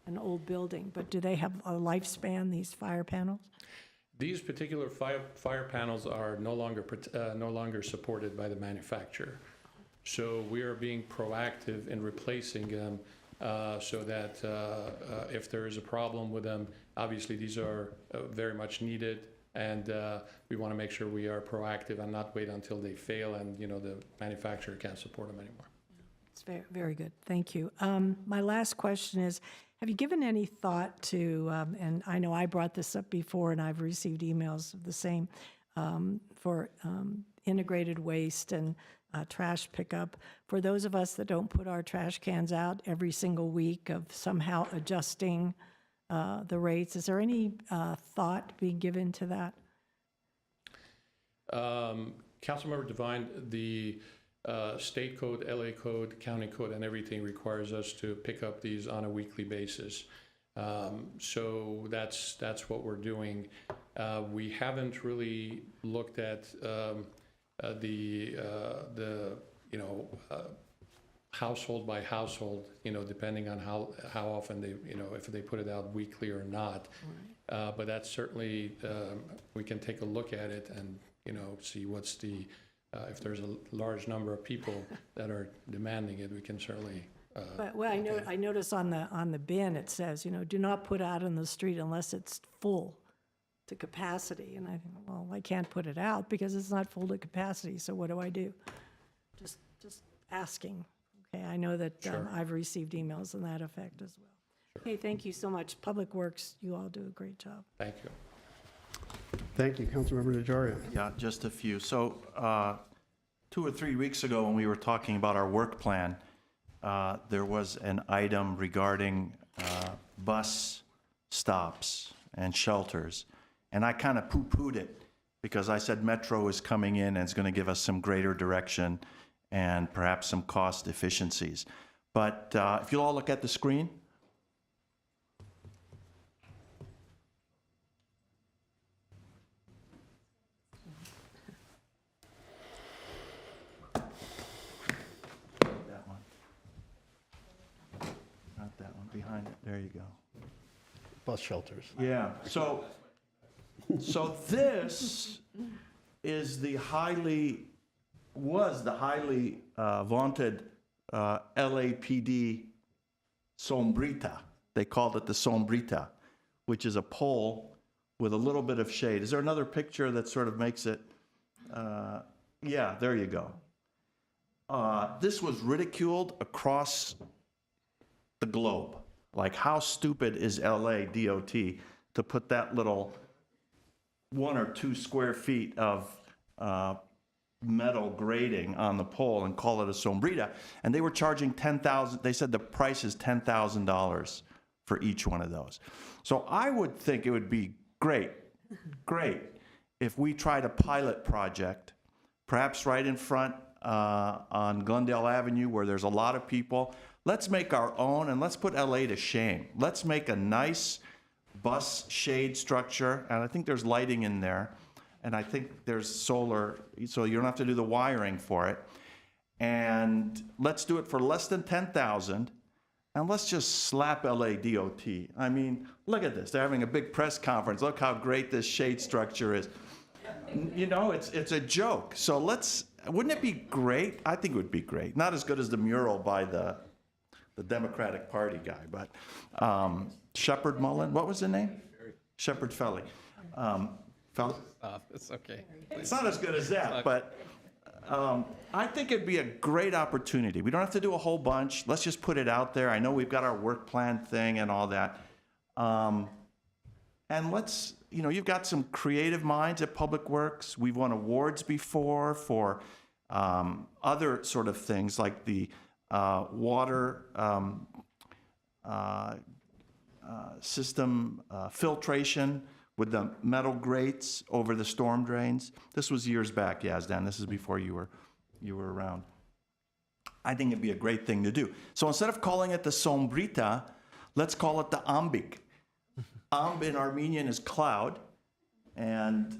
an old building, but do they have a lifespan, these fire panels? These particular fire panels are no longer supported by the manufacturer. So we are being proactive in replacing them so that if there is a problem with them, obviously these are very much needed, and we want to make sure we are proactive and not wait until they fail and the manufacturer can't support them anymore. It's very, very good. Thank you. My last question is, have you given any thought to, and I know I brought this up before and I've received emails of the same, for integrated waste and trash pickup, for those of us that don't put our trash cans out every single week, of somehow adjusting the rates? Is there any thought being given to that? Councilmember Devine, the state code, LA code, county code, and everything requires us to pick up these on a weekly basis. So that's what we're doing. We haven't really looked at the household by household, depending on how often they, if they put it out weekly or not. But that's certainly, we can take a look at it and, see what's the, if there's a large number of people that are demanding it, we can certainly. But, well, I notice on the bin, it says, do not put out in the street unless it's full to capacity. And I think, well, I can't put it out because it's not full to capacity, so what do I do? Just asking. Okay, I know that Sure. I've received emails in that effect as well. Sure. Okay, thank you so much. Public Works, you all do a great job. Thank you. Thank you, Councilmember Najarian. Yeah, just a few. So 2 or 3 weeks ago, when we were talking about our work plan, there was an item regarding bus stops and shelters. And I kind of poo-pooed it because I said Metro is coming in and is going to give us some greater direction and perhaps some cost efficiencies. But if you'll all look at the screen. That one. Not that one, behind it. There you go. Bus shelters. Yeah, so this is the highly vaunted LAPD sombrita. They called it the sombrita, which is a pole with a little bit of shade. Is there another picture that sort of makes it? Yeah, there you go. This was ridiculed across the globe. Like, how stupid is LA DOT to put that little 1 or 2 square feet of metal grating on the pole and call it a sombrita. And they were charging $10,000. They said the price is $10,000 for each one of those. So I would think it would be great if we tried a pilot project, perhaps right in front on Glendale Avenue where there's a lot of people. Let's make our own and let's put LA to shame. Let's make a nice bus shade structure, and I think there's lighting in there, and I think there's solar, so you don't have to do the wiring for it. And let's do it for less than $10,000, and let's just slap LA DOT. I mean, look at this. They're having a big press conference. Look how great this shade structure is. You know, it's a joke. So wouldn't it be great? I think it would be great. Not as good as the mural by the Democratic Party guy, but Shepard Mullen, what was the name? Shepard Felly. It's okay. It's not as good as that, but I think it'd be a great opportunity. We don't have to do a whole bunch. Let's just put it out there. I know we've got our work plan thing and all that. And let's, you've got some creative minds at Public Works. We've won awards before for other sort of things like the water system filtration with the metal grates over the storm drains. This was years back, Yazdan. This is before you were around. I think it'd be a great thing to do. So instead of calling it the sombrita, let's call it the ambig. Amb in Armenian is cloud. And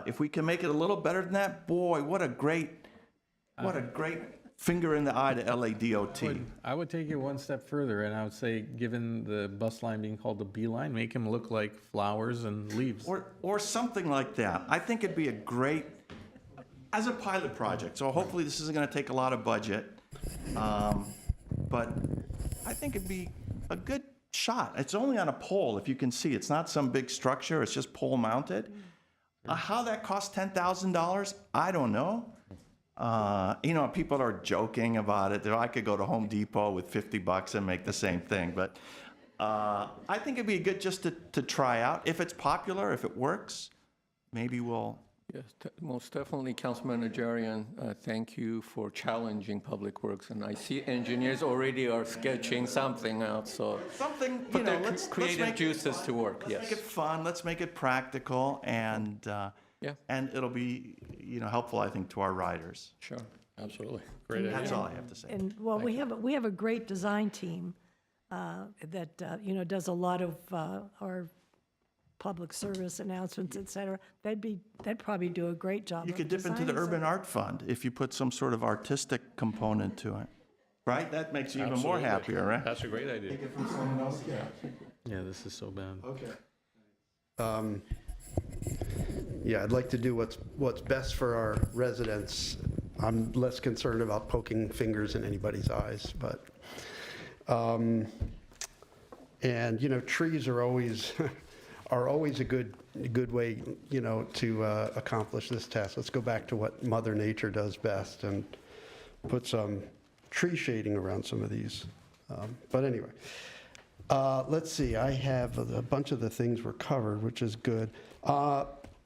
if we can make it a little better than that, boy, what a great finger in the eye to LADOT. I would take it one step further, and I would say, given the bus line being called the B line, make them look like flowers and leaves. Or something like that. I think it'd be a great, as a pilot project. So hopefully this isn't going to take a lot of budget. But I think it'd be a good shot. It's only on a pole, if you can see. It's not some big structure. It's just pole mounted. How that costs $10,000, I don't know. People are joking about it. I could go to Home Depot with $50 and make the same thing. But I think it'd be good just to try out. If it's popular, if it works, maybe we'll... Yes, most definitely, Councilman Najarian, thank you for challenging Public Works. And I see engineers already are sketching something out, so something, put their let's creative make, juices to work, yes. Let's make it fun, let's make it practical, and and it'll be, helpful, I think, to our riders. Sure, absolutely. Great idea. That's all I have to say. And, well, we have a great design team that, does a lot of our public service announcements, et cetera. They'd probably do a great job. You could dip into the Urban Art Fund if you put some sort of artistic component to it, right? That makes you even more happier, right? That's a great idea. Take it from someone else, Yeah, this is so bad. Okay. Yeah, I'd like to do what's best for our residents. I'm less concerned about poking fingers in anybody's eyes, but, trees are always, a good way, to accomplish this task. Let's go back to what Mother Nature does best and put some tree shading around some of these. But anyway, let's see. I have a bunch of the things were covered, which is good.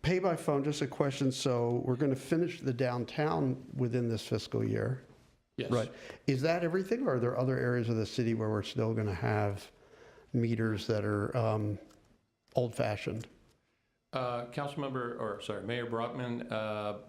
Pay by phone, just a question. So we're going to finish the downtown within this fiscal year. Yes. Right. Is that everything, or are there other areas of the city where we're still going to have meters that are old-fashioned? Mayor Brockman,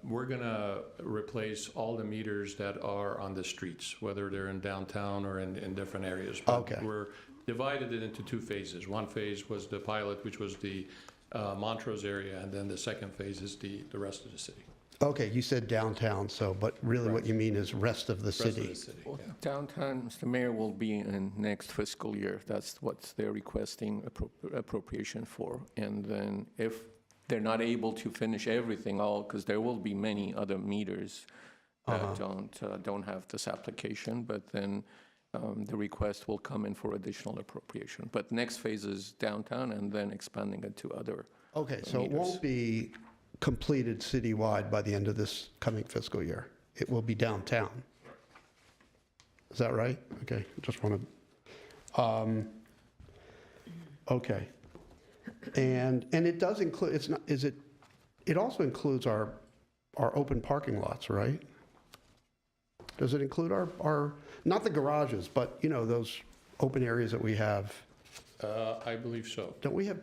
we're going to replace all the meters that are on the streets, whether they're in downtown or in different areas. But Okay. We're divided it into 2 phases. One phase was the pilot, which was the Montrose area, and then the second phase is the rest of the city. Okay, you said downtown, but really what you mean is rest of the Rest of city. the city, Well, yeah. Downtown, Mr. Mayor, will be in next fiscal year. That's what they're requesting appropriation for. And then if they're not able to finish everything all, because there will be many other meters that don't have this application, but then the request will come in for additional appropriation. But next phase is downtown and then expanding it to other Okay, so it meters. won't be completed citywide by the end of this coming fiscal year. It will be downtown. Is that right? Okay, just want to, okay. And it does include, it's not, is it it also includes our open parking lots, right? Does it include our, not the garages, but, you know, those open areas that we have? I believe so. Don't we have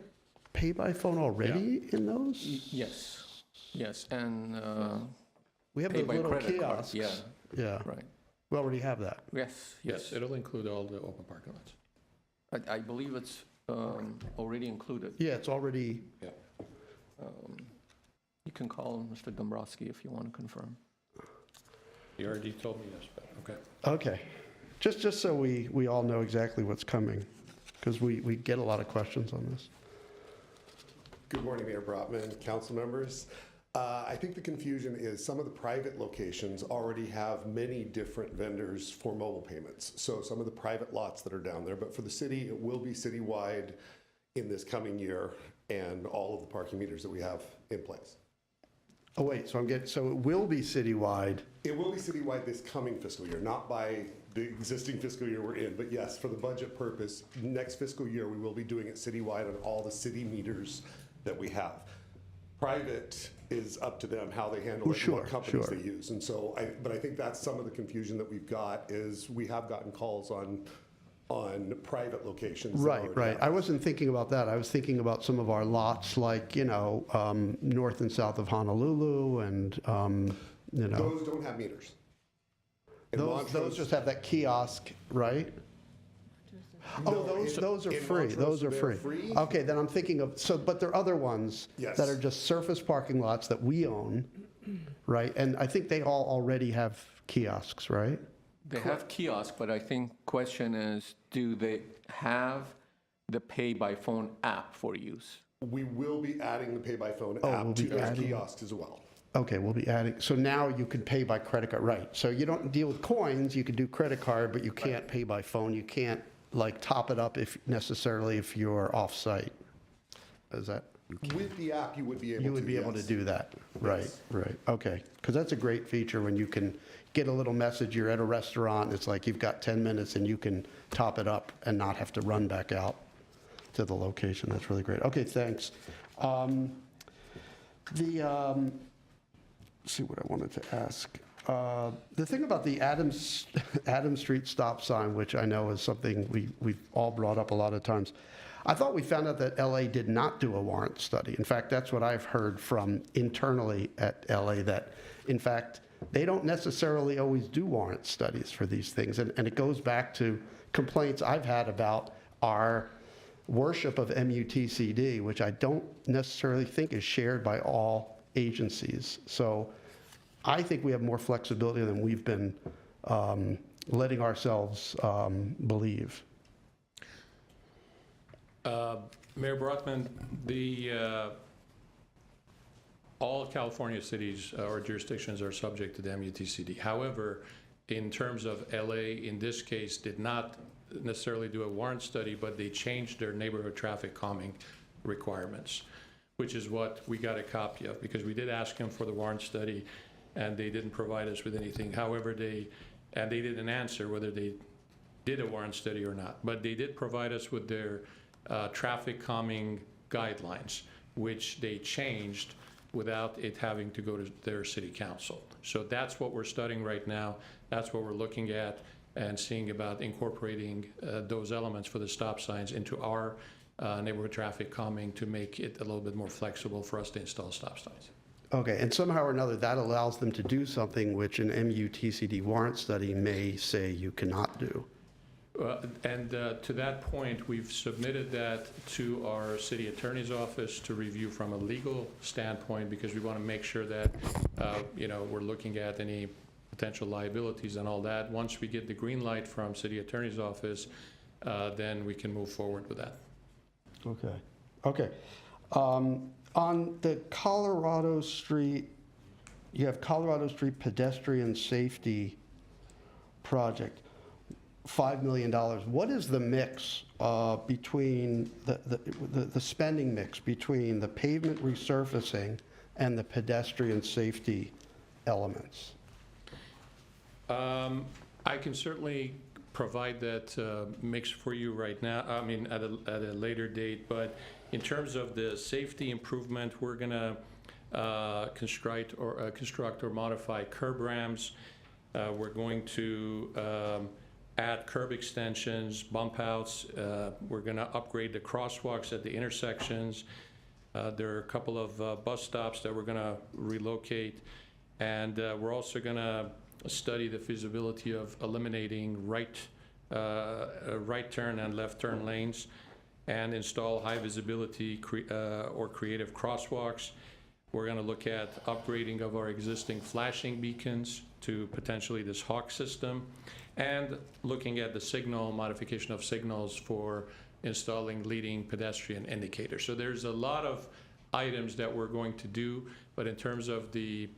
pay by phone already in those? Yes, yes, and We have pay those by little credit card, kiosks. yeah, Yeah, right. we already have that. Yes, Yes, it'll include all the open parking lots. I believe it's already included. Yeah, it's already, You can call Mr. Dombrowski if you want to confirm. He already told me yes, but, okay. okay. Just so we all know exactly what's coming, because we get a lot of questions on this. Good morning, Mayor Brotman, council members. I think the confusion is some of the private locations already have many different vendors for mobile payments. So some of the private lots that are down there, but for the city, it will be citywide in this coming year and all of the parking meters that we have in place. Oh, wait, so so it will be citywide. It will be citywide this coming fiscal year, not by the existing fiscal year we're in, but yes, for the budget purpose, next fiscal year, we will be doing it citywide on all the city meters that we have. Private is up to them how they handle it and what companies they use. And so, but I think that's some of the confusion that we've got is we have gotten calls on private locations. Right. I wasn't thinking about that. I was thinking about some of our lots, like, you know, north and south of Honolulu and, you know. Those don't have meters. And Those just have that kiosk, right? Oh, those are free. Those are free. Okay, then I'm thinking of, but there are other ones that are just surface parking lots that we own, right? And I think they all already have kiosks, right? They have kiosks, but I think question is, do they have the pay by phone app for use? We will be adding the pay by phone app to those kiosks as well. Okay, we'll be adding, so now you can pay by credit card, right? So you don't deal with coins, you can do credit card, but you can't pay by phone. You can't like top it up if you're off-site. Is that? With the app, you would be able to. You would be able to do that, right, right, okay. Because that's a great feature when you can get a little message, you're at a restaurant, it's like you've got 10 minutes and you can top it up and not have to run back out to the location. That's really great. Okay, thanks. Let's see what I wanted to ask. The thing about the Adams Street stop sign, which I know is something we've all brought up a lot of times, I thought we found out that LA did not do a warrant study. In fact, that's what I've heard from internally at LA, that in fact, they don't necessarily always do warrant studies for these things. And it goes back to complaints I've had about our worship of MUTCD, which I don't necessarily think is shared by all agencies. So I think we have more flexibility than we've been letting ourselves believe. Mayor Brotman, all California cities or jurisdictions are subject to the MUTCD. However, in terms of LA, in this case, did not necessarily do a warrant study, but they changed their neighborhood traffic calming requirements, which is what we got a copy of, because we did ask them for the warrant study and they didn't provide us with anything. However, they didn't answer whether they did a warrant study or not, but they did provide us with their traffic calming guidelines, which they changed without it having to go to their city council. So that's what we're studying right now. That's what we're looking at and seeing about incorporating those elements for the stop signs into our neighborhood traffic calming to make it a little bit more flexible for us to install stop signs. Okay, and somehow or another, that allows them to do something which an MUTCD warrant study may say you cannot do. And to that point, we've submitted that to our city attorney's office to review from a legal standpoint, because we want to make sure that, we're looking at any potential liabilities and all that. Once we get the green light from city attorney's office, then we can move forward with that. Okay. On the Colorado Street, you have Colorado Street pedestrian safety project, $5 million. What is the mix between the spending mix between the pavement resurfacing and the pedestrian safety elements? I can certainly provide that mix for you right now, at a later date, but in terms of the safety improvement, we're gonna construct or modify curb ramps. We're going to add curb extensions, bump outs. We're going to upgrade the crosswalks at the intersections. There are a couple of bus stops that we're going to relocate. And we're also going to study the feasibility of eliminating right turn and left turn lanes and install high visibility or creative crosswalks. We're going to look at upgrading of our existing flashing beacons to potentially this Hawk system, and looking at the signal modification of signals for installing leading pedestrian indicators. So there's a lot of items that we're going to do, but in terms of the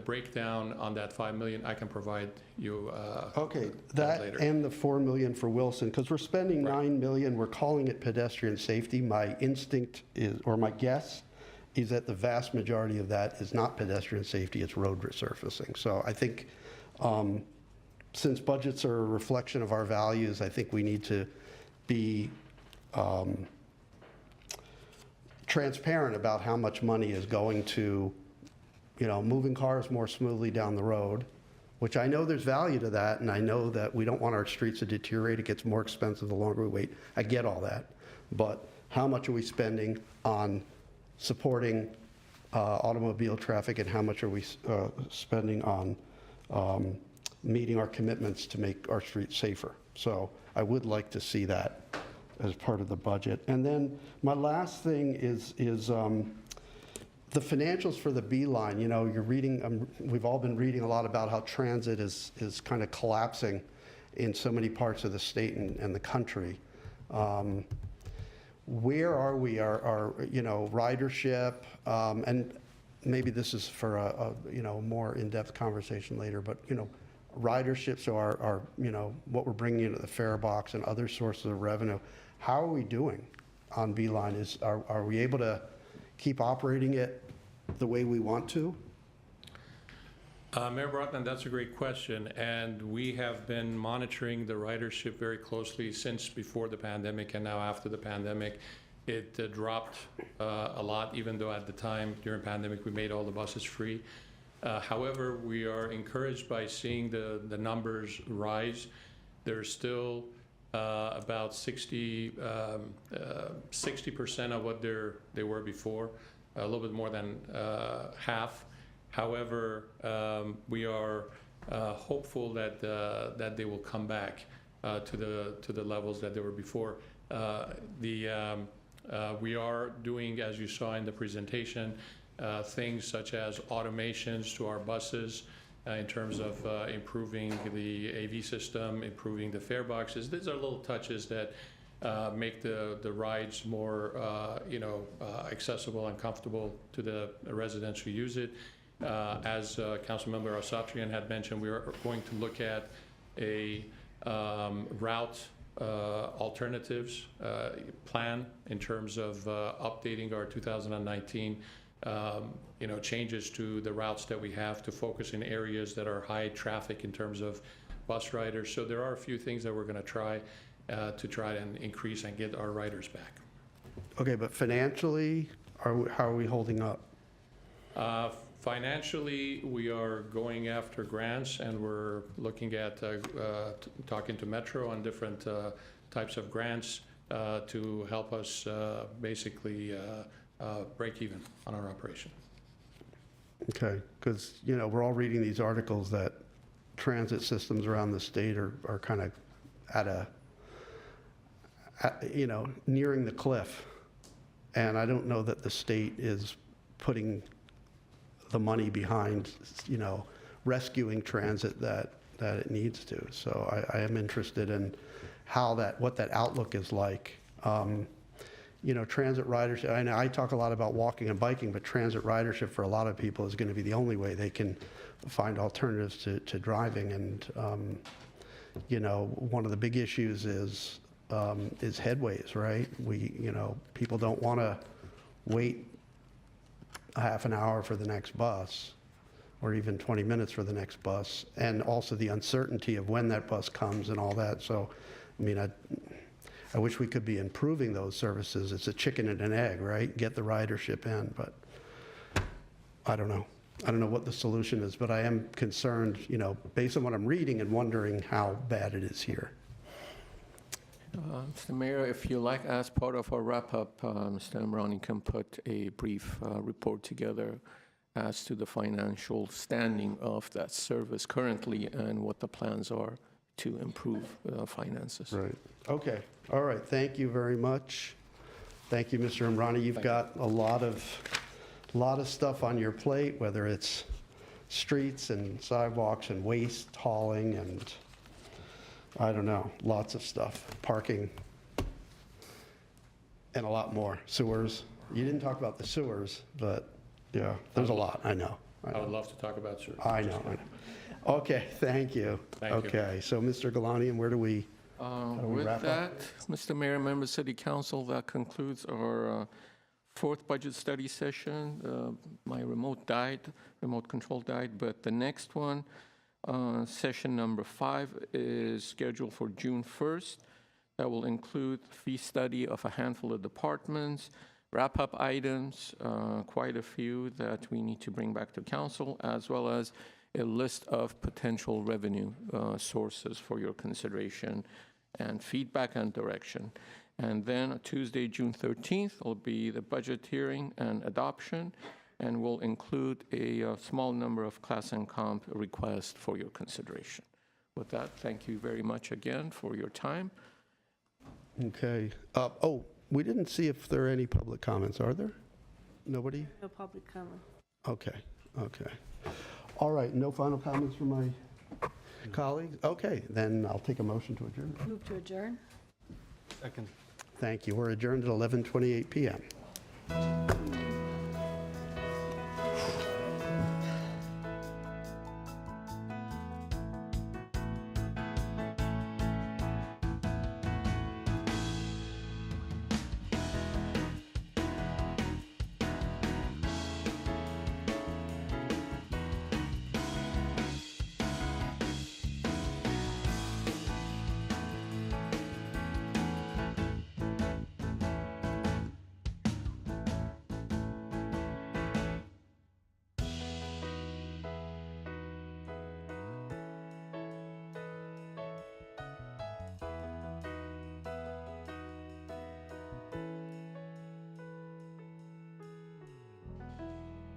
breakdown on that 5 million, I can provide you Okay, that that later. and the 4 million for Wilson, because we're spending 9 million, we're calling it pedestrian safety. My instinct is, or my guess, is that the vast majority of that is not pedestrian safety, it's road resurfacing. So I think since budgets are a reflection of our values, I think we need to be transparent about how much money is going to, moving cars more smoothly down the road, which I know there's value to that, and I know that we don't want our streets to deteriorate. It gets more expensive the longer we wait. I get all that. But how much are we spending on supporting automobile traffic, and how much are we spending on meeting our commitments to make our streets safer? So I would like to see that as part of the budget. And then my last thing is the financials for the B line. You're reading, we've all been reading a lot about how transit is kind of collapsing in so many parts of the state and the country. Where are we? Our ridership, and maybe this is for a more in-depth conversation later, but ridership, so our what we're bringing into the fare box and other sources of revenue. How are we doing on Beeline? Are we able to keep operating it the way we want to? Mayor Brotman, that's a great question, and we have been monitoring the ridership very closely since before the pandemic and now after the pandemic. It dropped a lot, even though at the time during pandemic we made all the buses free. However, we are encouraged by seeing the numbers rise. There's still about 60% of what they were before, a little bit more than half. However, we are hopeful that they will come back to the levels that they were before. We are doing, as you saw in the presentation, things such as automations to our buses in terms of improving the AV system, improving the fare boxes. These are little touches that make the rides more accessible and comfortable to the residents who use it. As Councilmember Asatryan had mentioned, we are going to look at a route alternatives plan in terms of updating our 2019 changes to the routes that we have to focus in areas that are high traffic in terms of bus riders. So there are a few things that we're going to try and increase and get our riders back. Okay, but financially, how are we holding up? Financially, we are going after grants, and we're looking at talking to Metro on different types of grants to help us basically break even on our operation. Okay, because, we're all reading these articles that transit systems around the state are kind of nearing the cliff. And I don't know that the state is putting the money behind, rescuing transit that it needs to. So I am interested in what that outlook is like. Transit ridership, I know I talk a lot about walking and biking, but transit ridership for a lot of people is going to be the only way they can find alternatives to driving. And, one of the big issues is headways, right? People don't want to wait a half an hour for the next bus, or even 20 minutes for the next bus, and also the uncertainty of when that bus comes and all that. So, I wish we could be improving those services. It's a chicken and an egg, right? Get the ridership in, but I don't know. I don't know what the solution is, but I am concerned, you know, based on what I'm reading and wondering how bad it is here. Mr. Mayor, if you like, as part of our wrap-up, Mr. Imrani can put a brief report together as to the financial standing of that service currently and what the plans are to improve finances. Right. Okay. All right. Thank you very much. Thank you, Mr. Imrani. You've got a lot of stuff on your plate, whether it's streets and sidewalks and waste hauling and, I don't know, lots of stuff, parking, and a lot more. Sewers. You didn't talk about the sewers, but yeah, there's a lot. I know. I would love to talk about sewage. I know. Okay, thank you. Thank you. Okay, so Mr. Galani, where do we With wrap up? that, Mr. Mayor, members of City Council, that concludes our fourth budget study session. My remote control died, but the next one, session number 5, is scheduled for June 1st. That will include fee study of a handful of departments, wrap-up items, quite a few that we need to bring back to council, as well as a list of potential revenue sources for your consideration and feedback and direction. And then Tuesday, June 13th, will be the budget hearing and adoption, and will include a small number of class and comp requests for your consideration. With that, thank you very much again for your time. Okay. Oh, we didn't see if there are any public comments, are there? Nobody? No public comment. Okay, okay. All right, no final comments from my colleagues? Okay, then I'll take a motion to adjourn. Move to adjourn? Thank you. We're adjourned at 11:28 PM.